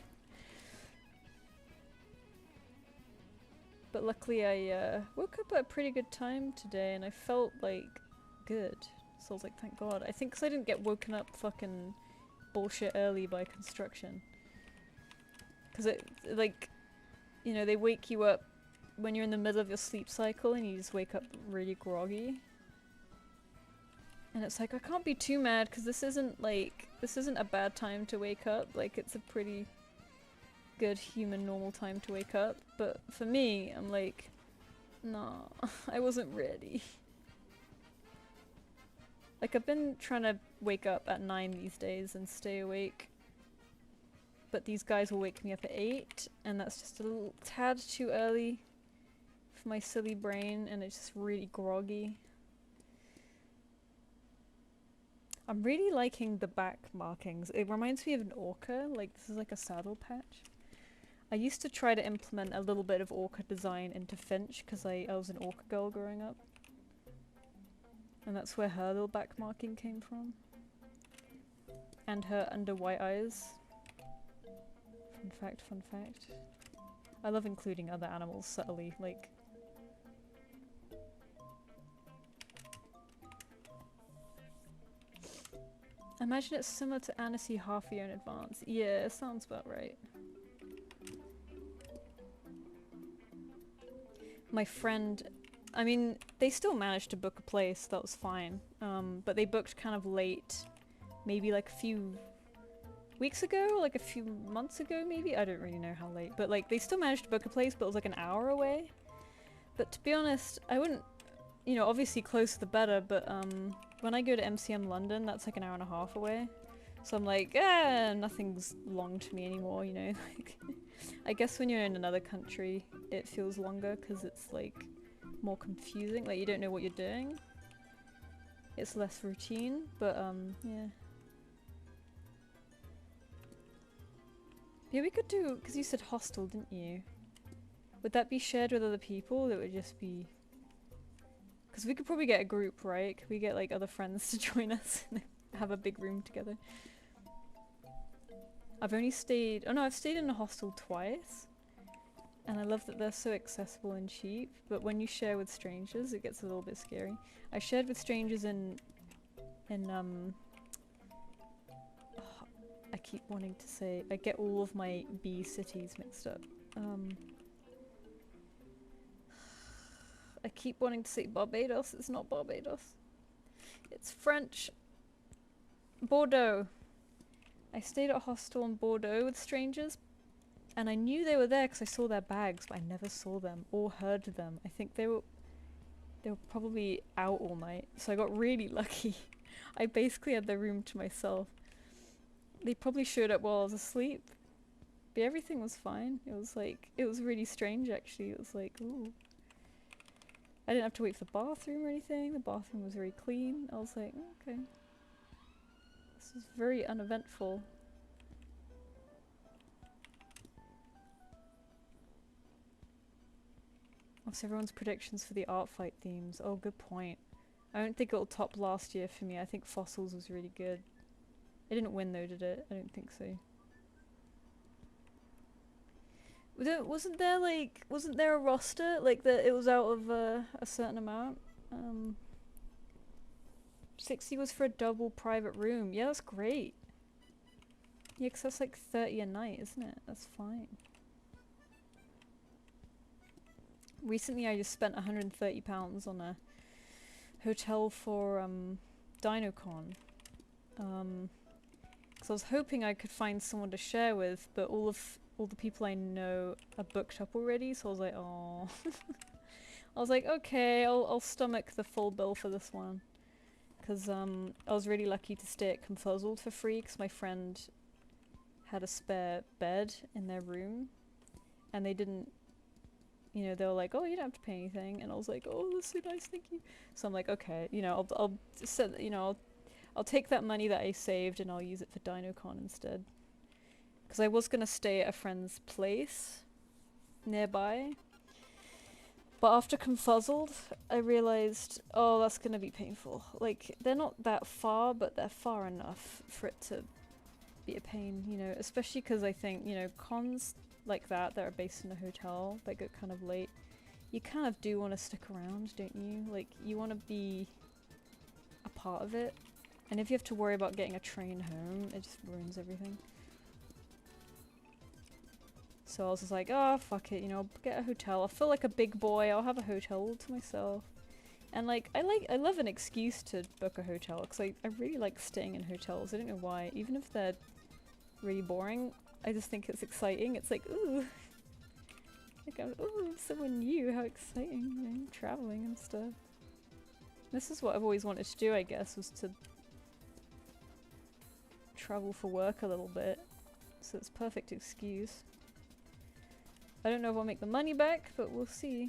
But luckily I woke up at a pretty good time today, and I felt like good. So I was like, thank God. I think because I didn't get woken up fucking bullshit early by construction. Because it, like, you know, they wake you up when you're in the middle of your sleep cycle and you just wake up really groggy. And it's like, I can't be too mad because this isn't a bad time to wake up. Like, it's a pretty good human normal time to wake up. But for me, I'm like, nah, I wasn't ready. Like, I've been trying to wake up at 9 these days and stay awake. But these guys will wake me up at 8, and that's just a little tad too early for my silly brain, and it's just really groggy. I'm really liking the back markings. It reminds me of an orca, like this is like a saddle patch. I used to try to implement a little bit of orca design into Finch, because I was an orca girl growing up. And that's where her little back marking came from. And her under white eyes. Fun fact, fun fact. I love including other animals subtly, like... I imagine it's similar to Annecy half a year in advance. Yeah, it sounds about right. My friend... I mean, they still managed to book a place, that was fine. But they booked kind of late. Maybe like a few weeks ago, like a few months ago maybe? I don't really know how late. But like, they still managed to book a place, but it was like an hour away. But to be honest, I wouldn't... You know, obviously closer the better, but when I go to MCM London, that's like an hour and a half away. So I'm like, nothing's long to me anymore, you know? Like, I guess when you're in another country, it feels longer because it's like more confusing, like you don't know what you're doing. it's less routine, but yeah. Yeah, we could do, because you said hostel, didn't you? Would that be shared with other people? It would just be... Because we could probably get a group, right? Could we get like other friends to join us and have a big room together? I've only stayed... Oh no, I've stayed in a hostel twice. And I love that they're so accessible and cheap. But when you share with strangers, it gets a little bit scary. I shared with strangers in I keep wanting to say... I get all of my B cities mixed up. I keep wanting to say Barbados. It's not Barbados. It's French. Bordeaux. I stayed at a hostel in Bordeaux with strangers, and I knew they were there because I saw their bags, but I never saw them or heard them. I think they were probably out all night, so I got really lucky. I basically had their room to myself. They probably showed up while I was asleep, but everything was fine. It was really strange actually. It was like, ooh. I didn't have to wait for the bathroom or anything. The bathroom was very clean. I was like, okay. This is very uneventful. What's everyone's predictions for the art fight themes? Oh, good point. I don't think it'll top last year for me. I think Fossils was really good. It didn't win though, did it? I don't think so. Wasn't there a roster? Like that it was out of a certain amount? 60 was for a double private room. Yeah, that's great. Yeah, 'cause that's like 30 a night, isn't it? That's fine. Recently I just spent £130 on a hotel for DinoCon. 'Cause I was hoping I could find someone to share with, but all the people I know are booked up already, so I was like, oh. I was like, okay, I'll stomach the full bill for this one. Because I was really lucky to stay at Confuzzled for free, because my friend had a spare bed in their room, and they didn't, you know, they were like, oh, you don't have to pay anything, and I was like, oh, that's so nice, thank you. So I'm like, okay, you know, I'll take that money that I saved and I'll use it for DinoCon instead. Because I was going to stay at a friend's place nearby. But after Confuzzled, I realised, oh, that's going to be painful. Like, they're not that far, but they're far enough for it to be a pain, you know. Especially because I think, you know, cons like that are based in a hotel that get kind of late, you kind of do want to stick around, don't you? Like, you want to be a part of it. And if you have to worry about getting a train home, it just ruins everything. So I was just like, oh, fuck it, you know, I'll get a hotel. I'll feel like a big boy, I'll have a hotel all to myself. And like, I love an excuse to book a hotel, because I really like staying in hotels. I don't know why. Even if they're really boring, I just think it's exciting. It's like, ooh. Like, ooh, someone new, how exciting, you know, traveling and stuff. This is what I've always wanted to do, I guess, was to travel for work a little bit. So it's a perfect excuse. I don't know if I'll make the money back, but we'll see.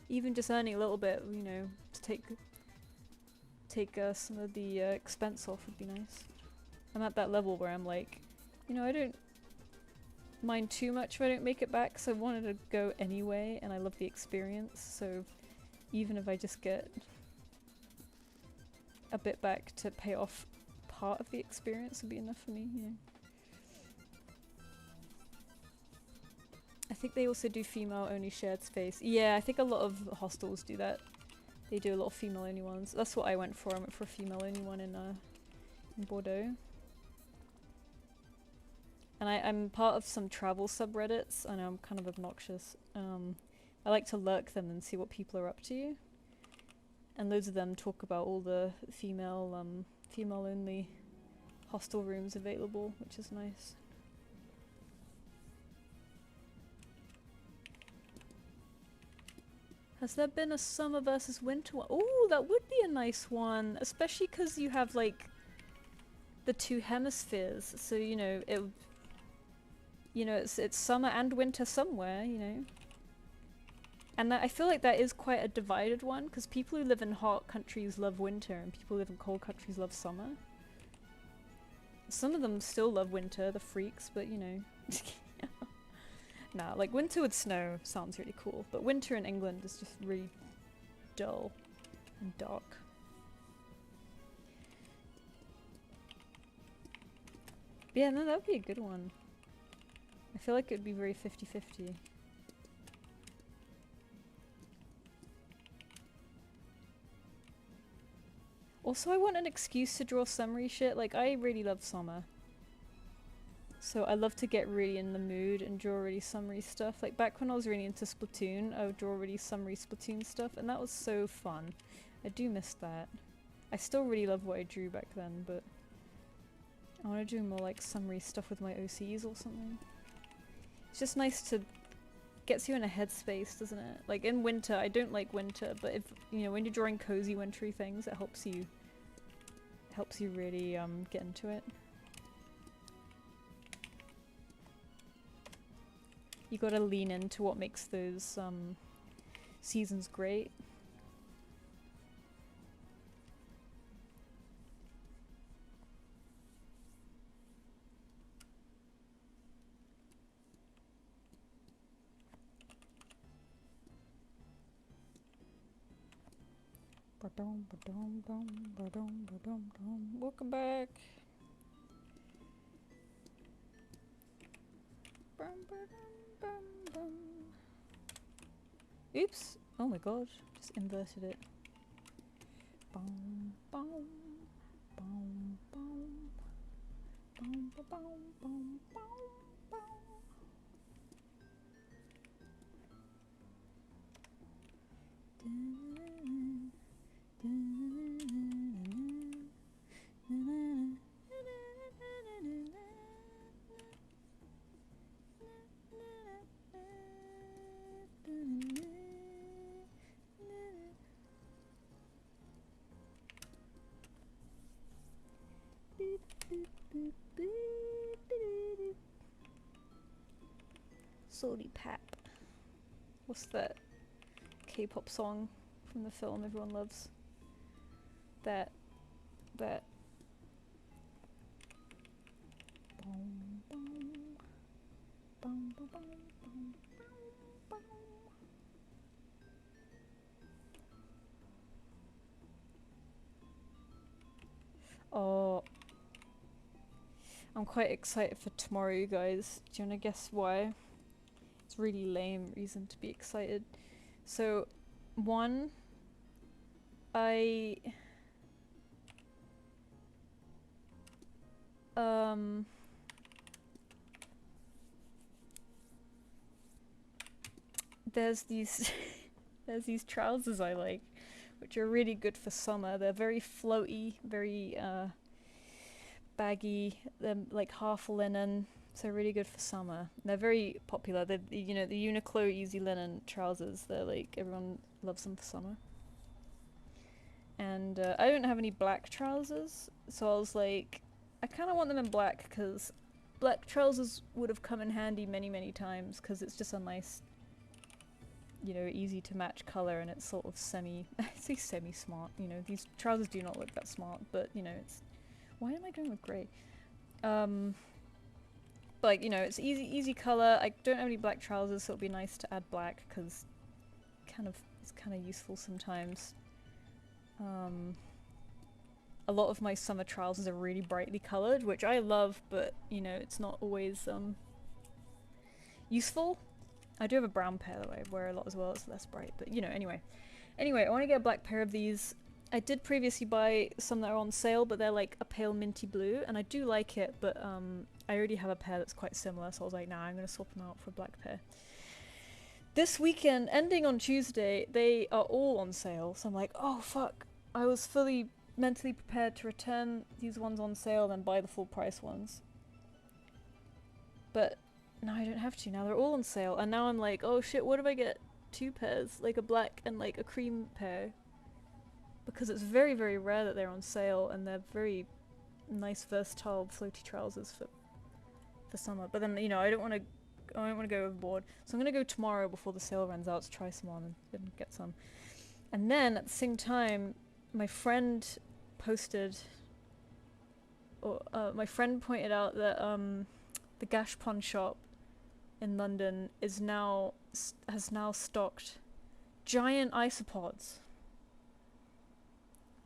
Even just earning a little bit, you know, to take some of the expense off would be nice. I'm at that level where I'm like, you know, I don't mind too much if I don't make it back, so I wanted to go anyway, and I love the experience, so even if I just get a bit back to pay off part of the experience would be enough for me, you know. I think they also do female-only shared space. Yeah, I think a lot of hostels do that. They do a lot of female-only ones. That's what I went for. I went for a female-only one in Bordeaux. And I'm part of some travel subreddits. I know I'm kind of obnoxious. I like to lurk them and see what people are up to. And loads of them talk about all the female-only hostel rooms available, which is nice. Has there been a summer versus winter one? Oh, that would be a nice one, especially because you have like the two hemispheres. So you know it's summer and winter somewhere. You know, And I feel like that is quite a divided one, because people who live in hot countries love winter and people who live in cold countries love summer. Some of them still love winter, the freaks, but you know. Nah, like winter with snow sounds really cool, but winter in England is just really dull and dark. Yeah, no, that would be a good one. I feel like it would be very 50-50. Also, I want an excuse to draw summery shit. Like, I really love summer. So I love to get really in the mood and draw really summery stuff. Like, back when I was really into Splatoon, I would draw really summery Splatoon stuff, and that was so fun. I do miss that. I still really love what I drew back then, but I want to do more like summery stuff with my OCs or something. It's just nice to gets you in a headspace, doesn't it? Like in winter, I don't like winter, but if you know when you're drawing cozy wintry things, it helps you really get into it. You gotta lean into what makes those seasons great. Welcome back. Oops! Oh my god, just inverted it. Salty Pap. What's that K-pop song from the film everyone loves? That. Oh, I'm quite excited for tomorrow, you guys. Do you wanna guess why? It's a really lame reason to be excited. So, one, there's these there's these trousers I like, which are really good for summer. They're very floaty, very baggy. They're like half linen, so really good for summer. They're very popular. They're, you know, the Uniqlo Easy Linen trousers. They're like everyone loves them for summer. And I don't have any black trousers, so I was like, I kind of want them in black because black trousers would have come in handy many times because it's just a nice, you know, easy to match color, and it's sort of I say semi-smart, you know, these trousers do not look that smart, but you know, it's, why am I going with grey? But like, you know, it's easy color. I don't have any black trousers, so it'll be nice to add black because it's kind of useful sometimes. A lot of my summer trousers are really brightly colored, which I love, but you know, it's not always useful. I do have a brown pair that I wear a lot as well, it's less bright, but you know, anyway, I want to get a black pair of these. I did previously buy some that are on sale, but they're like a pale minty blue, and I do like it, but I already have a pair that's quite similar, so I was like, nah, I'm gonna swap them out for a black pair. This weekend, ending on Tuesday, they are all on sale, so I'm like, oh fuck, I was fully mentally prepared to return these ones on sale and then buy the full price ones. But now I don't have to, now they're all on sale, and now I'm like, oh shit, what if I get two pairs, like a black and like a cream pair? Because it's very rare that they're on sale, and they're very nice versatile floaty trousers for summer. But then, you know, I don't want to I don't want to go overboard. So I'm gonna go tomorrow before the sale runs out to try some on and get some. And then at the same time, my friend posted, or my friend pointed out that the Gashpon shop in London has now stocked giant isopods.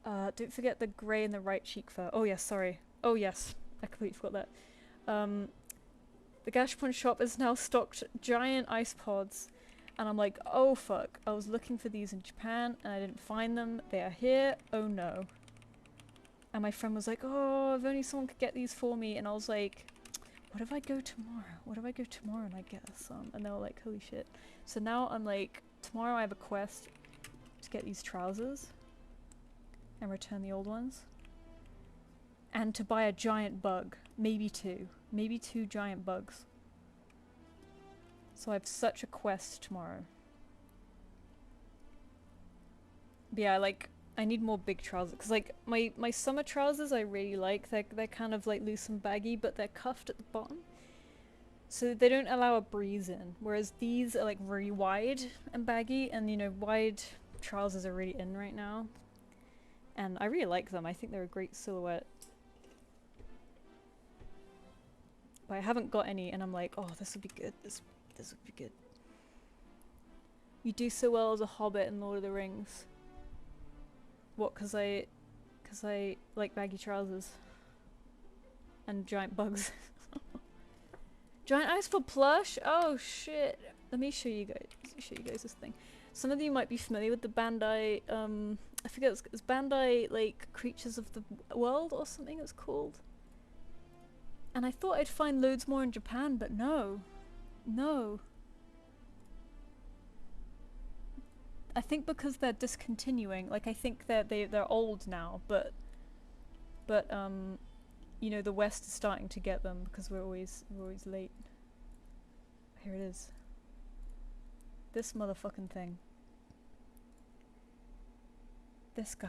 Don't forget the grey and the right cheek fur. Oh yes, sorry. Oh yes, I completely forgot that. The Gashpon shop has now stocked giant isopods, and I'm like, oh fuck, I was looking for these in Japan and I didn't find them. They are here. Oh no. And my friend was like, oh, if only someone could get these for me. And I was like, what if I go tomorrow? What if I go tomorrow and I get some? And they were like, holy shit. So now I'm like, tomorrow I have a quest to get these trousers and return the old ones. And to buy a giant bug. Maybe two. Maybe 2 giant bugs. So I have such a quest tomorrow. But yeah, like, I need more big trousers. Because, like, my summer trousers I really like. They're kind of, like, loose and baggy, but they're cuffed at the bottom. So they don't allow a breeze in. Whereas these are, like, really wide and baggy. And, you know, wide trousers are really in right now. And I really like them. I think they're a great silhouette. But I haven't got any, and I'm like, oh, this would be good. This would be good. You do so well as a hobbit in Lord of the Rings. What? Because I like baggy trousers and giant bugs. Giant ice for plush. Oh shit! Let me show you guys this thing. Some of you might be familiar with the Bandai. I forget it's Bandai like Creatures of the World or something. It's called. And I thought I'd find loads more in Japan, but no. No. I think because they're discontinuing, like I think they're old now, but you know, the West is starting to get them because we're always late. Here it is. This motherfucking thing. This guy.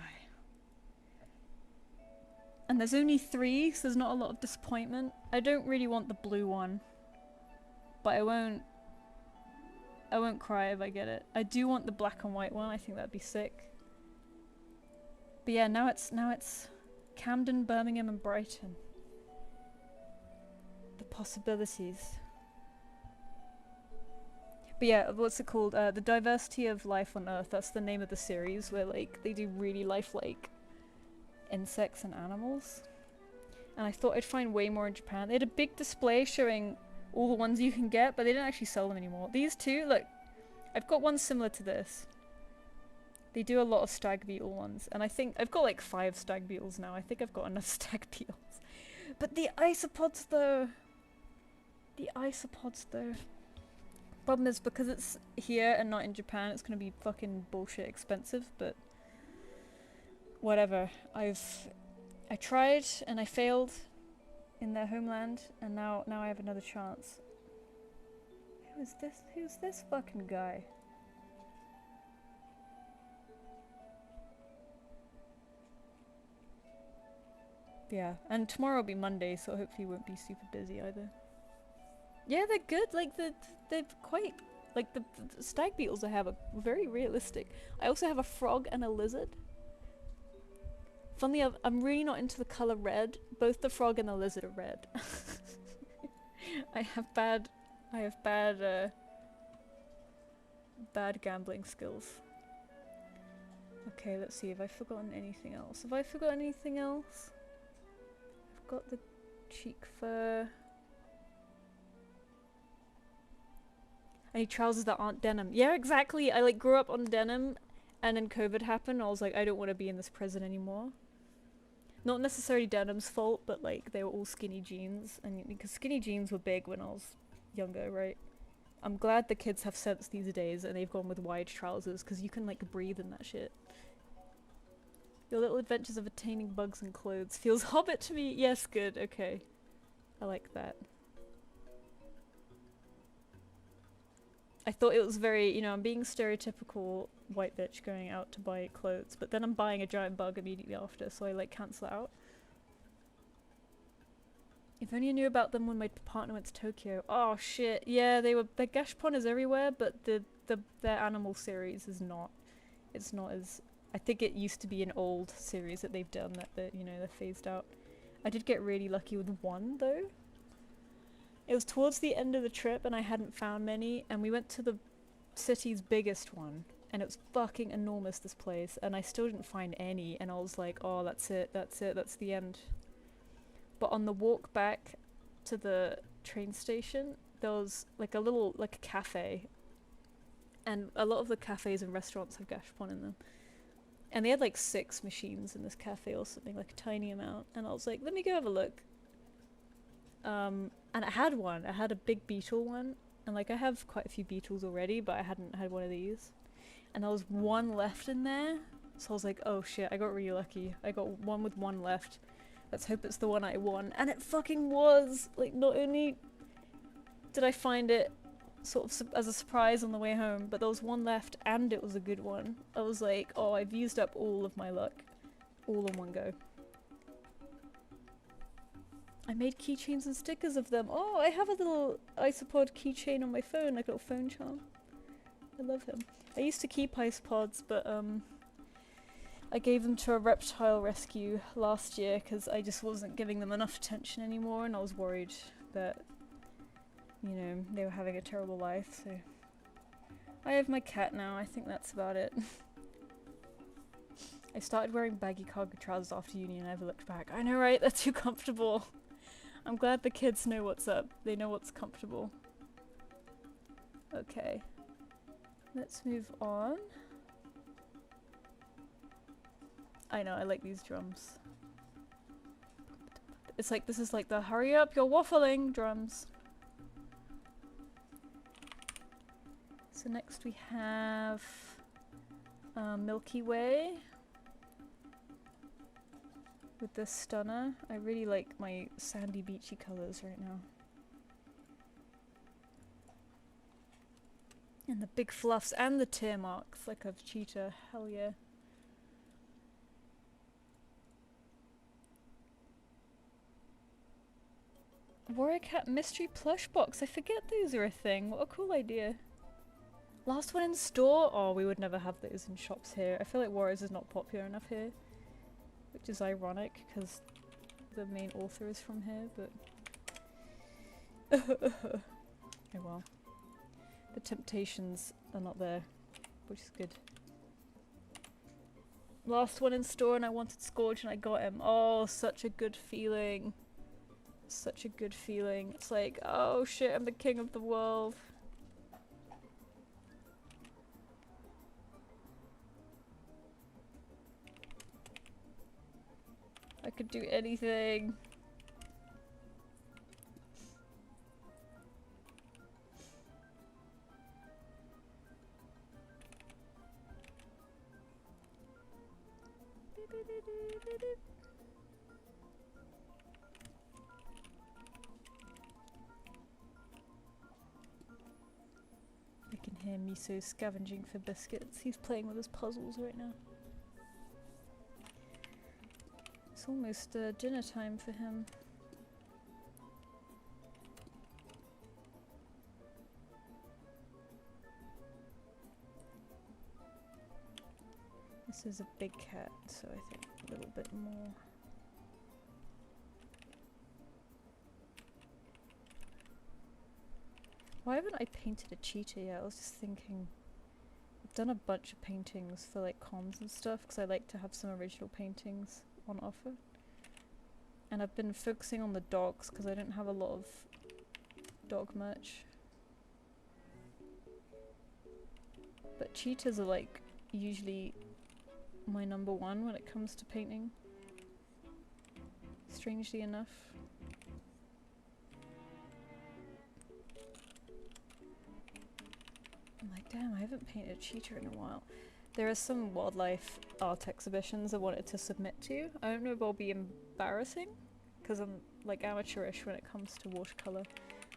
And there's only 3, so there's not a lot of disappointment. I don't really want the blue one, but I won't cry if I get it. I do want the black and white one. I think that'd be sick. But yeah, now it's Camden, Birmingham, and Brighton. The possibilities. But yeah, what's it called? The Diversity of Life on Earth. That's the name of the series, where like they do really lifelike insects and animals. And I thought I'd find way more in Japan. They had a big display showing all the ones you can get, but they didn't actually sell them anymore. These two, look, I've got one similar to this. They do a lot of stag beetle ones, and I think I've got like 5 stag beetles now. I think I've got enough stag beetles. But the isopods though. The isopods though. Problem is, because it's here and not in Japan, it's gonna be fucking bullshit expensive, but whatever. I tried and I failed in their homeland, and now I have another chance. Who is this? Who's this fucking guy? Yeah, and tomorrow will be Monday, so hopefully it won't be super busy either. Yeah, they're good. Like they're quite like the stag beetles I have are very realistic. I also have a frog and a lizard. Funnily, I'm really not into the color red. Both the frog and the lizard are red. I have bad gambling skills. Okay, let's see. Have I forgotten anything else? Have I forgotten anything else? I've got the cheek fur. I need trousers that aren't denim. Yeah, exactly. I like grew up on denim, and then COVID happened. I was like, I don't want to be in this prison anymore. Not necessarily denim's fault, but like they were all skinny jeans, and because skinny jeans were big when I was younger, right? I'm glad the kids have sense these days and they've gone with wide trousers, because you can like breathe in that shit. Your little adventures of attaining bugs and clothes feels Hobbit to me. Yes, good, okay. I like that. I thought it was very, you know, I'm being stereotypical white bitch going out to buy clothes, but then I'm buying a giant bug immediately after, so I like cancel it out. If only I knew about them when my partner went to Tokyo. Oh shit, yeah, the Gashpon is everywhere, but their animal series is not. It's not as... I think it used to be an old series that they've done that they're phased out. I did get really lucky with one though. It was towards the end of the trip and I hadn't found many, and we went to the city's biggest one, and it was fucking enormous, this place, and I still didn't find any, and I was like, oh, that's it, that's the end. But on the walk back to the train station, there was like a little, like a cafe, and a lot of the cafes and restaurants have Gashpon in them. And they had like 6 machines in this cafe or something, like a tiny amount, and I was like, let me go have a look. And I had one, I had a big beetle one, and like I have quite a few beetles already, but I hadn't had one of these. And there was one left in there, so I was like, oh shit, I got really lucky. I got one with one left. Let's hope it's the one I won. And it fucking was! Like, not only did I find it sort of as a surprise on the way home, but there was one left and it was a good one. I was like, oh, I've used up all of my luck. All in one go. I made keychains and stickers of them. Oh, I have a little isopod keychain on my phone, like a little phone charm. I love him. I used to keep isopods, but I gave them to a reptile rescue last year because I just wasn't giving them enough attention anymore, and I was worried that, you know, they were having a terrible life, so... I have my cat now, I think that's about it. I started wearing baggy cargo trousers after uni and I never looked back. I know, right? They're too comfortable. I'm glad the kids know what's up. They know what's comfortable. Okay. Let's move on. I know, I like these drums. It's like, this is like the hurry up, you're waffling drums. So next we have Milky Way with this stunner. I really like my sandy beachy colours right now. And the big fluffs and the tear marks like a cheetah, hell yeah. Warrior Cat mystery plush box, I forget those are a thing, what a cool idea. Last one in store? Oh, we would never have those in shops here. I feel like Warriors is not popular enough here. Which is ironic, because the main author is from here, but... oh well. The temptations are not there, which is good. Last one in store and I wanted Scourge and I got him. Oh, such a good feeling. Such a good feeling. It's like, oh shit, I'm the king of the world. I could do anything. I can hear Miso scavenging for biscuits. He's playing with his puzzles right now. It's almost dinner time for him. This is a big cat, so I think a little bit more. Why haven't I painted a cheetah yet? I was just thinking. I've done a bunch of paintings for like cons and stuff because I like to have some original paintings on offer. And I've been focusing on the dogs because I don't have a lot of dog merch. But cheetahs are like usually my number one when it comes to painting. Strangely enough. I'm like, damn, I haven't painted a cheetah in a while. There are some wildlife art exhibitions I wanted to submit to. I don't know if I'll be embarrassing, because I'm like amateurish when it comes to watercolour,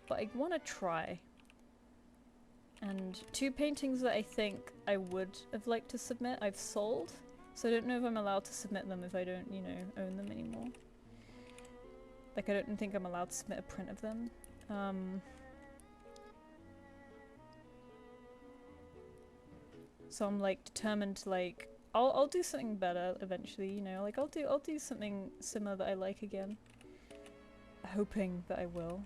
but I want to try. And 2 paintings that I think I would have liked to submit, I've sold, so I don't know if I'm allowed to submit them if I don't, you know, own them anymore. Like, I don't think I'm allowed to submit a print of them. So I'm like determined to like, I'll do something better eventually, you know, like I'll do something similar that I like again. Hoping that I will.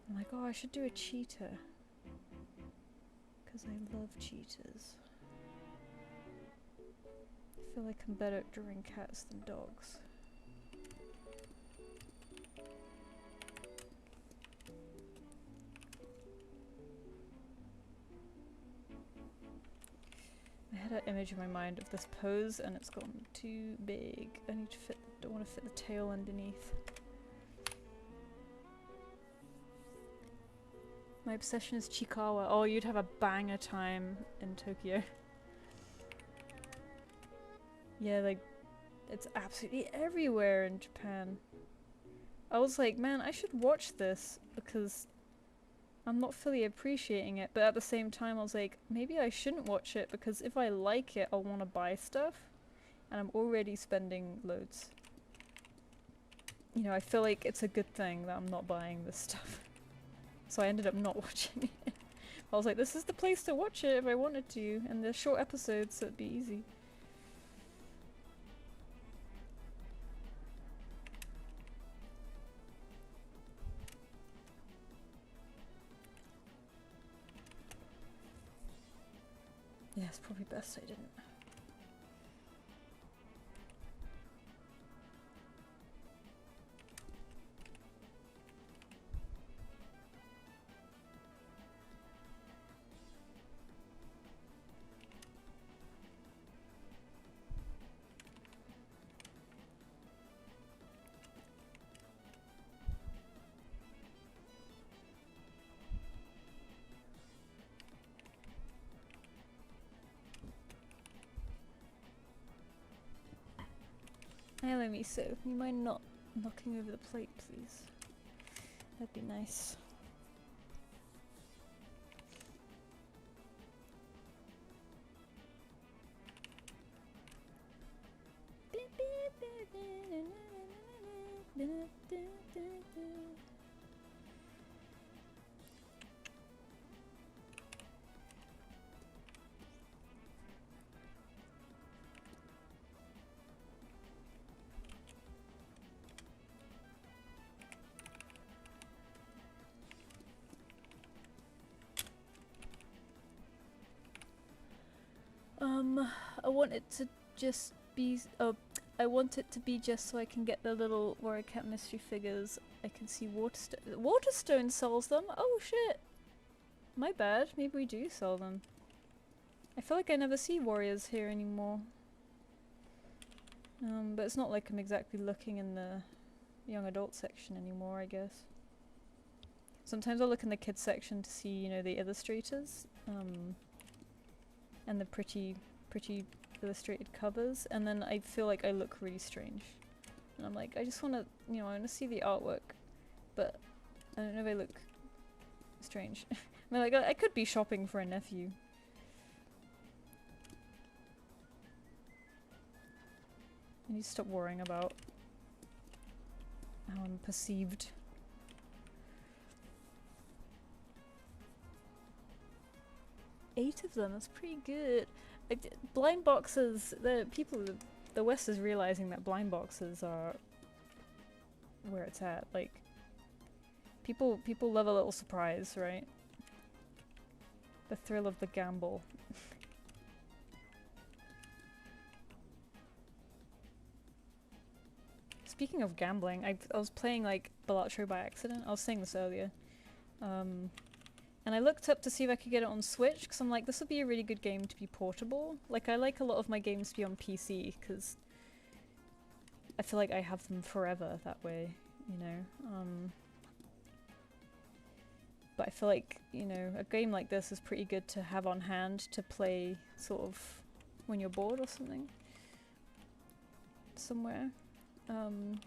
I'm like, oh, I should do a cheetah. Because I love cheetahs. I feel like I'm better at drawing cats than dogs. I had an image in my mind of this pose and it's gone too big. I need to fit, don't want to fit the tail underneath. My obsession is Chikawa. Oh, you'd have a banger time in Tokyo. Yeah, like, it's absolutely everywhere in Japan. I was like, man, I should watch this because I'm not fully appreciating it, but at the same time I was like, maybe I shouldn't watch it because if I like it, I'll want to buy stuff, and I'm already spending loads. You know, I feel like it's a good thing that I'm not buying this stuff. So I ended up not watching it. I was like, this is the place to watch it if I wanted to, and they're short episodes, so it'd be easy. Yeah, it's probably best I didn't. Hello, Miso. You mind not knocking over the plate, please? That'd be nice. I want it to just be, I want it to be just so I can get the little Warrior Cat mystery figures. I can see Waterstone. Waterstone sells them? Oh shit! My bad, maybe we do sell them. I feel like I never see warriors here anymore. But it's not like I'm exactly looking in the young adult section anymore, I guess. Sometimes I'll look in the kids section to see, you know, the illustrators. And the pretty illustrated covers, and then I feel like I look really strange. And I'm like, I just want to, you know, I want to see the artwork, but I don't know if I look strange. I mean, like, I could be shopping for a nephew. I need to stop worrying about how I'm perceived. Eight of them, that's pretty good. Blind boxes, the West is realizing that blind boxes are where it's at. Like, people love a little surprise, right? The thrill of the gamble. Speaking of gambling, I was playing like Balatro by accident. I was saying this earlier. And I looked up to see if I could get it on Switch, because I'm like, this would be a really good game to be portable. Like, I like a lot of my games to be on PC, because I feel like I have them forever that way, you know? But I feel like, you know, a game like this is pretty good to have on hand to play sort of when you're bored or something. Somewhere. And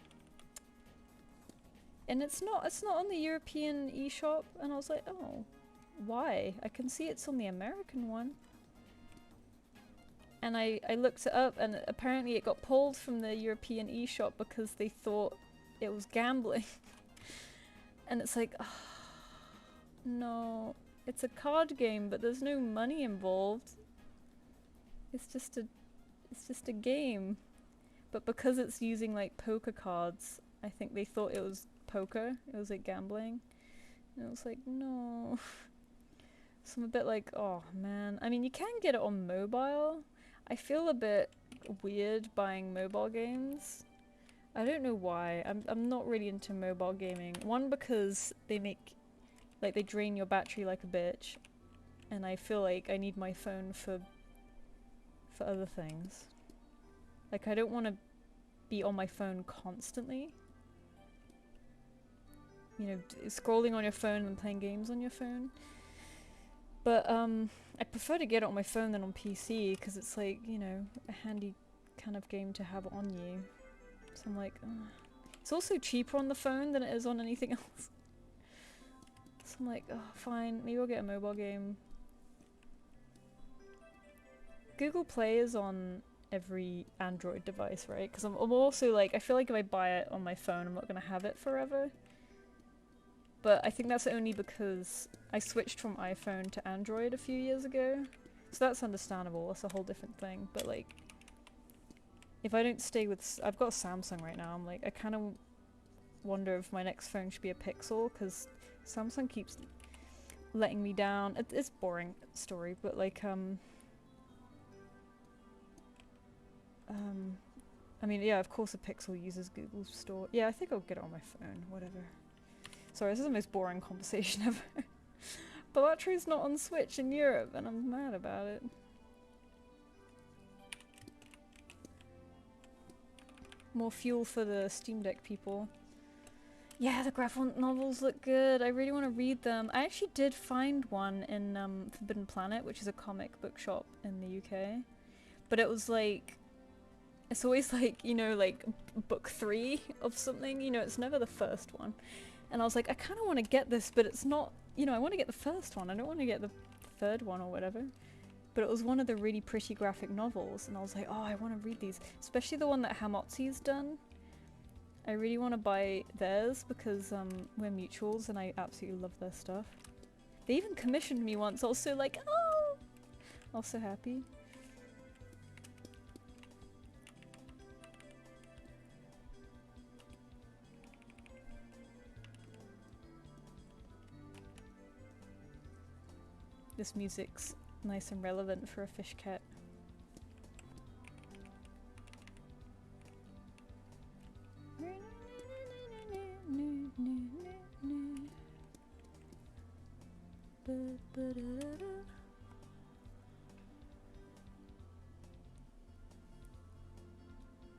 it's not on the European eShop, and I was like, oh. Why? I can see it's on the American one. And I looked it up, and apparently it got pulled from the European eShop because they thought it was gambling. And it's like, oh, no, it's a card game, but there's no money involved. It's just a game. But because it's using like poker cards, I think they thought it was poker. It was like gambling. And it was like, no. So I'm a bit like, oh man. I mean, you can get it on mobile. I feel a bit weird buying mobile games. I don't know why. I'm not really into mobile gaming. One, because they they drain your battery like a bitch, and I feel like I need my phone for other things. Like, I don't want to be on my phone constantly. You know, scrolling on your phone and playing games on your phone. But I prefer to get it on my phone than on PC, because it's like, you know, a handy kind of game to have on you. So I'm like, ugh. It's also cheaper on the phone than it is on anything else. So I'm like, oh, fine, maybe I'll get a mobile game. Google Play is on every Android device, right? Because I'm also like, I feel like if I buy it on my phone, I'm not going to have it forever. But I think that's only because I switched from iPhone to Android a few years ago. So that's understandable, that's a whole different thing. But like, if I don't stay with... I've got a Samsung right now, I'm like, I kind of wonder if my next phone should be a Pixel, because Samsung keeps letting me down. It's boring story, but like, I mean, yeah, of course a Pixel uses Google Store. Yeah, I think I'll get it on my phone, whatever. Sorry, this is the most boring conversation ever. But battery's not on Switch in Europe, and I'm mad about it. More fuel for the Steam Deck people. Yeah, the graphic novels look good. I really want to read them. I actually did find one in Forbidden Planet, which is a comic book shop in the UK. But it was like... It's always like, you know, like book 3 of something. You know, it's never the first one. And I was like, I kind of want to get this, but it's not... You know, I want to get the first one. I don't want to get the third one or whatever. But it was one of the really pretty graphic novels, and I was like, oh, I want to read these. Especially the one that Hamotzi's done. I really want to buy theirs because we're mutuals and I absolutely love their stuff. They even commissioned me once. I was so like, oh! I was so happy. This music's nice and relevant for a fish cat.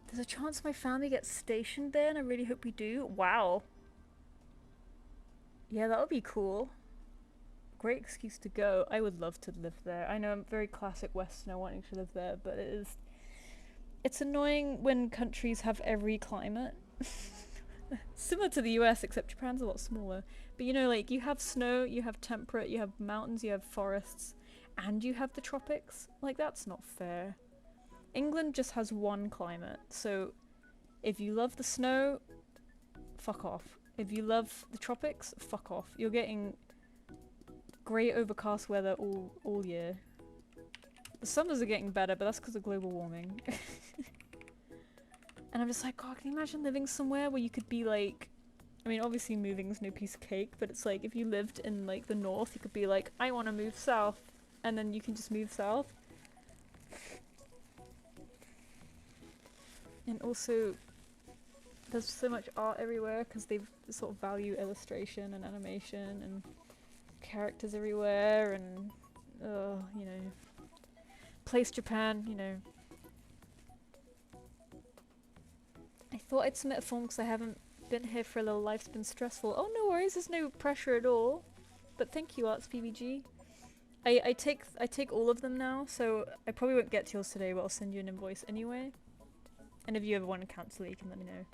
There's a chance my family gets stationed there, and I really hope we do. Wow. Yeah, that would be cool. Great excuse to go. I would love to live there. I know I'm very classic Westerner wanting to live there, but it's annoying when countries have every climate. Similar to the US, except Japan's a lot smaller. But you know, like, you have snow, you have temperate, you have mountains, you have forests, and you have the tropics. Like, that's not fair. England just has one climate, so if you love the snow, fuck off. If you love the tropics, fuck off. You're getting grey overcast weather all year. The summers are getting better, but that's because of global warming. And I'm just like, God, can you imagine living somewhere where you could be like... I mean, obviously moving's no piece of cake, but it's like, if you lived in like the north, you could be like, I want to move south, and then you can just move south. And also, there's so much art everywhere, because they sort of value illustration and animation, and characters everywhere, and, you know, place Japan, you know. I thought I'd submit a form because I haven't been here for a little. Life's been stressful. Oh, no worries, there's no pressure at all. But thank you, Arts PBG. I take all of them now, so I probably won't get to yours today, but I'll send you an invoice anyway. And if you ever want to cancel it, you can let me know.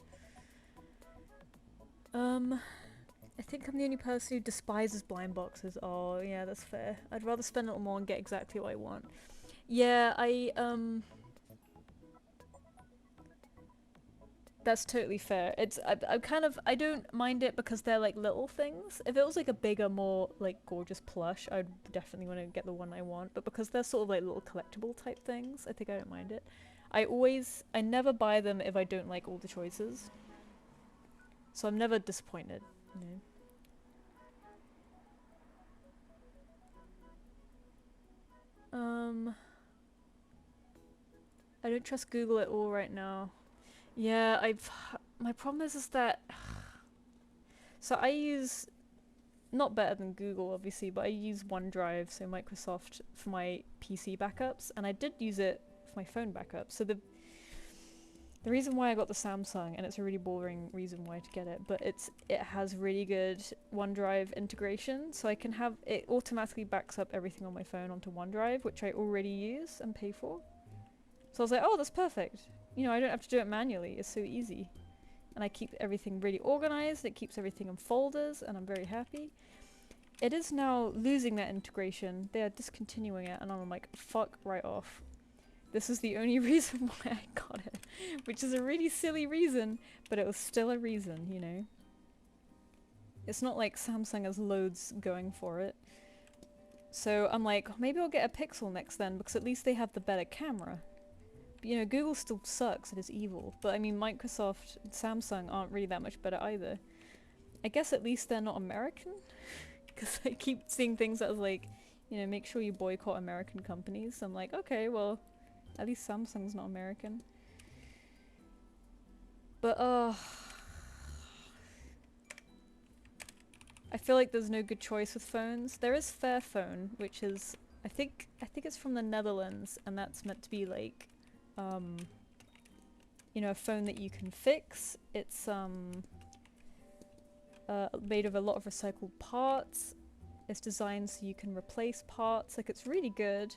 I think I'm the only person who despises blind boxes. Oh, yeah, that's fair. I'd rather spend a little more and get exactly what I want. Yeah, that's totally fair. I kind of, I don't mind it because they're like little things. If it was like a bigger, more like gorgeous plush, I'd definitely want to get the one I want. But because they're sort of like little collectible type things, I think I don't mind it. I never buy them if I don't like all the choices. So I'm never disappointed, you know. I don't trust Google at all right now. Yeah, my problem is that so I use not better than Google obviously, but I use OneDrive, so Microsoft for my PC backups, and I did use it for my phone backup. So the reason why I got the Samsung, and it's a really boring reason why to get it, but it has really good OneDrive integration, so I can have it automatically backs up everything on my phone onto OneDrive, which I already use and pay for. So I was like, oh, that's perfect. You know, I don't have to do it manually. It's so easy. And I keep everything really organized. It keeps everything in folders, and I'm very happy. It is now losing that integration. They are discontinuing it, and I'm like, fuck right off. This is the only reason why I got it. Which is a really silly reason, but it was still a reason, you know? It's not like Samsung has loads going for it. So I'm like, maybe I'll get a Pixel next then, because at least they have the better camera. You know, Google still sucks and is evil, but I mean, Microsoft and Samsung aren't really that much better either. I guess at least they're not American, because I keep seeing things that was like, you know, make sure you boycott American companies. So I'm like, okay, well, at least Samsung's not American. But, I feel like there's no good choice with phones. There is Fairphone, which is, I think it's from the Netherlands, and that's meant to be like, you know, a phone that you can fix. It's made of a lot of recycled parts. It's designed so you can replace parts. Like, it's really good.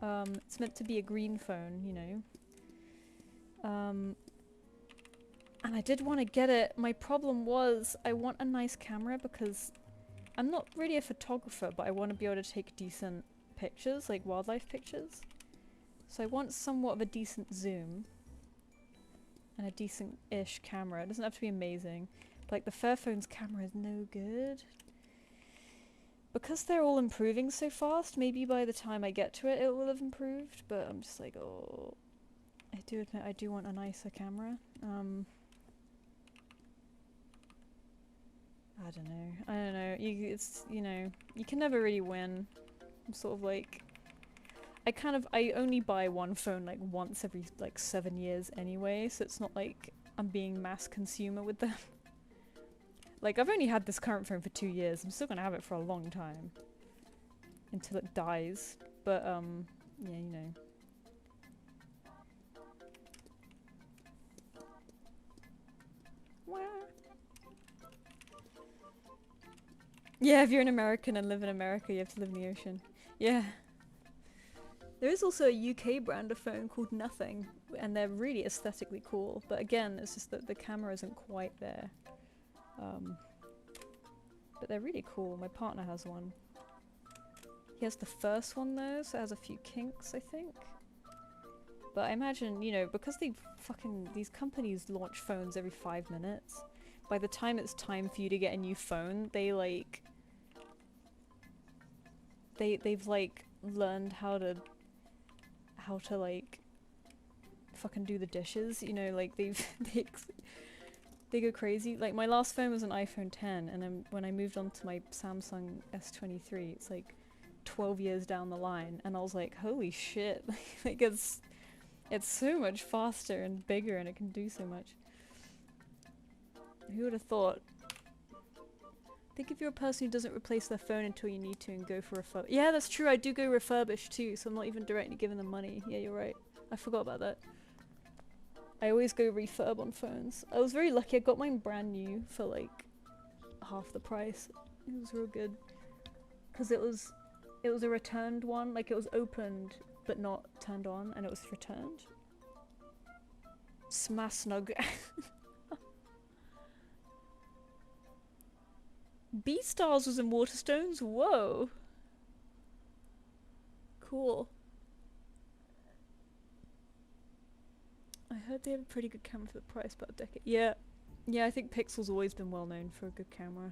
It's meant to be a green phone, you know. And I did want to get it. My problem was I want a nice camera because I'm not really a photographer, but I want to be able to take decent pictures, like wildlife pictures. So I want somewhat of a decent zoom and a decent-ish camera. It doesn't have to be amazing. But like the Fairphone's camera is no good. Because they're all improving so fast, maybe by the time I get to it, it will have improved. But I'm just like, oh, I do admit I do want a nicer camera. I don't know. It's, you know, you can never really win. I'm sort of like, I only buy one phone like once every like 7 years anyway, so it's not like I'm being mass consumer with them. Like, I've only had this current phone for 2 years. I'm still gonna have it for a long time. Until it dies. But, yeah, you know. Yeah, if you're an American and live in America, you have to live in the ocean. Yeah. There is also a UK brand of phone called Nothing, and they're really aesthetically cool. But again, it's just that the camera isn't quite there. But they're really cool. My partner has one. He has the first one though, so it has a few kinks, I think. But I imagine, you know, because these companies launch phones every 5 minutes, by the time it's time for you to get a new phone, they've like learned how to like fucking do the dishes, you know, like they go crazy. Like, my last phone was an iPhone 10, and then when I moved on to my Samsung S23, it's like 12 years down the line, and I was like, holy shit. Like, it's so much faster and bigger, and it can do so much. Who would have thought? Think if you're a person who doesn't replace their phone until you need to and go for refurb. Yeah, that's true. I do go refurbished too, so I'm not even directly giving them money. Yeah, you're right. I forgot about that. I always go refurb on phones. I was very lucky. I got mine brand new for like half the price. It was real good. Because it was a returned one. Like, it was opened but not turned on, and it was returned. Smash snug. Beastars was in Waterstones? Whoa. Cool. I heard they have a pretty good camera for the price, about a decade. Yeah. Yeah, I think Pixel's always been well known for a good camera.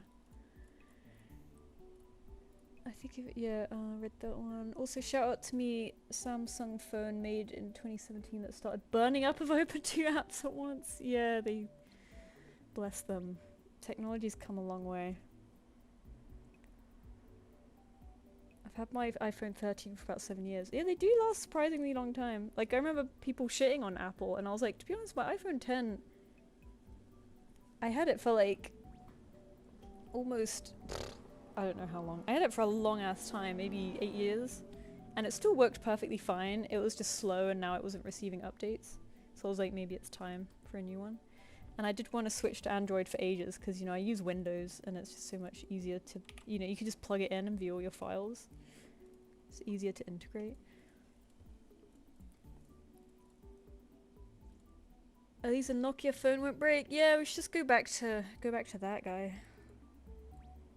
I think read that one. Also, shout out to me, Samsung phone made in 2017 that started burning up if I opened 2 apps at once. Yeah, they bless them. Technology's come a long way. I've had my iPhone 13 for about 7 years. Yeah, they do last a surprisingly long time. Like, I remember people shitting on Apple, and I was like, to be honest, my iPhone 10, I had it for like almost, I don't know how long. I had it for a long ass time, maybe 8 years. And it still worked perfectly fine. It was just slow and now it wasn't receiving updates. So I was like, maybe it's time for a new one. And I did want to switch to Android for ages because, you know, I use Windows and it's just so much easier to, you know, you can just plug it in and view all your files. It's easier to integrate. At least a Nokia phone won't break. Yeah, we should just go back to that guy.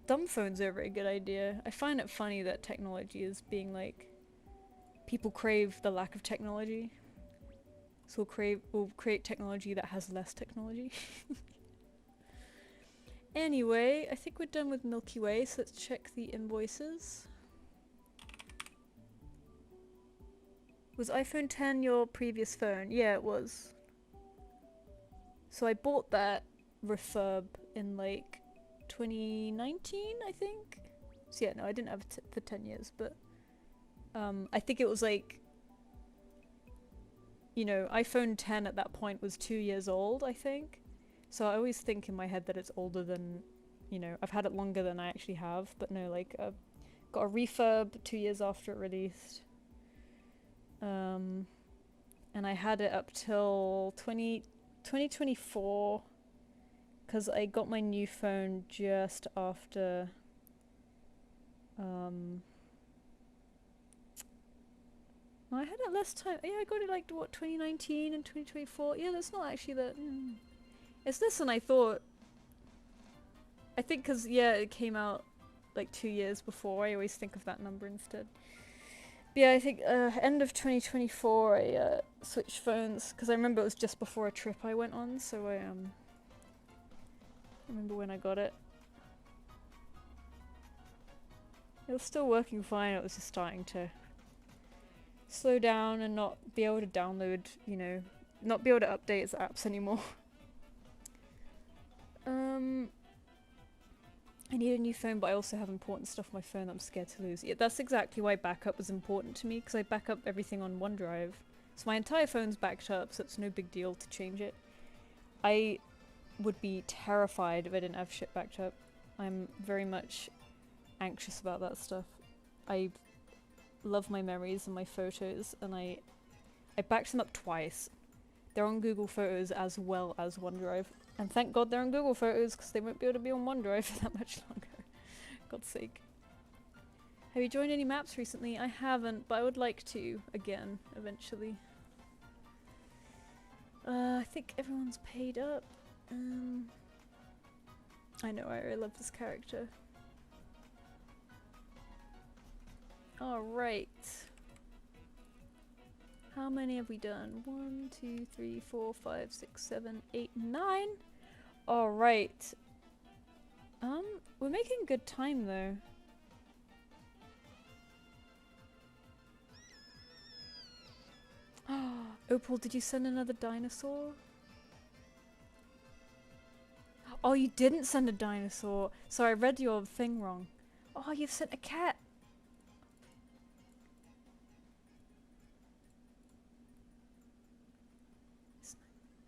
Dumb phones are a very good idea. I find it funny that technology is being like, people crave the lack of technology. So we'll create technology that has less technology. Anyway, I think we're done with Milky Way, so let's check the invoices. Was iPhone 10 your previous phone? Yeah, it was. So I bought that refurb in like 2019, I think. So yeah, no, I didn't have it for 10 years, but I think it was like, you know, iPhone 10 at that point was 2 years old, I think. So I always think in my head that it's older than, you know, I've had it longer than I actually have, but no, like, got a refurb 2 years after it released. And I had it up till 2024, because I got my new phone just after, I had it less time. Yeah, I got it like, what, 2019 and 2024? Yeah, that's not actually that. It's less than I thought. I think because, yeah, it came out like 2 years before. I always think of that number instead. But yeah, I think end of 2024 I switched phones, because I remember it was just before a trip I went on, so I remember when I got it. It was still working fine, it was just starting to slow down and not be able to download, you know, not be able to update its apps anymore. I need a new phone, but I also have important stuff on my phone that I'm scared to lose. Yeah, that's exactly why backup was important to me, because I back up everything on OneDrive. So my entire phone's backed up, so it's no big deal to change it. I would be terrified if I didn't have shit backed up. I'm very much anxious about that stuff. I love my memories and my photos, and I backed them up twice. They're on Google Photos as well as OneDrive. And thank God they're on Google Photos, because they won't be able to be on OneDrive for that much longer. God's sake. Have you joined any maps recently? I haven't, but I would like to, again, eventually. I think everyone's paid up. I know, I love this character. Alright. How many have we done? 1, 2, 3, 4, 5, 6, 7, 8, 9? Alright. We're making good time though. Opal, did you send another dinosaur? Oh, you didn't send a dinosaur. Sorry, I read your thing wrong. Oh, you've sent a cat.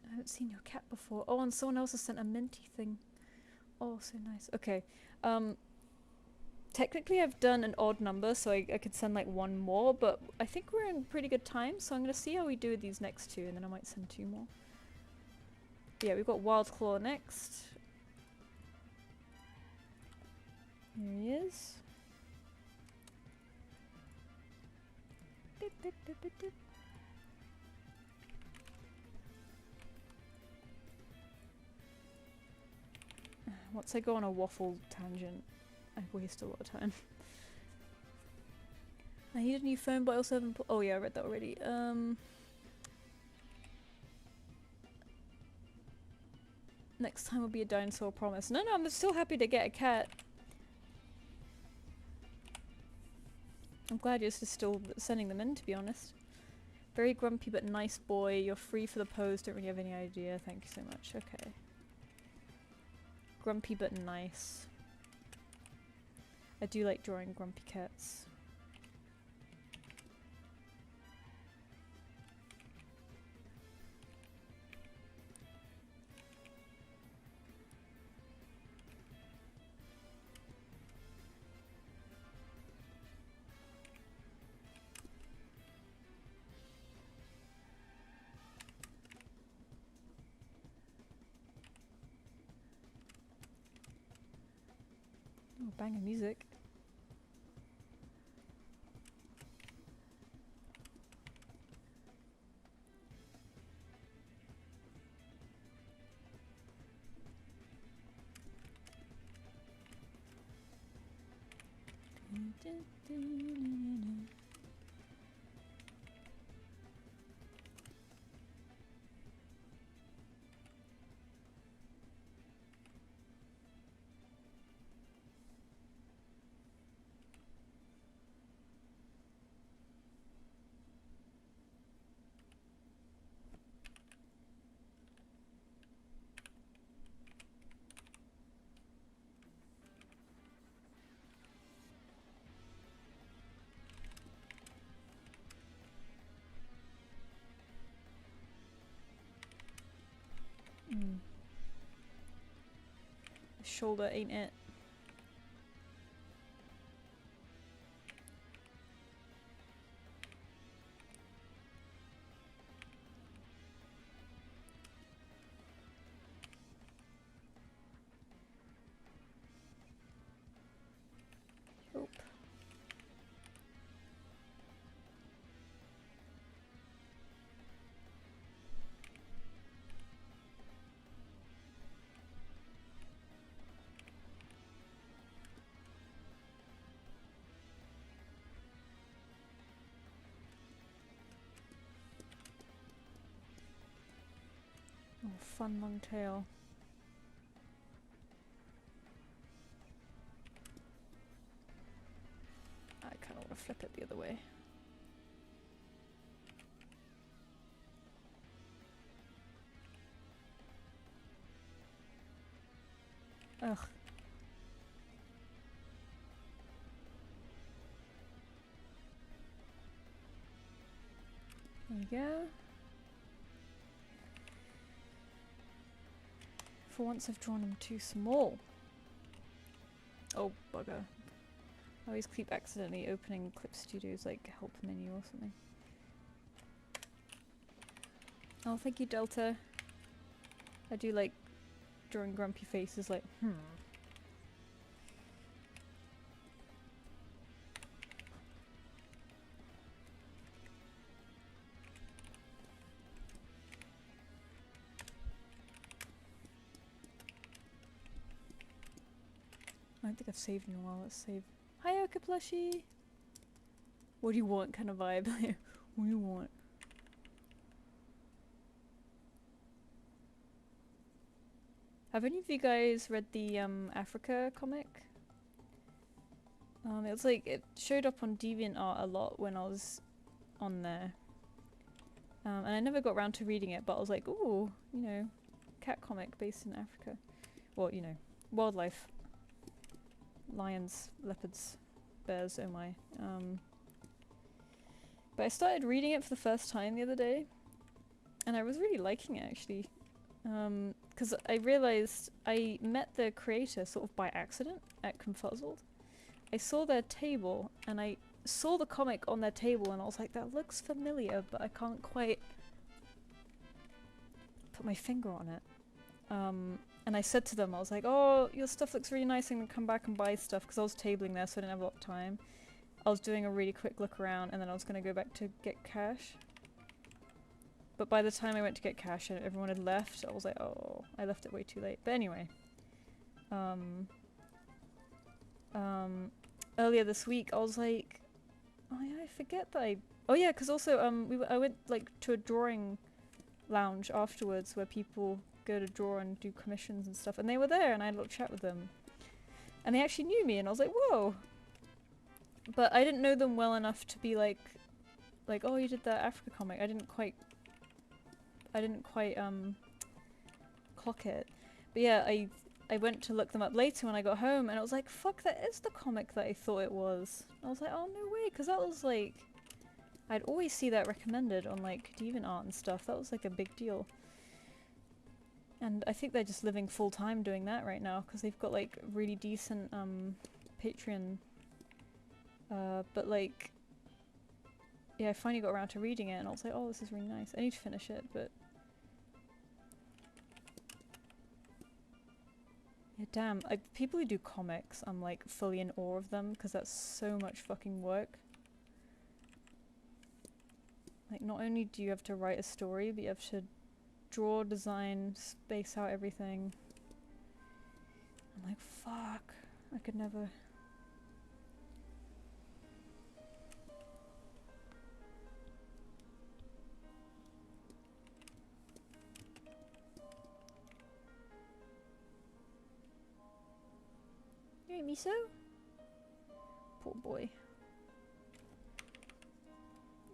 I haven't seen your cat before. Oh, and someone else has sent a minty thing. Oh, so nice. Okay. Technically I've done an odd number, so I could send like one more, but I think we're in pretty good time, so I'm gonna see how we do with these next two, and then I might send 2 more. Yeah, we've got Wild Claw next. Here he is. Dip, dip, dip, dip, dip. Once I go on a waffle tangent, I waste a lot of time. I need a new phone, but I also haven't oh yeah, I read that already. Next time will be a dinosaur, promise. No, I'm still happy to get a cat. I'm glad you're still sending them in, to be honest. Very grumpy but nice boy. You're free for the pose. Don't really have any idea. Thank you so much. Okay. Grumpy but nice. I do like drawing grumpy cats. Oh, bang of music. The shoulder ain't it. Oop. Oh, fun long tail. I kind of want to flip it the other way. Ugh. There you go. For once I've drawn them too small. Oh, bugger. I always keep accidentally opening Clip Studio's like help menu or something. Oh, thank you, Delta. I do like drawing grumpy faces like, I don't think I've saved in a while. Let's save. Hi, Oka Plushie! What do you want kind of vibe? What do you want? Have any of you guys read the Africa comic? It was like, it showed up on DeviantArt a lot when I was on there. And I never got around to reading it, but I was like, ooh, you know, cat comic based in Africa. Well, you know, wildlife. Lions, leopards, bears, oh my. But I started reading it for the first time the other day, and I was really liking it actually. Because I realized I met the creator sort of by accident at Confuzzled. I saw their table, and I saw the comic on their table, and I was like, that looks familiar, but I can't quite put my finger on it. And I said to them, I was like, oh, your stuff looks really nice, I'm gonna come back and buy stuff, because I was tabling there so I didn't have a lot of time. I was doing a really quick look around, and then I was gonna go back to get cash. But by the time I went to get cash and everyone had left, I was like, oh, I left it way too late. But anyway. Earlier this week, I was like, oh yeah, I forget that I... Oh yeah, because also, I went like to a drawing lounge afterwards where people go to draw and do commissions and stuff, and they were there, and I had a little chat with them. And they actually knew me, and I was like, whoa! But I didn't know them well enough to be like, oh, you did that Africa comic. I didn't quite clock it. But yeah, I went to look them up later when I got home, and I was like, fuck, that is the comic that I thought it was. I was like, oh, no way, because that was like... I'd always see that recommended on like DeviantArt and stuff. That was like a big deal. And I think they're just living full-time doing that right now, because they've got like really decent Patreon. But like... Yeah, I finally got around to reading it, and I was like, oh, this is really nice. I need to finish it, but... Yeah, damn. People who do comics, I'm like fully in awe of them, because that's so much fucking work. Like, not only do you have to write a story, but you have to draw, design, space out everything. I'm like, fuck. I could never... You ain't me so? Poor boy.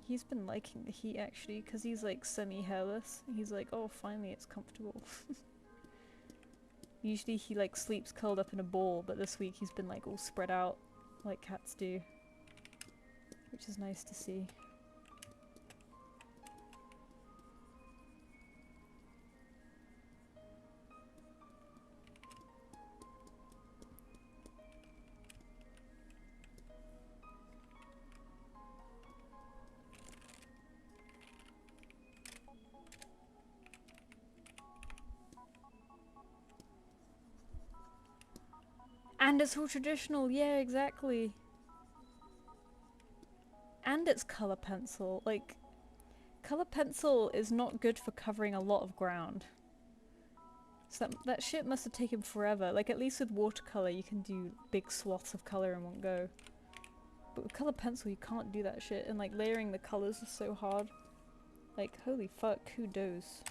He's been liking the heat actually, because he's like semi-hairless. He's like, oh, finally it's comfortable. Usually he like sleeps curled up in a ball, but this week he's been like all spread out like cats do. Which is nice to see. And it's all traditional, yeah, exactly. And it's colour pencil. Like, colour pencil is not good for covering a lot of ground. So that shit must have taken forever. Like, at least with watercolour you can do big swaths of colour in one go. But with colour pencil you can't do that shit, and like layering the colours is so hard. Like, holy fuck, kudos.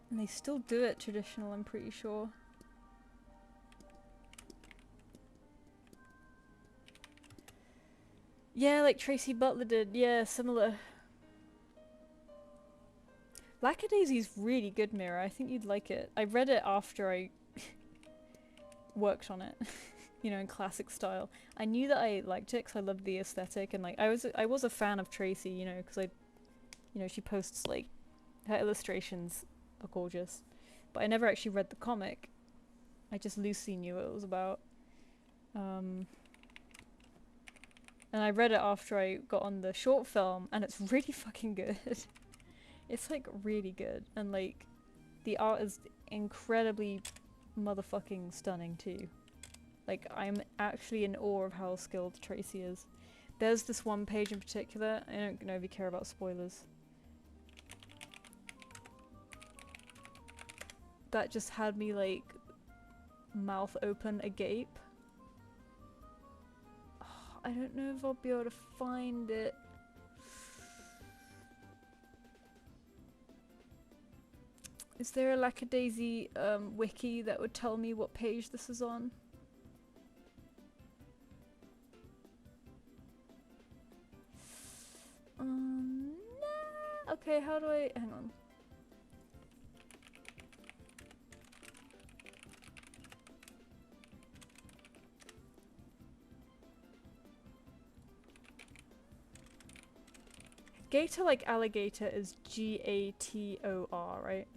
And they still do it traditional, I'm pretty sure. Yeah, like Tracy Butler did. Yeah, similar. Lackadaisy's really good, Mira. I think you'd like it. I read it after I worked on it, you know, in classic style. I knew that I liked it because I loved the aesthetic, and like I was a fan of Tracy, you know, because she posts like her illustrations are gorgeous, but I never actually read the comic. I just loosely knew what it was about. And I read it after I got on the short film, and it's really fucking good. It's like really good, and like the art is incredibly motherfucking stunning too. Like, I'm actually in awe of how skilled Tracy is. There's this one page in particular, I don't know if you care about spoilers, that just had me like mouth open agape. Oh, I don't know if I'll be able to find it. Is there a Lackadaisy wiki that would tell me what page this is on? Nah. Okay, how do I... hang on. Gator, like alligator, is G-A-T-O-R, right?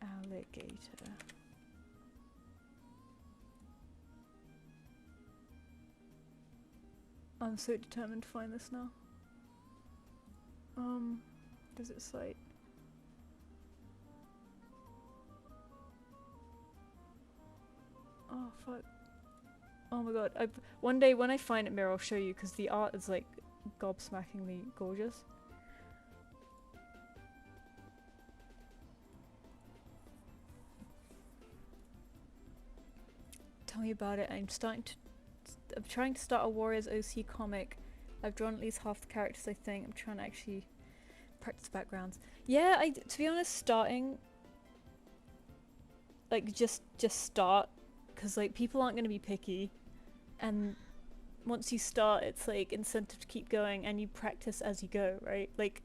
Alligator. I'm so determined to find this now. Does it cite? Oh fuck. Oh my god. One day when I find it, Mira, I'll show you, because the art is like gobsmackingly gorgeous. Tell me about it. I'm starting to... I'm trying to start a Warriors OC comic. I've drawn at least half the characters, I think. I'm trying to actually practice backgrounds. Yeah, to be honest, starting, like, just start, because, like, people aren't going to be picky, and once you start, it's, like, incentive to keep going, and you practice as you go, right? Like,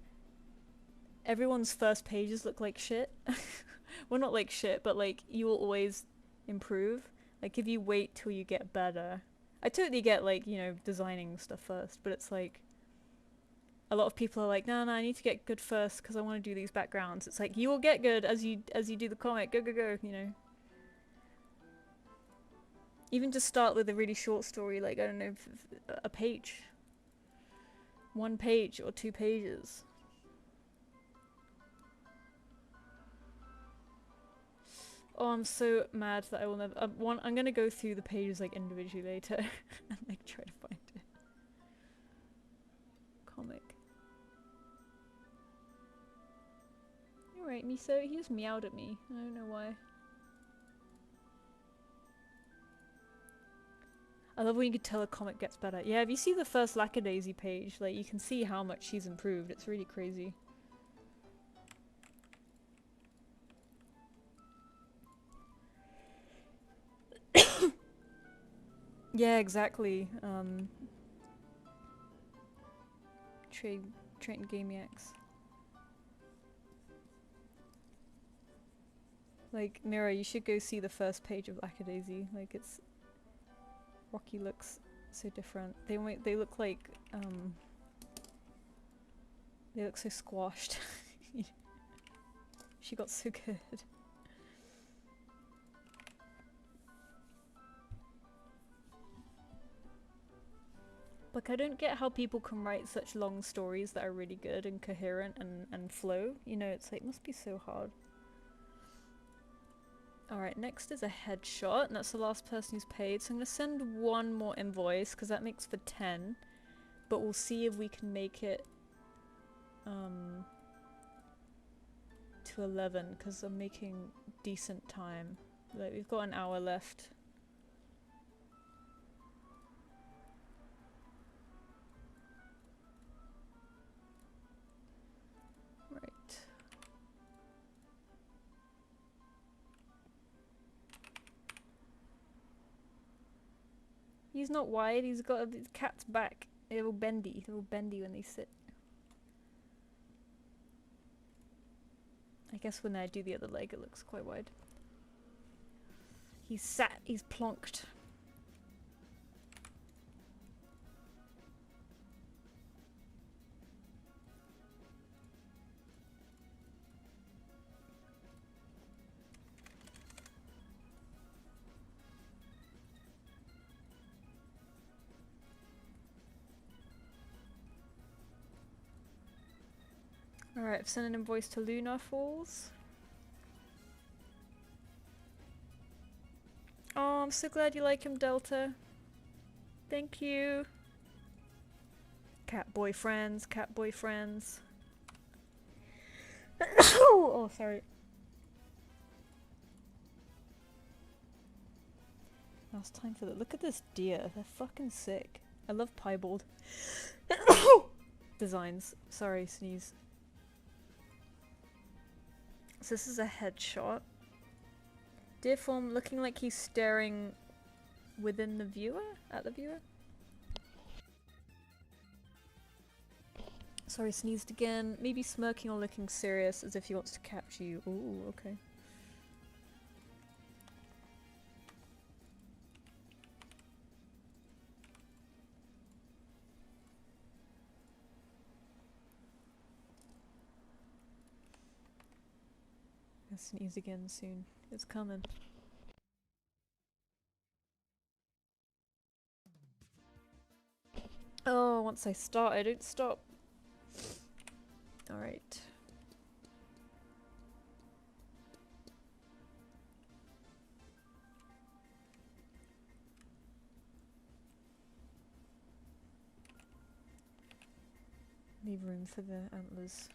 everyone's first pages look like shit. Well, not like shit, but, like, you will always improve. Like, if you wait till you get better. I totally get, like, you know, designing stuff first, but it's, like, a lot of people are like, no, I need to get good first because I want to do these backgrounds. It's like, you will get good as you do the comic. Go, you know. Even just start with a really short story, like, I don't know, a page. 1 page or 2 pages. Oh, I'm so mad that I will never... I'm gonna go through the pages, like, individually later and, like, try to find it. Comic. Alright, Miso, he just meowed at me. I don't know why. I love when you can tell a comic gets better. Yeah, if you see the first Lackadaisy page, like, you can see how much she's improved. It's really crazy. Yeah, exactly. Train Gamiacs. Like, Mira, you should go see the first page of Lackadaisy. Like, it's... Rocky looks so different. They look like, they look so squashed. She got so good. Like, I don't get how people can write such long stories that are really good and coherent and flow. You know, it's like, must be so hard. Alright, next is a headshot, and that's the last person who's paid. So I'm gonna send 1 more invoice, because that makes for 10. But we'll see if we can make it to 11, because I'm making decent time. Like, we've got an hour left. Right. He's not wide, he's got a cat's back. They're all bendy. They're all bendy when they sit. I guess when I do the other leg it looks quite wide. He's sat, he's plonked. Alright, I've sent an invoice to Lunar Falls. Oh, I'm so glad you like him, Delta. Thank you. Cat boyfriends, cat boyfriends. Oh, sorry. Last time for that. Look at this deer. They're fucking sick. I love piebald designs. Sorry, sneeze. So this is a headshot. Deer form looking like he's staring within the viewer? At the viewer? Sorry, sneezed again. Maybe smirking or looking serious as if he wants to capture you. Ooh, okay. I'll sneeze again soon. It's coming. Oh, once I start, I don't stop. Alright. Leave room for the antlers.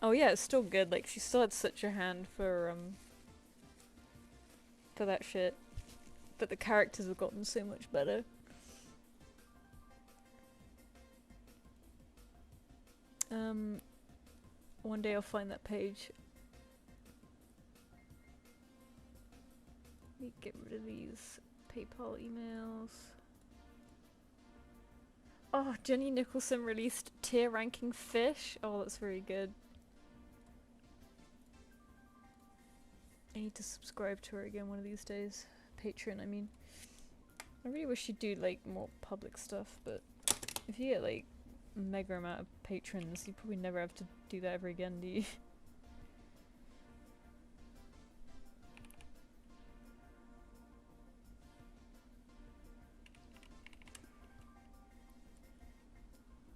Oh yeah, it's still good. Like she still had such a hand for that shit. But the characters have gotten so much better. One day I'll find that page. Let me get rid of these PayPal emails. Oh, Jenny Nicholson released tier ranking fish. Oh, that's very good. I need to subscribe to her again one of these days. Patreon, I mean. I really wish she'd do like more public stuff, but if you get like a mega amount of patrons, you probably never have to do that ever again, do you?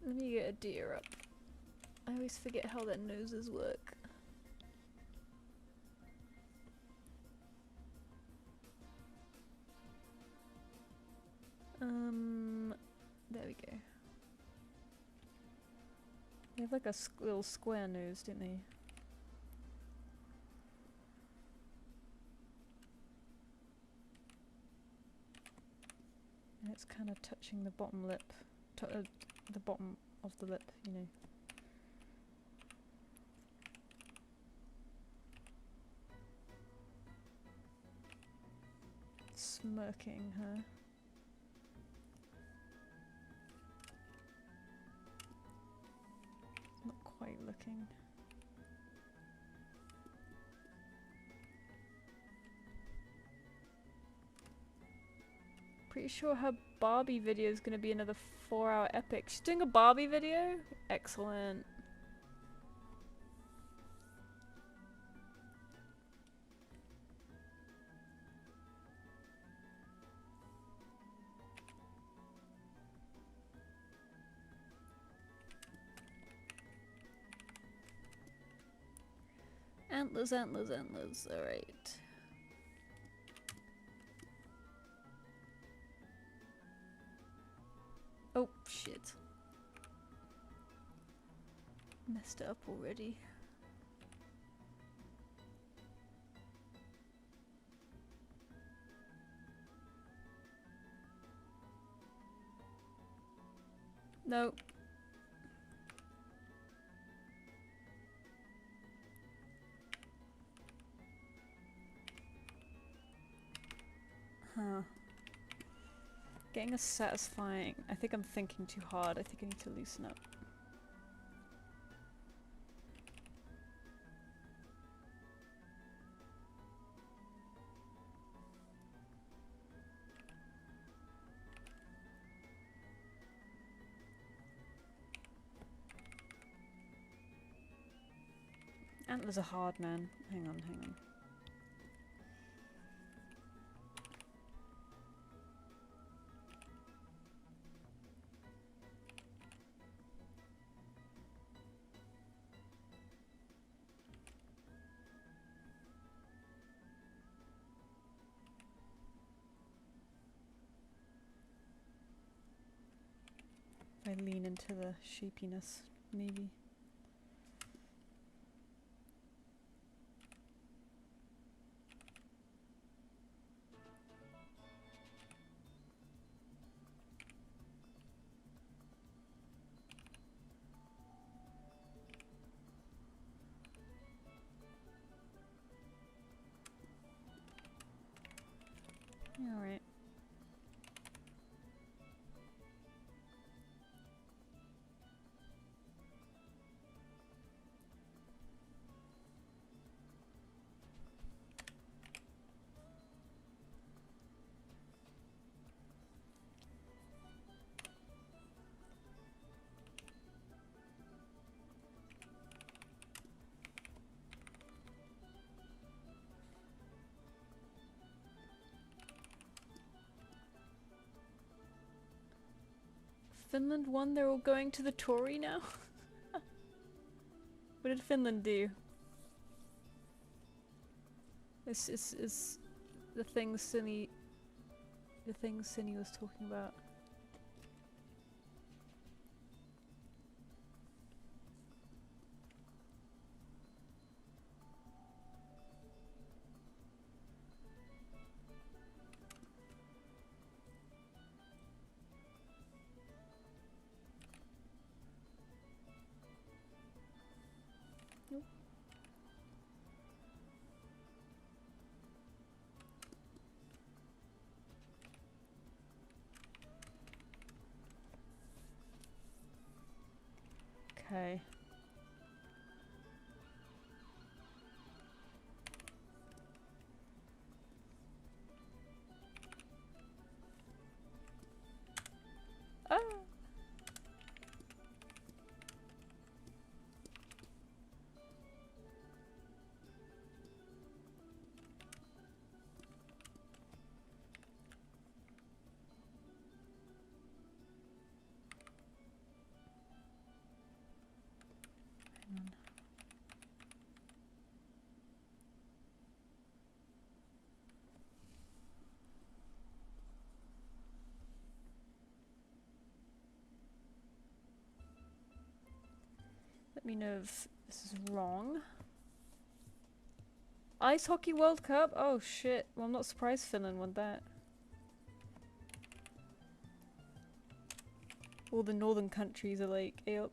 Let me get a deer up. I always forget how their noses work. There we go. They have like a little square nose, don't they? And it's kind of touching the bottom lip. The bottom of the lip, you know. Smirking her. Not quite looking. Pretty sure her Barbie video is going to be another 4-hour epic. She's doing a Barbie video? Excellent. Antlers, antlers, antlers. Alright. Oh, shit. Messed it up already. No. Huh. Getting a satisfying. I think I'm thinking too hard. I think I need to loosen up. Antlers are hard, man. Hang on, hang on. If I lean into the sheepiness, maybe. Alright. Finland won, they're all going to the Tory now? What did Finland do? This is the thing Cindy was talking about. Okay. Ah! Hang on. Let me know if this is wrong. Ice Hockey World Cup? Oh shit. Well, I'm not surprised Finland won that. All the northern countries are like, yup.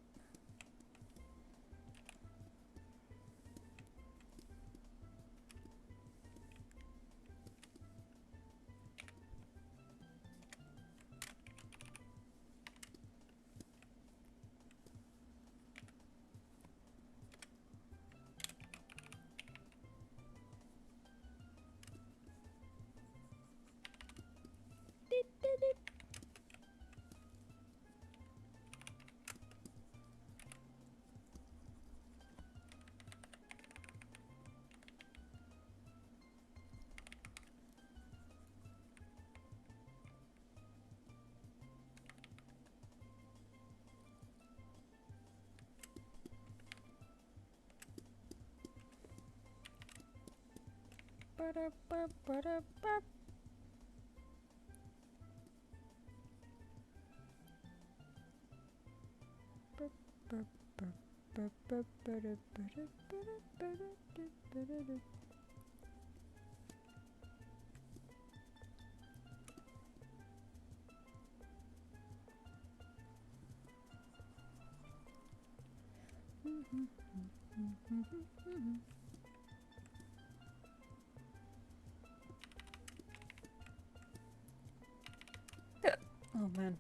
Oh man.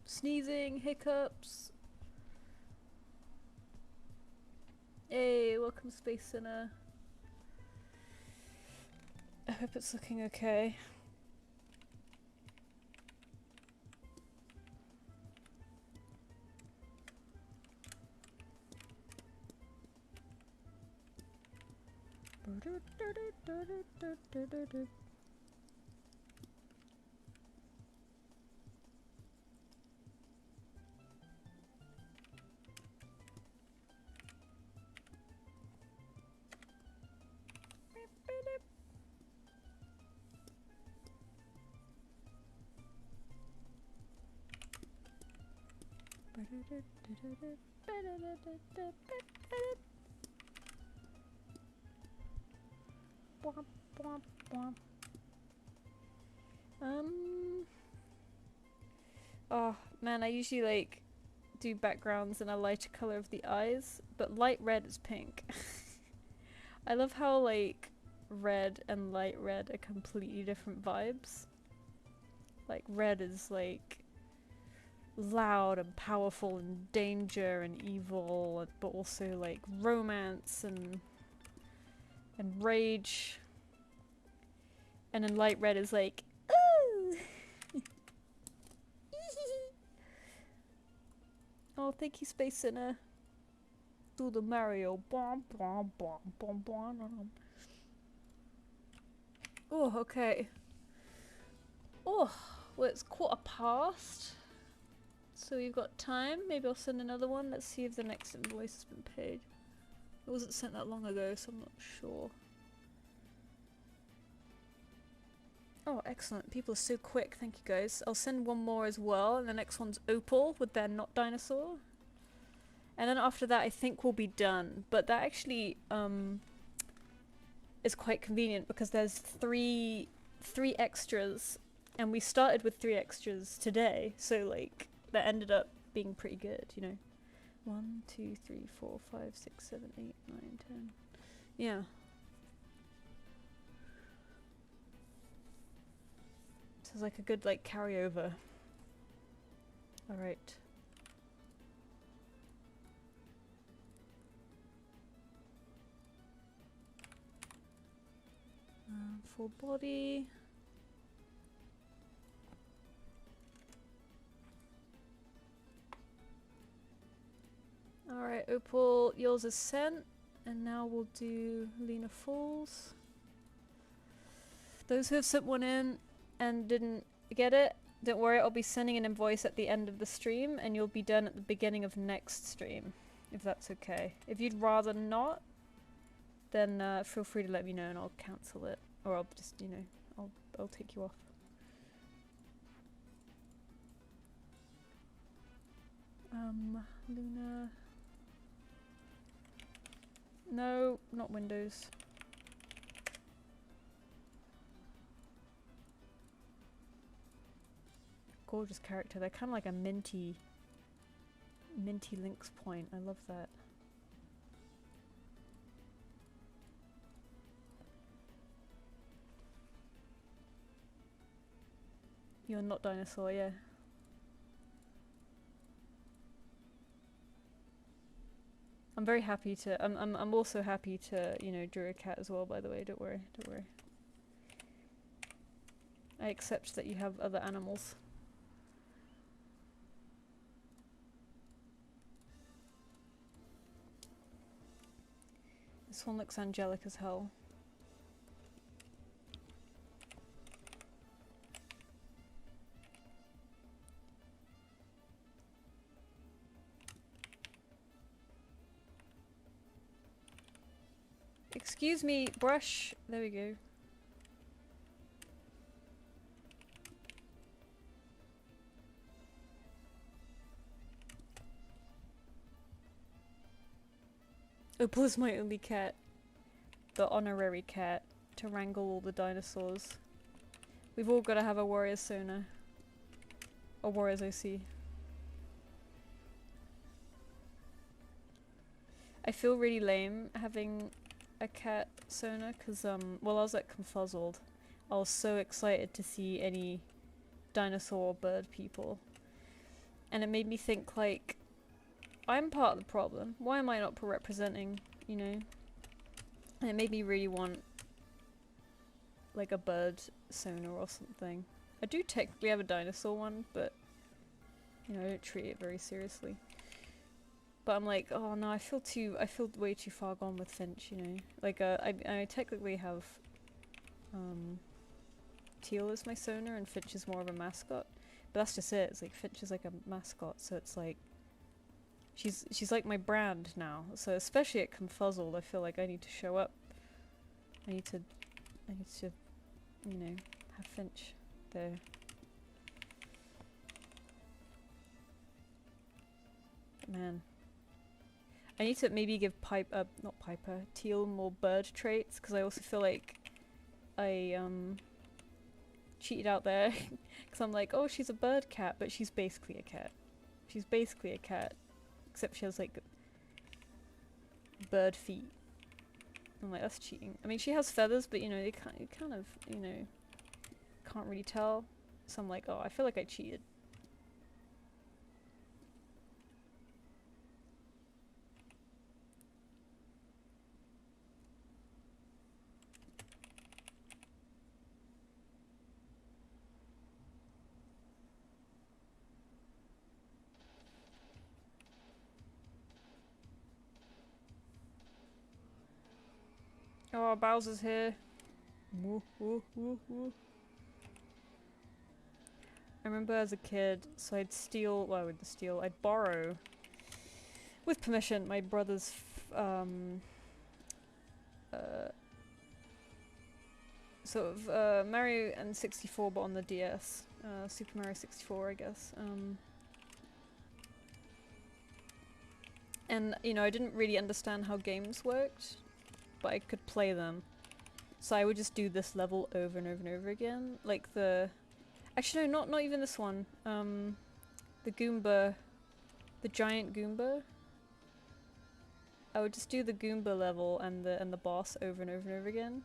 Sneezing, hiccups. Hey, welcome Space Sinner. I hope it's looking okay. Oh man, I usually like do backgrounds in a lighter color of the eyes, but light red is pink. I love how like red and light red are completely different vibes. Like red is like loud and powerful and danger and evil, but also like romance and rage. And then light red is like, ooh! Oh, thank you, Space Sinner. Doodle Mario. Bom, bom, bom, bom, bom. Oh, okay. Oh, well, it's 1:15. So we've got time. Maybe I'll send another one. Let's see if the next invoice has been paid. It wasn't sent that long ago, so I'm not sure. Oh, excellent. People are so quick. Thank you, guys. I'll send one more as well, and the next one's Opal with their not dinosaur. And then after that, I think we'll be done. But that actually is quite convenient because there's three extras, and we started with 3 extras today. So like that ended up being pretty good, you know. 1, 2, 3, 4, 5, 6, 7, 8, 9, 10. Yeah. So it's like a good like carryover. All right. full body. Alright, Opal, yours is sent. And now we'll do Lena Falls. Those who have sent one in and didn't get it, don't worry, I'll be sending an invoice at the end of the stream and you'll be done at the beginning of next stream, if that's okay. If you'd rather not, then feel free to let me know and I'll cancel it. Or I'll just, you know, I'll take you off. Luna... No, not Windows. Gorgeous character. They're kind of like a minty Link's Point. I love that. You're not dinosaur, yeah. I'm very happy to. I'm also happy to, you know, draw a cat as well. By the way, don't worry, don't worry. I accept that you have other animals. This one looks angelic as hell. Excuse me, brush. There we go. Opal is my only cat. The honorary cat to wrangle all the dinosaurs. We've all got to have a warrior's sonar. Or warrior's OC. I feel really lame having a cat sonar because while I was at Confuzzled, I was so excited to see any dinosaur or bird people. And it made me think, like, I'm part of the problem. Why am I not representing, you know? And it made me really want, like, a bird sonar or something. I do technically have a dinosaur one, but, you know, I don't treat it very seriously. But I'm like, oh no, I feel way too far gone with Finch, you know? Like, I technically have, Teal as my sonar and Finch is more of a mascot. But that's just it, it's like, Finch is like a mascot, so it's like, she's like my brand now. So especially at Confuzzled, I feel like I need to show up. I need to, you know, have Finch there. But man. I need to maybe give Teal more bird traits, because I also feel like I cheated out there, because I'm like, oh, she's a bird cat, but she's basically a cat. She's basically a cat, except she has like bird feet. I'm like, that's cheating. I mean, she has feathers, but you know, you kind of, you know, can't really tell. So I'm like, oh, I feel like I cheated. Oh, Bowser's here. Woo, woo, woo, woo. I remember as a kid, so I'd steal, well, I'd borrow, with permission, my brother's, sort of, Mario and 64, but on the DS. Super Mario 64, I guess. And, you know, I didn't really understand how games worked, but I could play them. So I would just do this level over and over and over again. Like the... Actually, no, not even this one. The Goomba... The giant Goomba. I would just do the Goomba level and the boss over and over and over again.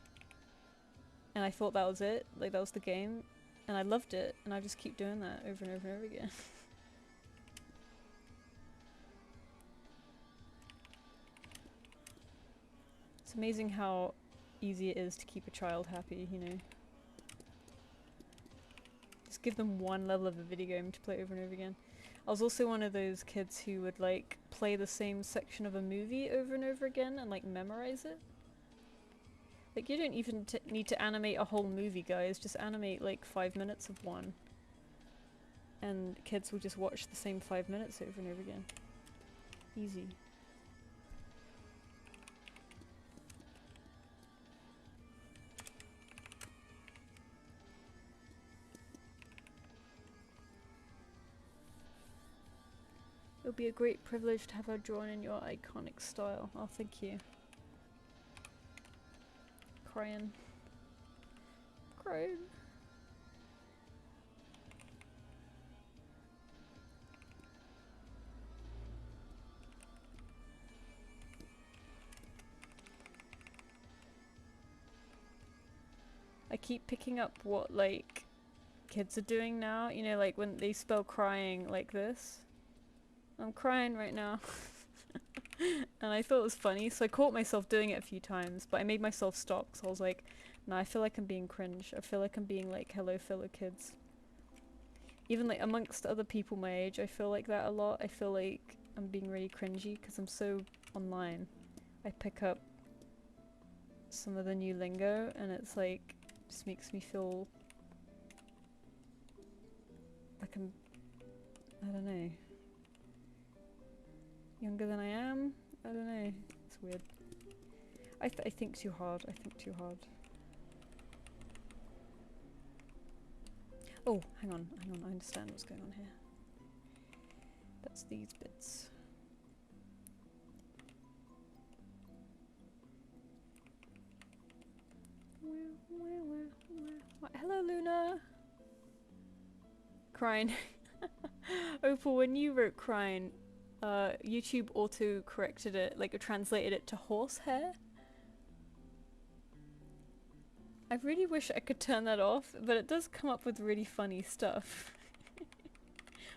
And I thought that was it. Like, that was the game. And I loved it. And I just keep doing that over and over and over again. It's amazing how easy it is to keep a child happy, you know. Just give them one level of a video game to play over and over again. I was also one of those kids who would like play the same section of a movie over and over again and like memorize it. Like you don't even need to animate a whole movie, guys, just animate like 5 minutes of one. And kids will just watch the same 5 minutes over and over again. Easy. It would be a great privilege to have her drawn in your iconic style. Oh, thank you. Crying. Crying. I keep picking up what, like, kids are doing now. You know, like when they spell crying like this. I'm crying right now. And I thought it was funny, so I caught myself doing it a few times, but I made myself stop, so I was like, nah, I feel like I'm being cringe. I feel like I'm being like, hello fellow kids. Even like amongst other people my age, I feel like that a lot. I feel like I'm being really cringy because I'm so online. I pick up some of the new lingo and it's like, just makes me feel like I'm, I don't know, younger than I am? I don't know. It's weird. I think too hard. I think too hard. Oh, hang on. I understand what's going on here. That's these bits. Hello, Luna! Crying. Opal, when you wrote crying, YouTube auto-corrected it, like translated it to horsehair. I really wish I could turn that off, but it does come up with really funny stuff.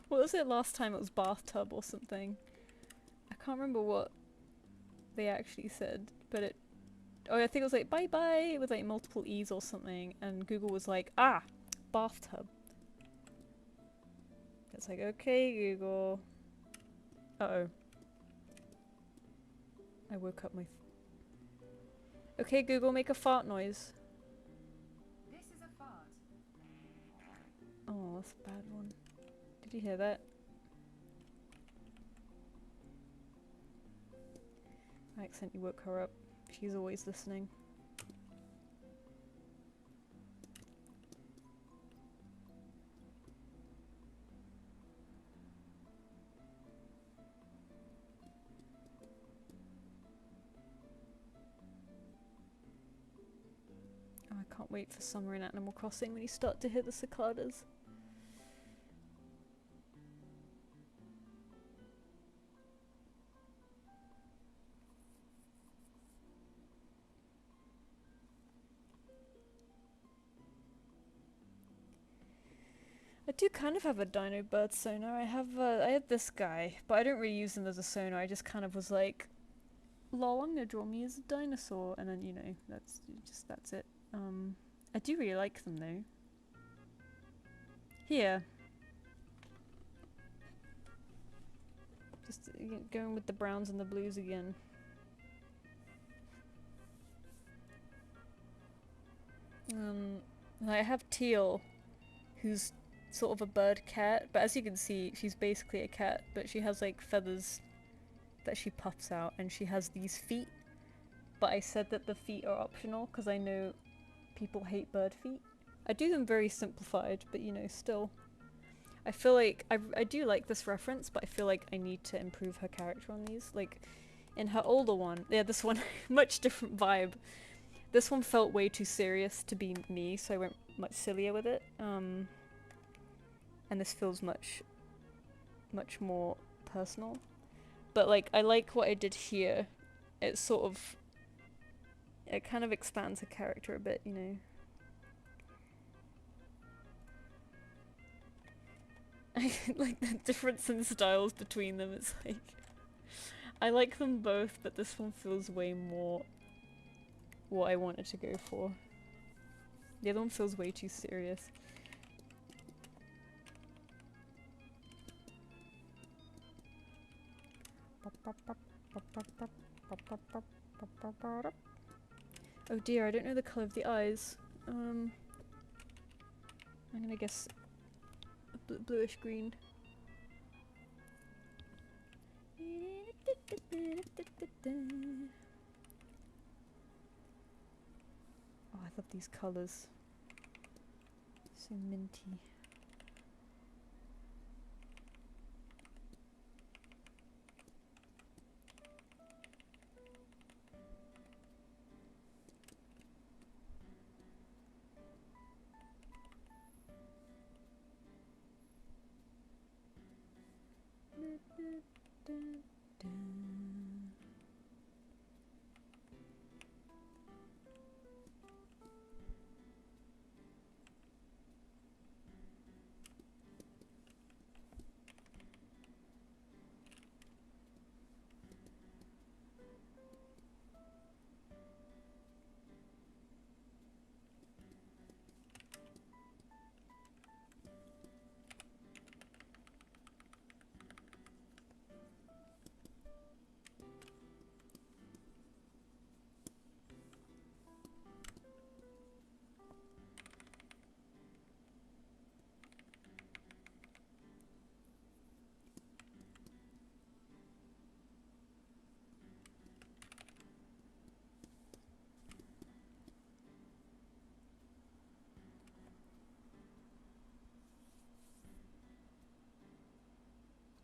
What was it last time? It was bathtub or something. I can't remember what they actually said, but it... Oh, I think it was like bye-bye with like multiple E's or something, and Google was like, ah, bathtub. It's like, okay, Google. Uh-oh. I woke up my... Okay, Google, make a fart noise. This is a fart. Oh, that's a bad one. Did you hear that? I accidentally woke her up. She's always listening. Oh, I can't wait for summer in Animal Crossing when you start to hear the cicadas. I do kind of have a dino bird sonar. I had this guy, but I don't really use him as a sonar. I just kind of was like, lol, I'm gonna draw me as a dinosaur, and then, you know, that's it. I do really like them though. Here. Just going with the browns and the blues again. I have Teal, who's sort of a bird cat, but as you can see, she's basically a cat, but she has like feathers that she puffs out, and she has these feet. But I said that the feet are optional because I know people hate bird feet. I do them very simplified, but you know, still. I feel like I do like this reference, but I feel like I need to improve her character on these. Like, in her older one, yeah, this one, much different vibe. This one felt way too serious to be me, so I went much sillier with it. And this feels much more personal. But like, I like what I did here. It sort of, it kind of expands her character a bit, you know. I like the difference in styles between them. It's like, I like them both, but this one feels way more what I wanted to go for. The other one feels way too serious. Oh dear, I don't know the colour of the eyes. I'm gonna guess bluish green. Oh, I love these colours. So minty.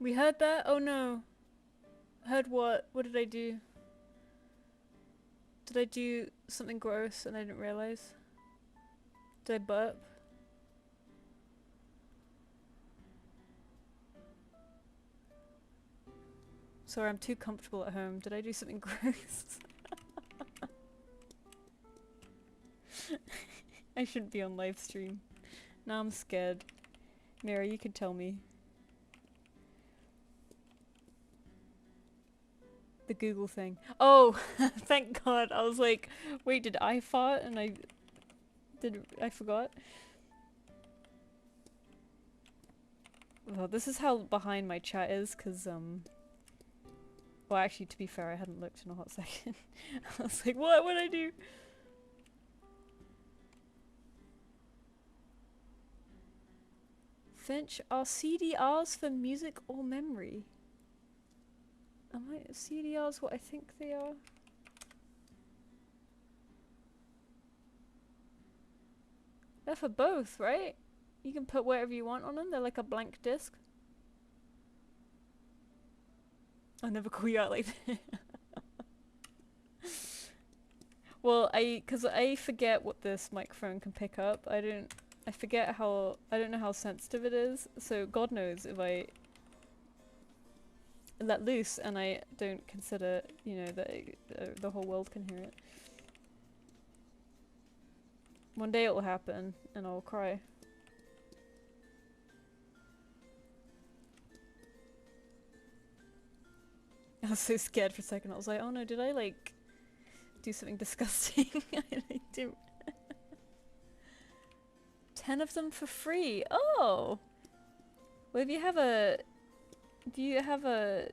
We heard that? Oh no. Heard what? What did I do? Did I do something gross and I didn't realize? Did I burp? Sorry, I'm too comfortable at home. Did I do something gross? I shouldn't be on live stream. Now I'm scared. Mary, you could tell me. The Google thing. Oh, thank God. I was like, wait, did I fart? And I forgot. Well, this is how behind my chat is, cause well, actually, to be fair, I hadn't looked in a hot second. I was like, what would I do? Finch, are CDRs for music or memory? Am I CDRs what I think they are? They're for both, right? You can put whatever you want on them. They're like a blank disc. I'll never call you out like that. Well, cause I forget what this microphone can pick up. I don't know how sensitive it is. So God knows if I let loose and I don't consider, you know, that the whole world can hear it. One day it will happen and I'll cry. I was so scared for a second. I was like, oh no, did I like do something disgusting? I do. 10 of them for free. Oh! Well, if you have a... Do you have a...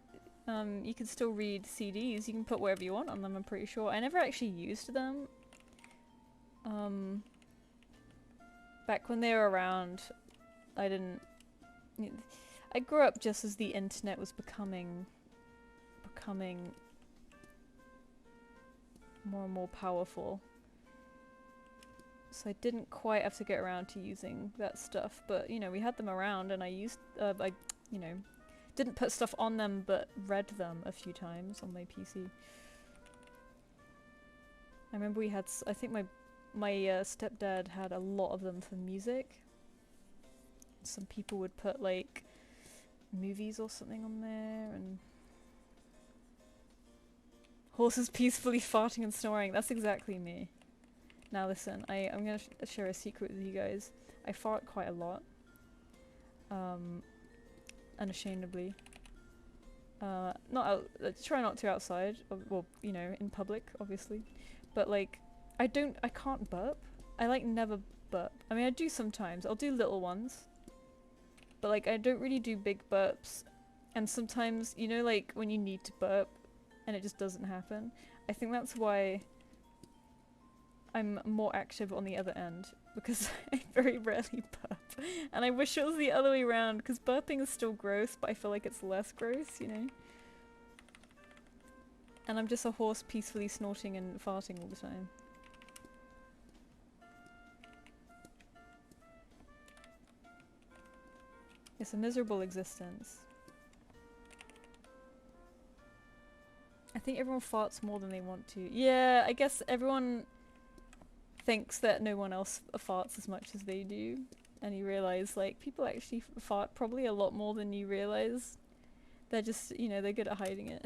you can still read CDs. You can put wherever you want on them, I'm pretty sure. I never actually used them. Back when they were around, I didn't... I grew up just as the internet was becoming more and more powerful. So I didn't quite have to get around to using that stuff, but you know, we had them around and I used, I, you know, didn't put stuff on them but read them a few times on my PC. I remember we had, I think my stepdad had a lot of them for music. Some people would put like movies or something on there, and horses peacefully farting and snoring. That's exactly me. Now listen, I'm gonna share a secret with you guys. I fart quite a lot. Unashamedly. Try not to outside, well, you know, in public, obviously. But like, I can't burp. I like never burp. I mean, I do sometimes. I'll do little ones. But like, I don't really do big burps. And sometimes, you know, like when you need to burp and it just doesn't happen. I think that's why I'm more active on the other end. Because I very rarely burp. And I wish it was the other way around, because burping is still gross, but I feel like it's less gross, you know? And I'm just a horse peacefully snorting and farting all the time. It's a miserable existence. I think everyone farts more than they want to. Yeah, I guess everyone thinks that no one else farts as much as they do. And you realise, like, people actually fart probably a lot more than you realise. They're just, you know, they're good at hiding it.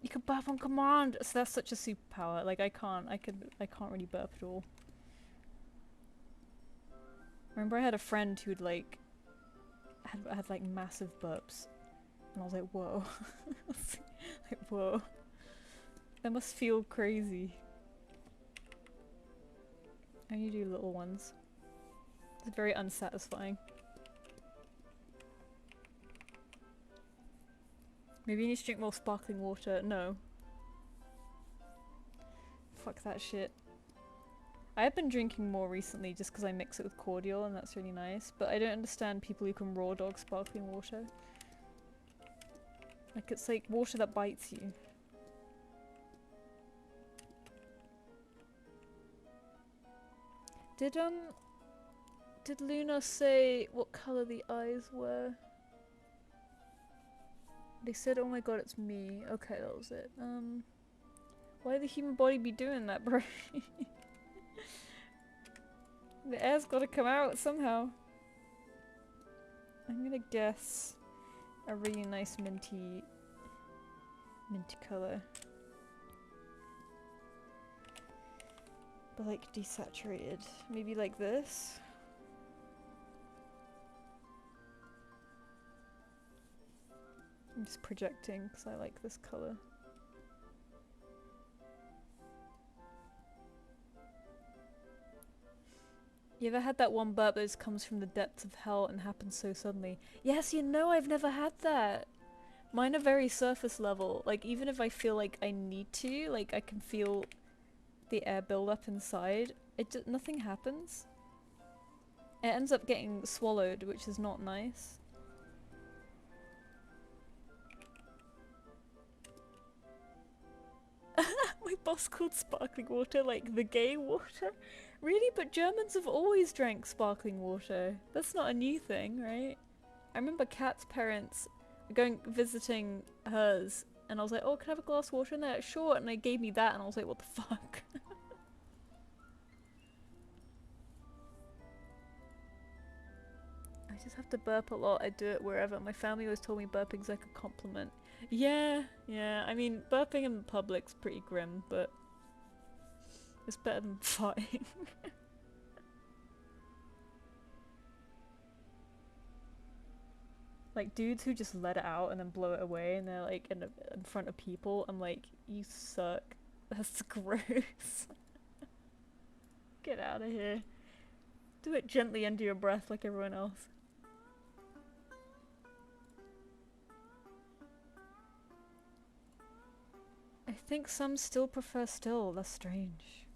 You can burp on command! So that's such a superpower. Like, I can't really burp at all. Remember I had a friend who'd like had like massive burps, and I was like, whoa. Like, whoa. That must feel crazy. I only do little ones. It's very unsatisfying. Maybe you need to drink more sparkling water. No. Fuck that shit. I have been drinking more recently just because I mix it with cordial and that's really nice, but I don't understand people who can raw dog sparkling water. Like, it's like water that bites you. Did Luna say what colour the eyes were? They said, oh my god, it's me. Okay, that was it. Why the human body be doing that, bro? The air's gotta come out somehow. I'm gonna guess a really nice minty colour. But like desaturated. Maybe like this? I'm just projecting because I like this colour. You ever had that one burp that just comes from the depths of hell and happens so suddenly? Yes, you know, I've never had that. Mine are very surface level. Like, even if I feel like I need to, like, I can feel the air build up inside. Nothing happens. It ends up getting swallowed, which is not nice. My boss called sparkling water like the gay water. Really? But Germans have always drank sparkling water. That's not a new thing, right? I remember Kat's parents visiting hers, and I was like, oh, can I have a glass of water? And they're like, sure, and they gave me that, and I was like, what the fuck? I just have to burp a lot. I do it wherever. My family always told me burping's like a compliment. Yeah, I mean, burping in public's pretty grim, but it's better than farting. Like, dudes who just let it out and then blow it away and they're like in front of people, I'm like, you suck. That's gross. Get out of here. Do it gently under your breath like everyone else. I think some still prefer still. That's strange.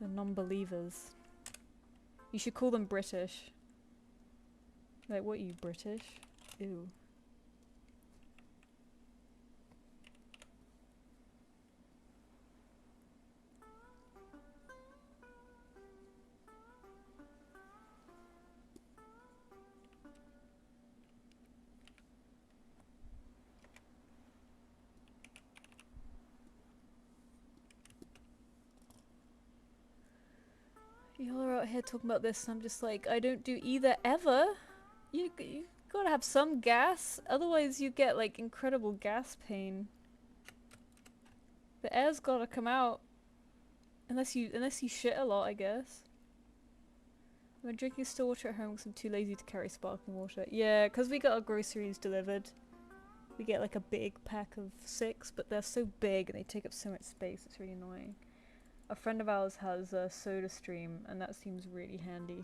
The non-believers. You should call them British. Like, what are you, British? Ew. Y'all are out here talking about this and I'm just like, I don't do either ever. You gotta have some gas, otherwise you get like incredible gas pain. The air's gotta come out. Unless you shit a lot, I guess. We're drinking still water at home because I'm too lazy to carry sparkling water. Yeah, because we got our groceries delivered. We get like a big pack of 6, but they're so big and they take up so much space, it's really annoying. A friend of ours has a soda stream and that seems really handy.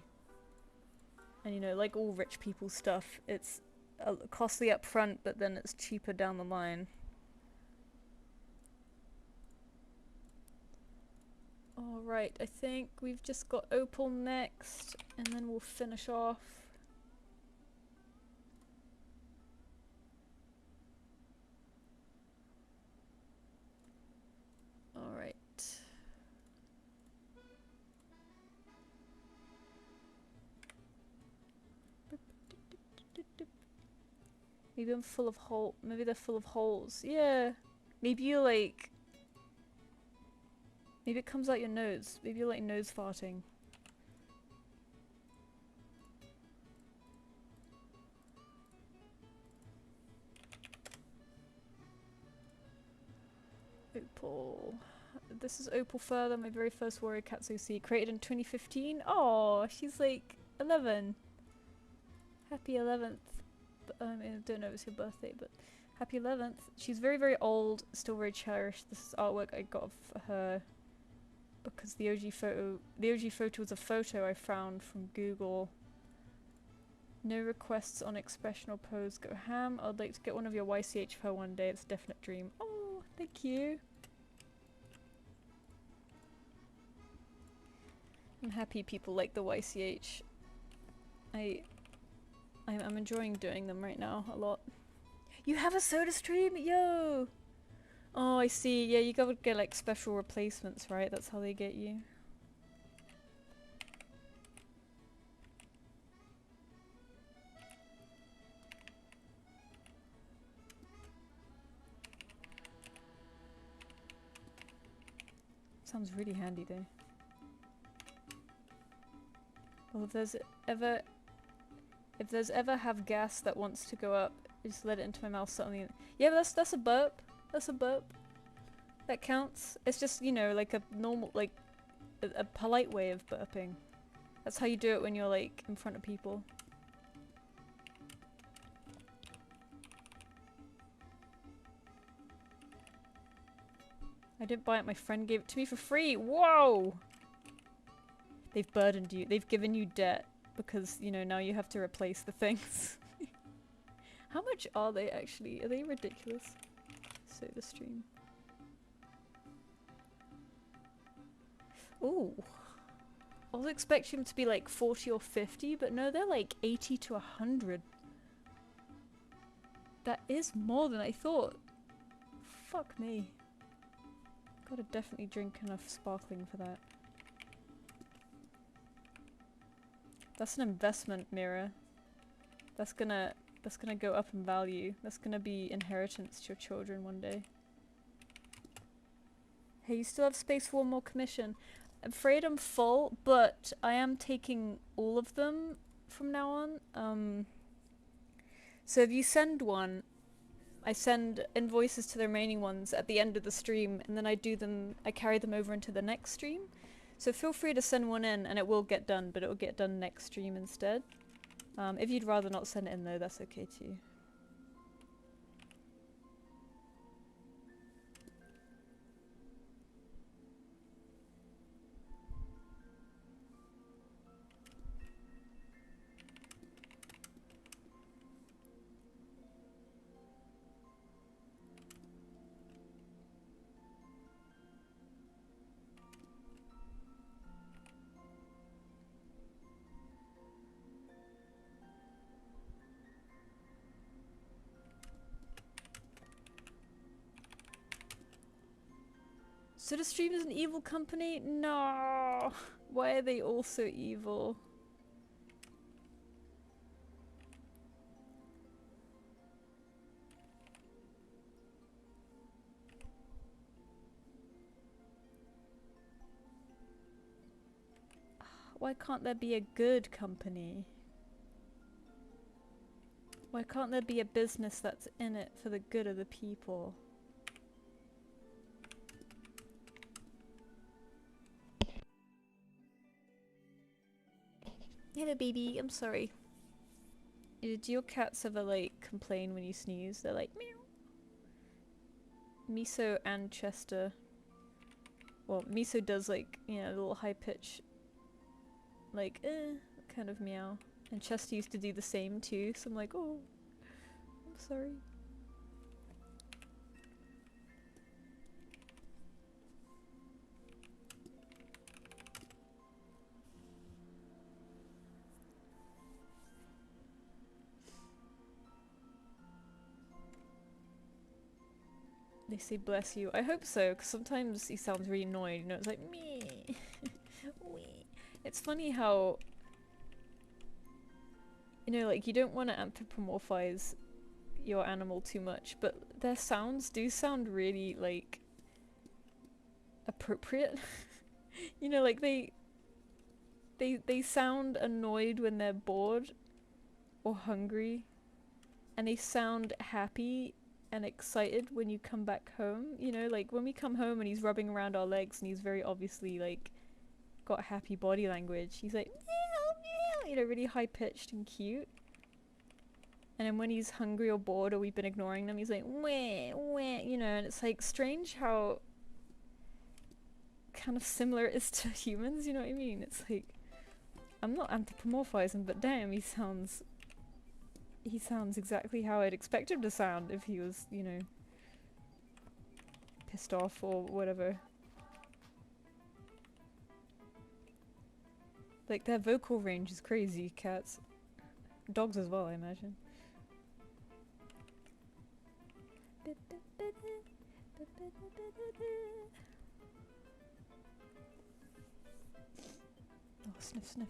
And you know, like all rich people stuff, it's costly up front, but then it's cheaper down the line. Alright, I think we've just got Opal next, and then we'll finish off. Alright. Maybe I'm full of maybe they're full of holes. Yeah. Maybe you like... Maybe it comes out your nose. Maybe you're like nose farting. Opal. This is Opal Further, my very first Warrior Cats OC. Created in 2015. Oh, she's like 11. Happy 11th. I don't know if it's your birthday, but happy 11th. She's very, very old, still very cherished. This is artwork I got for her because the OG photo was a photo I found from Google. No requests on expression or pose. Go ham. I'd like to get one of your YCH for her one day. It's a definite dream. Oh, thank you. I'm happy people like the YCH. I'm enjoying doing them right now a lot. You have a soda stream? Yo! Oh, I see. Yeah, you gotta get like special replacements, right? That's how they get you. Sounds really handy though. Well, if there's ever have gas that wants to go up, just let it into my mouth suddenly. Yeah, but that's a burp. That's a burp. That counts. It's just, you know, like a normal, like a polite way of burping. That's how you do it when you're like in front of people. I didn't buy it, my friend gave it to me for free. Whoa! They've burdened you. They've given you debt because, you know, now you have to replace the things. How much are they actually? Are they ridiculous? Soda stream. Ooh. I was expecting them to be like 40 or 50, but no, they're like 80 to 100. That is more than I thought. Fuck me. Gotta definitely drink enough sparkling for that. That's an investment, Mira. That's gonna go up in value. That's gonna be inheritance to your children one day. Hey, you still have space for one more commission? I'm afraid I'm full, but I am taking all of them from now on. So if you send one, I send invoices to the remaining ones at the end of the stream, and then I carry them over into the next stream. So feel free to send one in and it will get done, but it will get done next stream instead. If you'd rather not send it in though, that's okay too. So the stream is an evil company? No! Why are they all so evil? Why can't there be a good company? Why can't there be a business that's in it for the good of the people? hello baby, I'm sorry. Do your cats ever like complain when you sneeze? They're like meow. Miso and Chester. Well, Miso does like, you know, a little high pitch, like kind of meow. And Chester used to do the same too, so I'm like, oh, I'm sorry. They say bless you. I hope so, because sometimes he sounds really annoyed, you know, it's like, me. It's funny how, you know, like, you don't want to anthropomorphize your animal too much, but their sounds do sound really, like, appropriate. You know, like, they sound annoyed when they're bored or hungry, and they sound happy and excited when you come back home. You know, like when we come home and he's rubbing around our legs and he's very obviously like got happy body language, he's like meow meow, you know, really high pitched and cute. And then when he's hungry or bored or we've been ignoring them, he's like wah wah, you know. And it's like strange how kind of similar it is to humans, you know what I mean? It's like, I'm not anthropomorphizing, but damn, he sounds exactly how I'd expect him to sound if he was, you know, pissed off or whatever. Like, their vocal range is crazy, cats. Dogs as well, I imagine. Oh, sniff, sniff.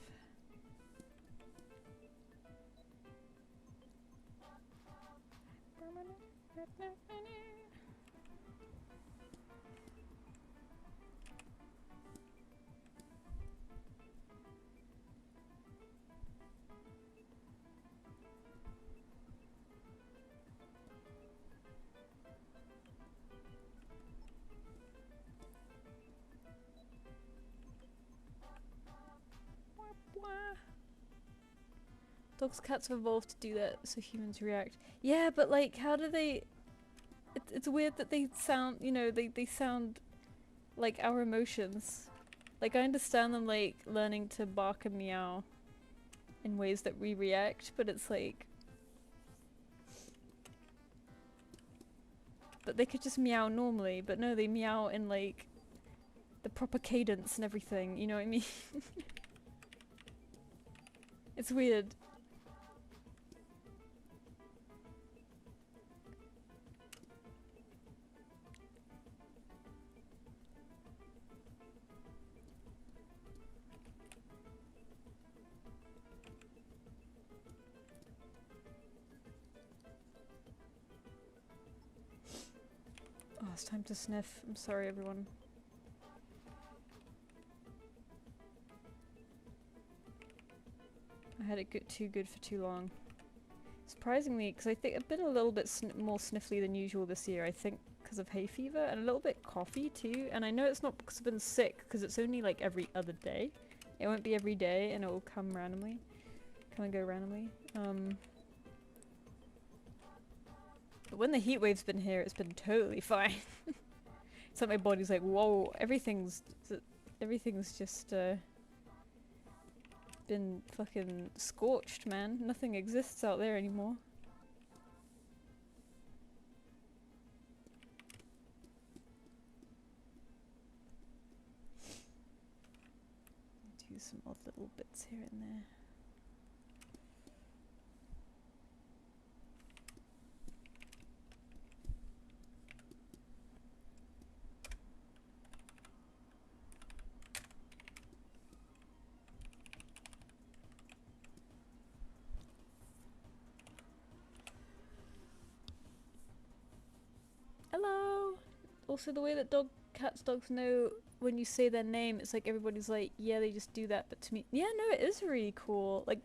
Dogs, cats have evolved to do that so humans react. Yeah, but like, how do they... It's weird that they sound, you know, they sound like our emotions. Like, I understand them, like, learning to bark and meow in ways that we react, but it's like... But they could just meow normally, but no, they meow in, like, the proper cadence and everything, you know what I mean? It's weird. Oh, it's time to sniff. I'm sorry, everyone. I had it too good for too long. Surprisingly, because I think I've been a little bit more sniffly than usual this year, I think because of hay fever, and a little bit coffee too. And I know it's not because I've been sick, because it's only like every other day. It won't be every day, and it will come randomly. Come and go randomly. But when the heat wave's been here, it's been totally fine. It's like my body's like, whoa, everything's just been fucking scorched, man. Nothing exists out there anymore. Do some odd little bits here and there. Hello! Also, the way that dogs know when you say their name, it's like everybody's like, yeah, they just do that, but to me, yeah, no, it is really cool. Like,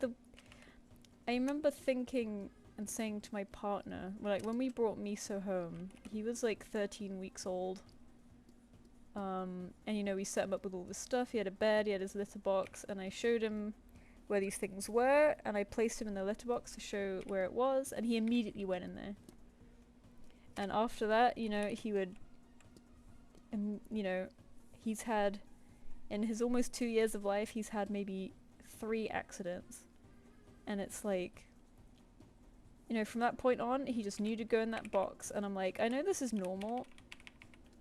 I remember thinking and saying to my partner, like, when we brought Miso home, he was like 13 weeks old. And you know, we set him up with all this stuff. He had a bed, he had his litter box, and I showed him where these things were, and I placed him in the litter box to show where it was, and he immediately went in there. And after that, you know, he would, you know, he's had, in his almost 2 years of life, he's had maybe 3 accidents. And it's like, you know, from that point on, he just knew to go in that box, and I'm like, I know this is normal,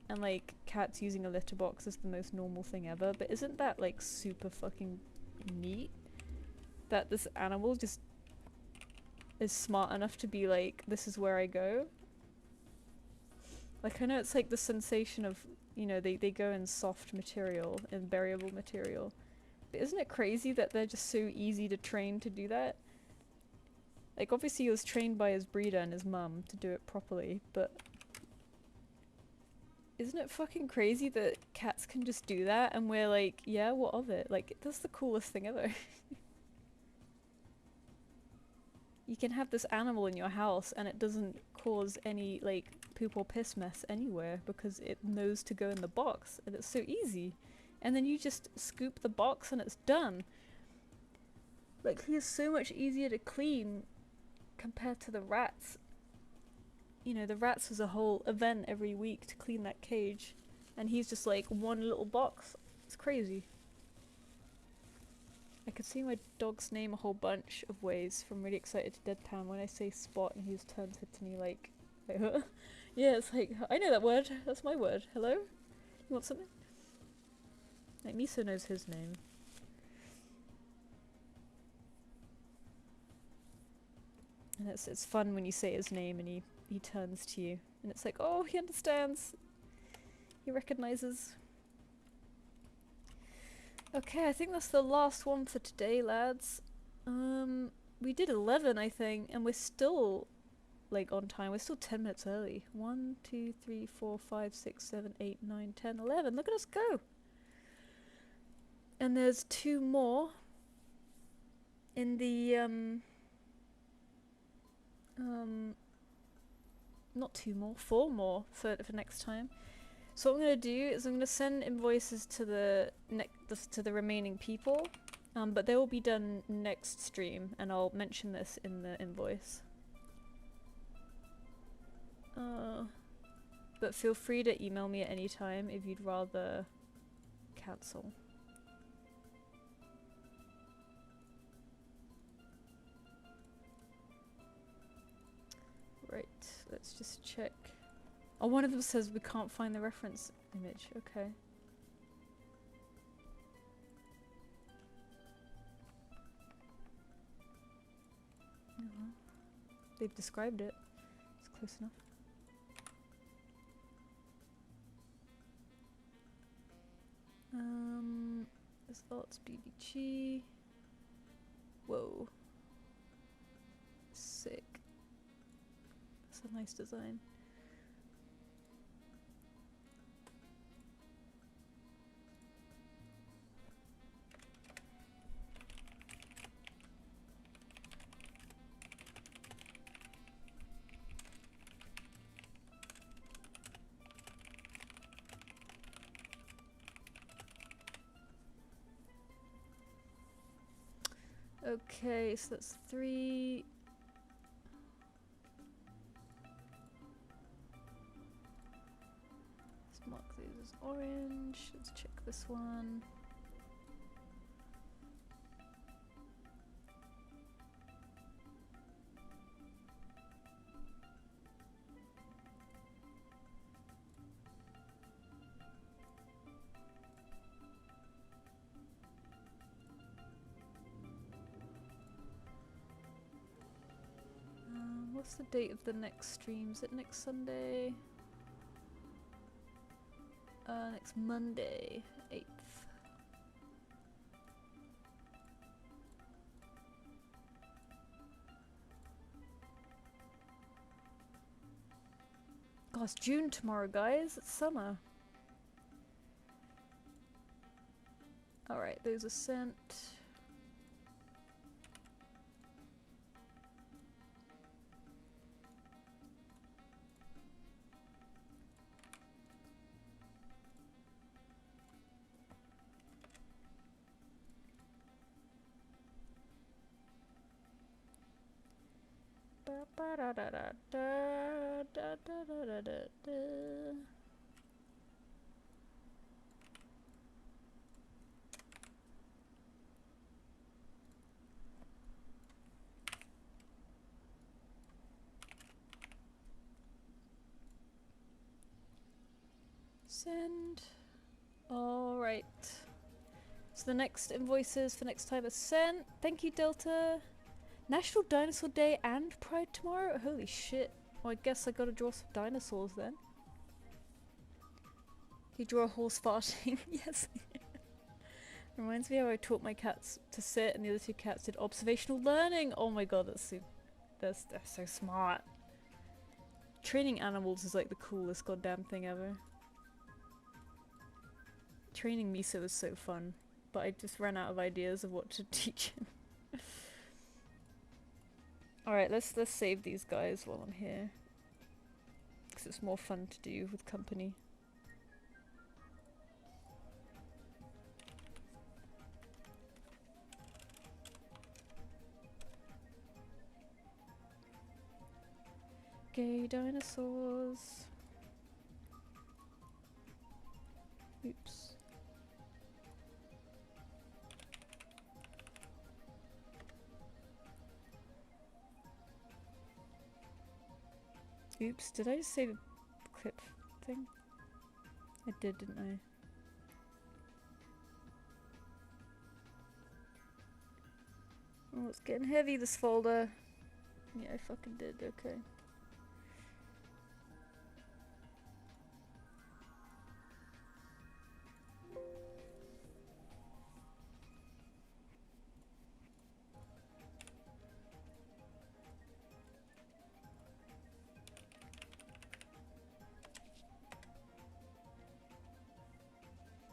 and like, cats using a litter box is the most normal thing ever, but isn't that like super fucking neat? That this animal just is smart enough to be like, this is where I go? Like, I know it's like the sensation of, you know, they go in soft material, in buriable material, but isn't it crazy that they're just so easy to train to do that? Like, obviously he was trained by his breeder and his mum to do it properly, but isn't it fucking crazy that cats can just do that, and we're like, yeah, what of it? Like, that's the coolest thing ever. You can have this animal in your house and it doesn't cause any, like, poop or piss mess anywhere because it knows to go in the box, and it's so easy. And then you just scoop the box and it's done. Like, he is so much easier to clean compared to the rats. You know, the rats was a whole event every week to clean that cage, and he's just like one little box. It's crazy. I could see my dog's name a whole bunch of ways, from really excited to deadpan when I say Spot, and he just turns it to me like huh? Yeah, it's like, I know that word, that's my word. Hello? You want something? Like, Miso knows his name. And it's fun when you say his name and he turns to you, and it's like, oh, he understands. He recognizes. Okay, I think that's the last one for today, lads. We did 11, I think, and we're still, like, on time. We're still 10 minutes early. 1, 2, 3, 4, 5, 6, 7, 8, 9, 10, 11. Look at us go! And there's 2 more in the, not 2 more, 4 more for next time. So what I'm going to do is I'm going to send invoices to the remaining people, but they will be done next stream, and I'll mention this in the invoice. But feel free to email me at any time if you'd rather cancel. Right, let's just check. Oh, one of them says we can't find the reference image. Okay. They've described it. It's close enough. Results BBG. Whoa. Sick. That's a nice design. Okay, so that's 3. Let's mark these as orange. Let's check this one. What's the date of the next stream? Is it next Sunday? Next Monday, 8th. God, it's June tomorrow, guys. It's summer. Alright, those are sent. Send. Alright. So the next invoices for next time are sent. Thank you, Delta. National Dinosaur Day and Pride tomorrow? Holy shit. Well, I guess I gotta draw some dinosaurs then. You draw a horse farting? Yes. Reminds me how I taught my cats to sit and the other two cats did observational learning. Oh my god, they're so smart. Training animals is like the coolest goddamn thing ever. Training Miso is so fun, but I just ran out of ideas of what to teach him. Alright, let's save these guys while I'm here. Because it's more fun to do with company. Gay dinosaurs. Oops. Oops, did I just say the clip thing? I did, didn't I? Oh, it's getting heavy, this folder. Yeah, I fucking did, okay.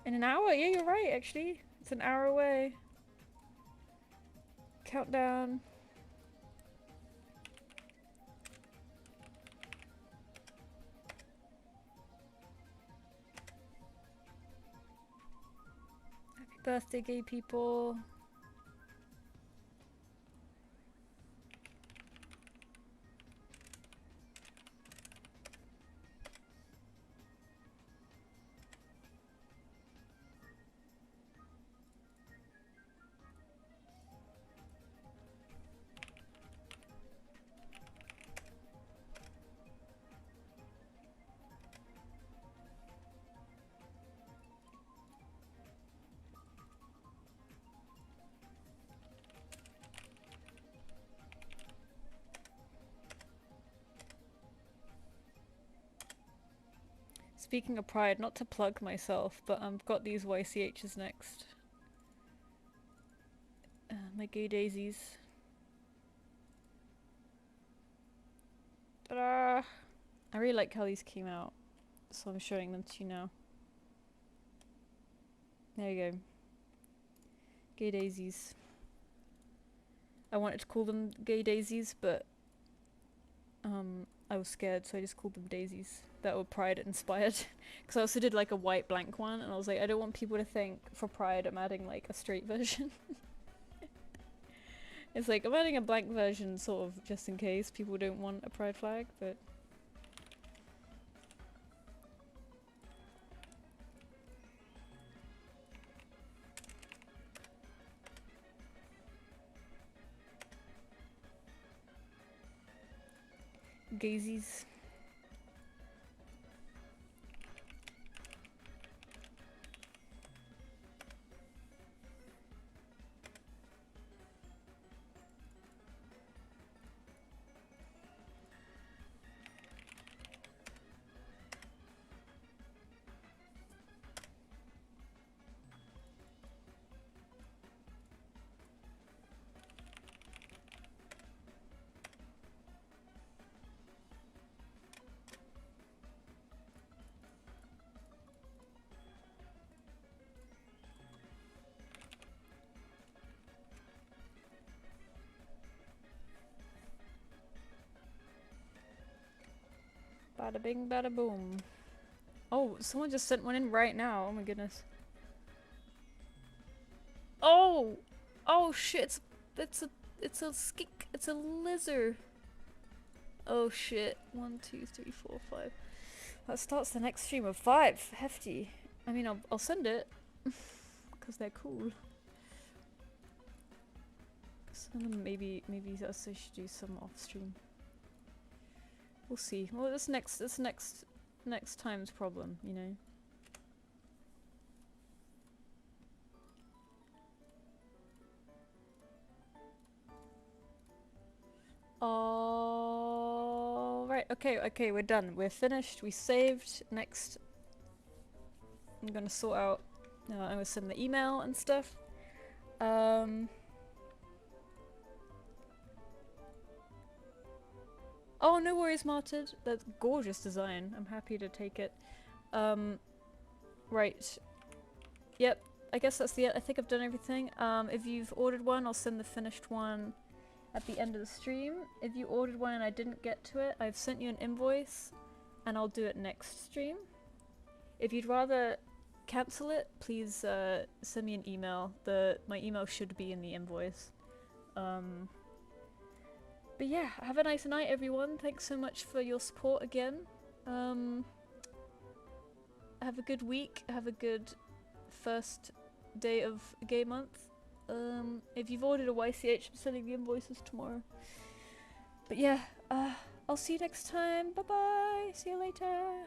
In an hour? Yeah, you're right, actually. It's an hour away. Countdown. Happy birthday, gay people. Speaking of pride, not to plug myself, but I've got these YCHs next. My gay daisies. Ta-da! I really like how these came out, so I'm showing them to you now. There you go. Gay daisies. I wanted to call them gay daisies, but I was scared, so I just called them daisies that were pride inspired. Because I also did like a white blank one, and I was like, I don't want people to think for pride I'm adding like a straight version. It's like I'm adding a blank version sort of just in case people don't want a pride flag, but gazies. Bada bing, bada boom. Oh, someone just sent one in right now. Oh my goodness. Oh! Oh shit, it's a skink. It's a lizard. Oh shit. 1, 2, 3, 4, 5. That starts the next stream of 5. Hefty. I mean, I'll send it. Because they're cool. Some of them maybe I should do some off stream. We'll see. Well, this next time's problem, you know. Oh, right. Okay, we're done. We're finished. We saved. Next, I'm gonna sort out. I'm gonna send the email and stuff. Oh, no worries, Martin. That's gorgeous design. I'm happy to take it. Right. Yep. I guess that's the. I think I've done everything. If you've ordered one, I'll send the finished one at the end of the stream. If you ordered one and I didn't get to it, I've sent you an invoice, and I'll do it next stream. If you'd rather cancel it, please send me an email. My email should be in the invoice. But yeah, have a nice night, everyone. Thanks so much for your support again. Have a good week. Have a good first day of gay month. If you've ordered a YCH, I'm sending the invoices tomorrow. But yeah, I'll see you next time. Bye bye. See you later.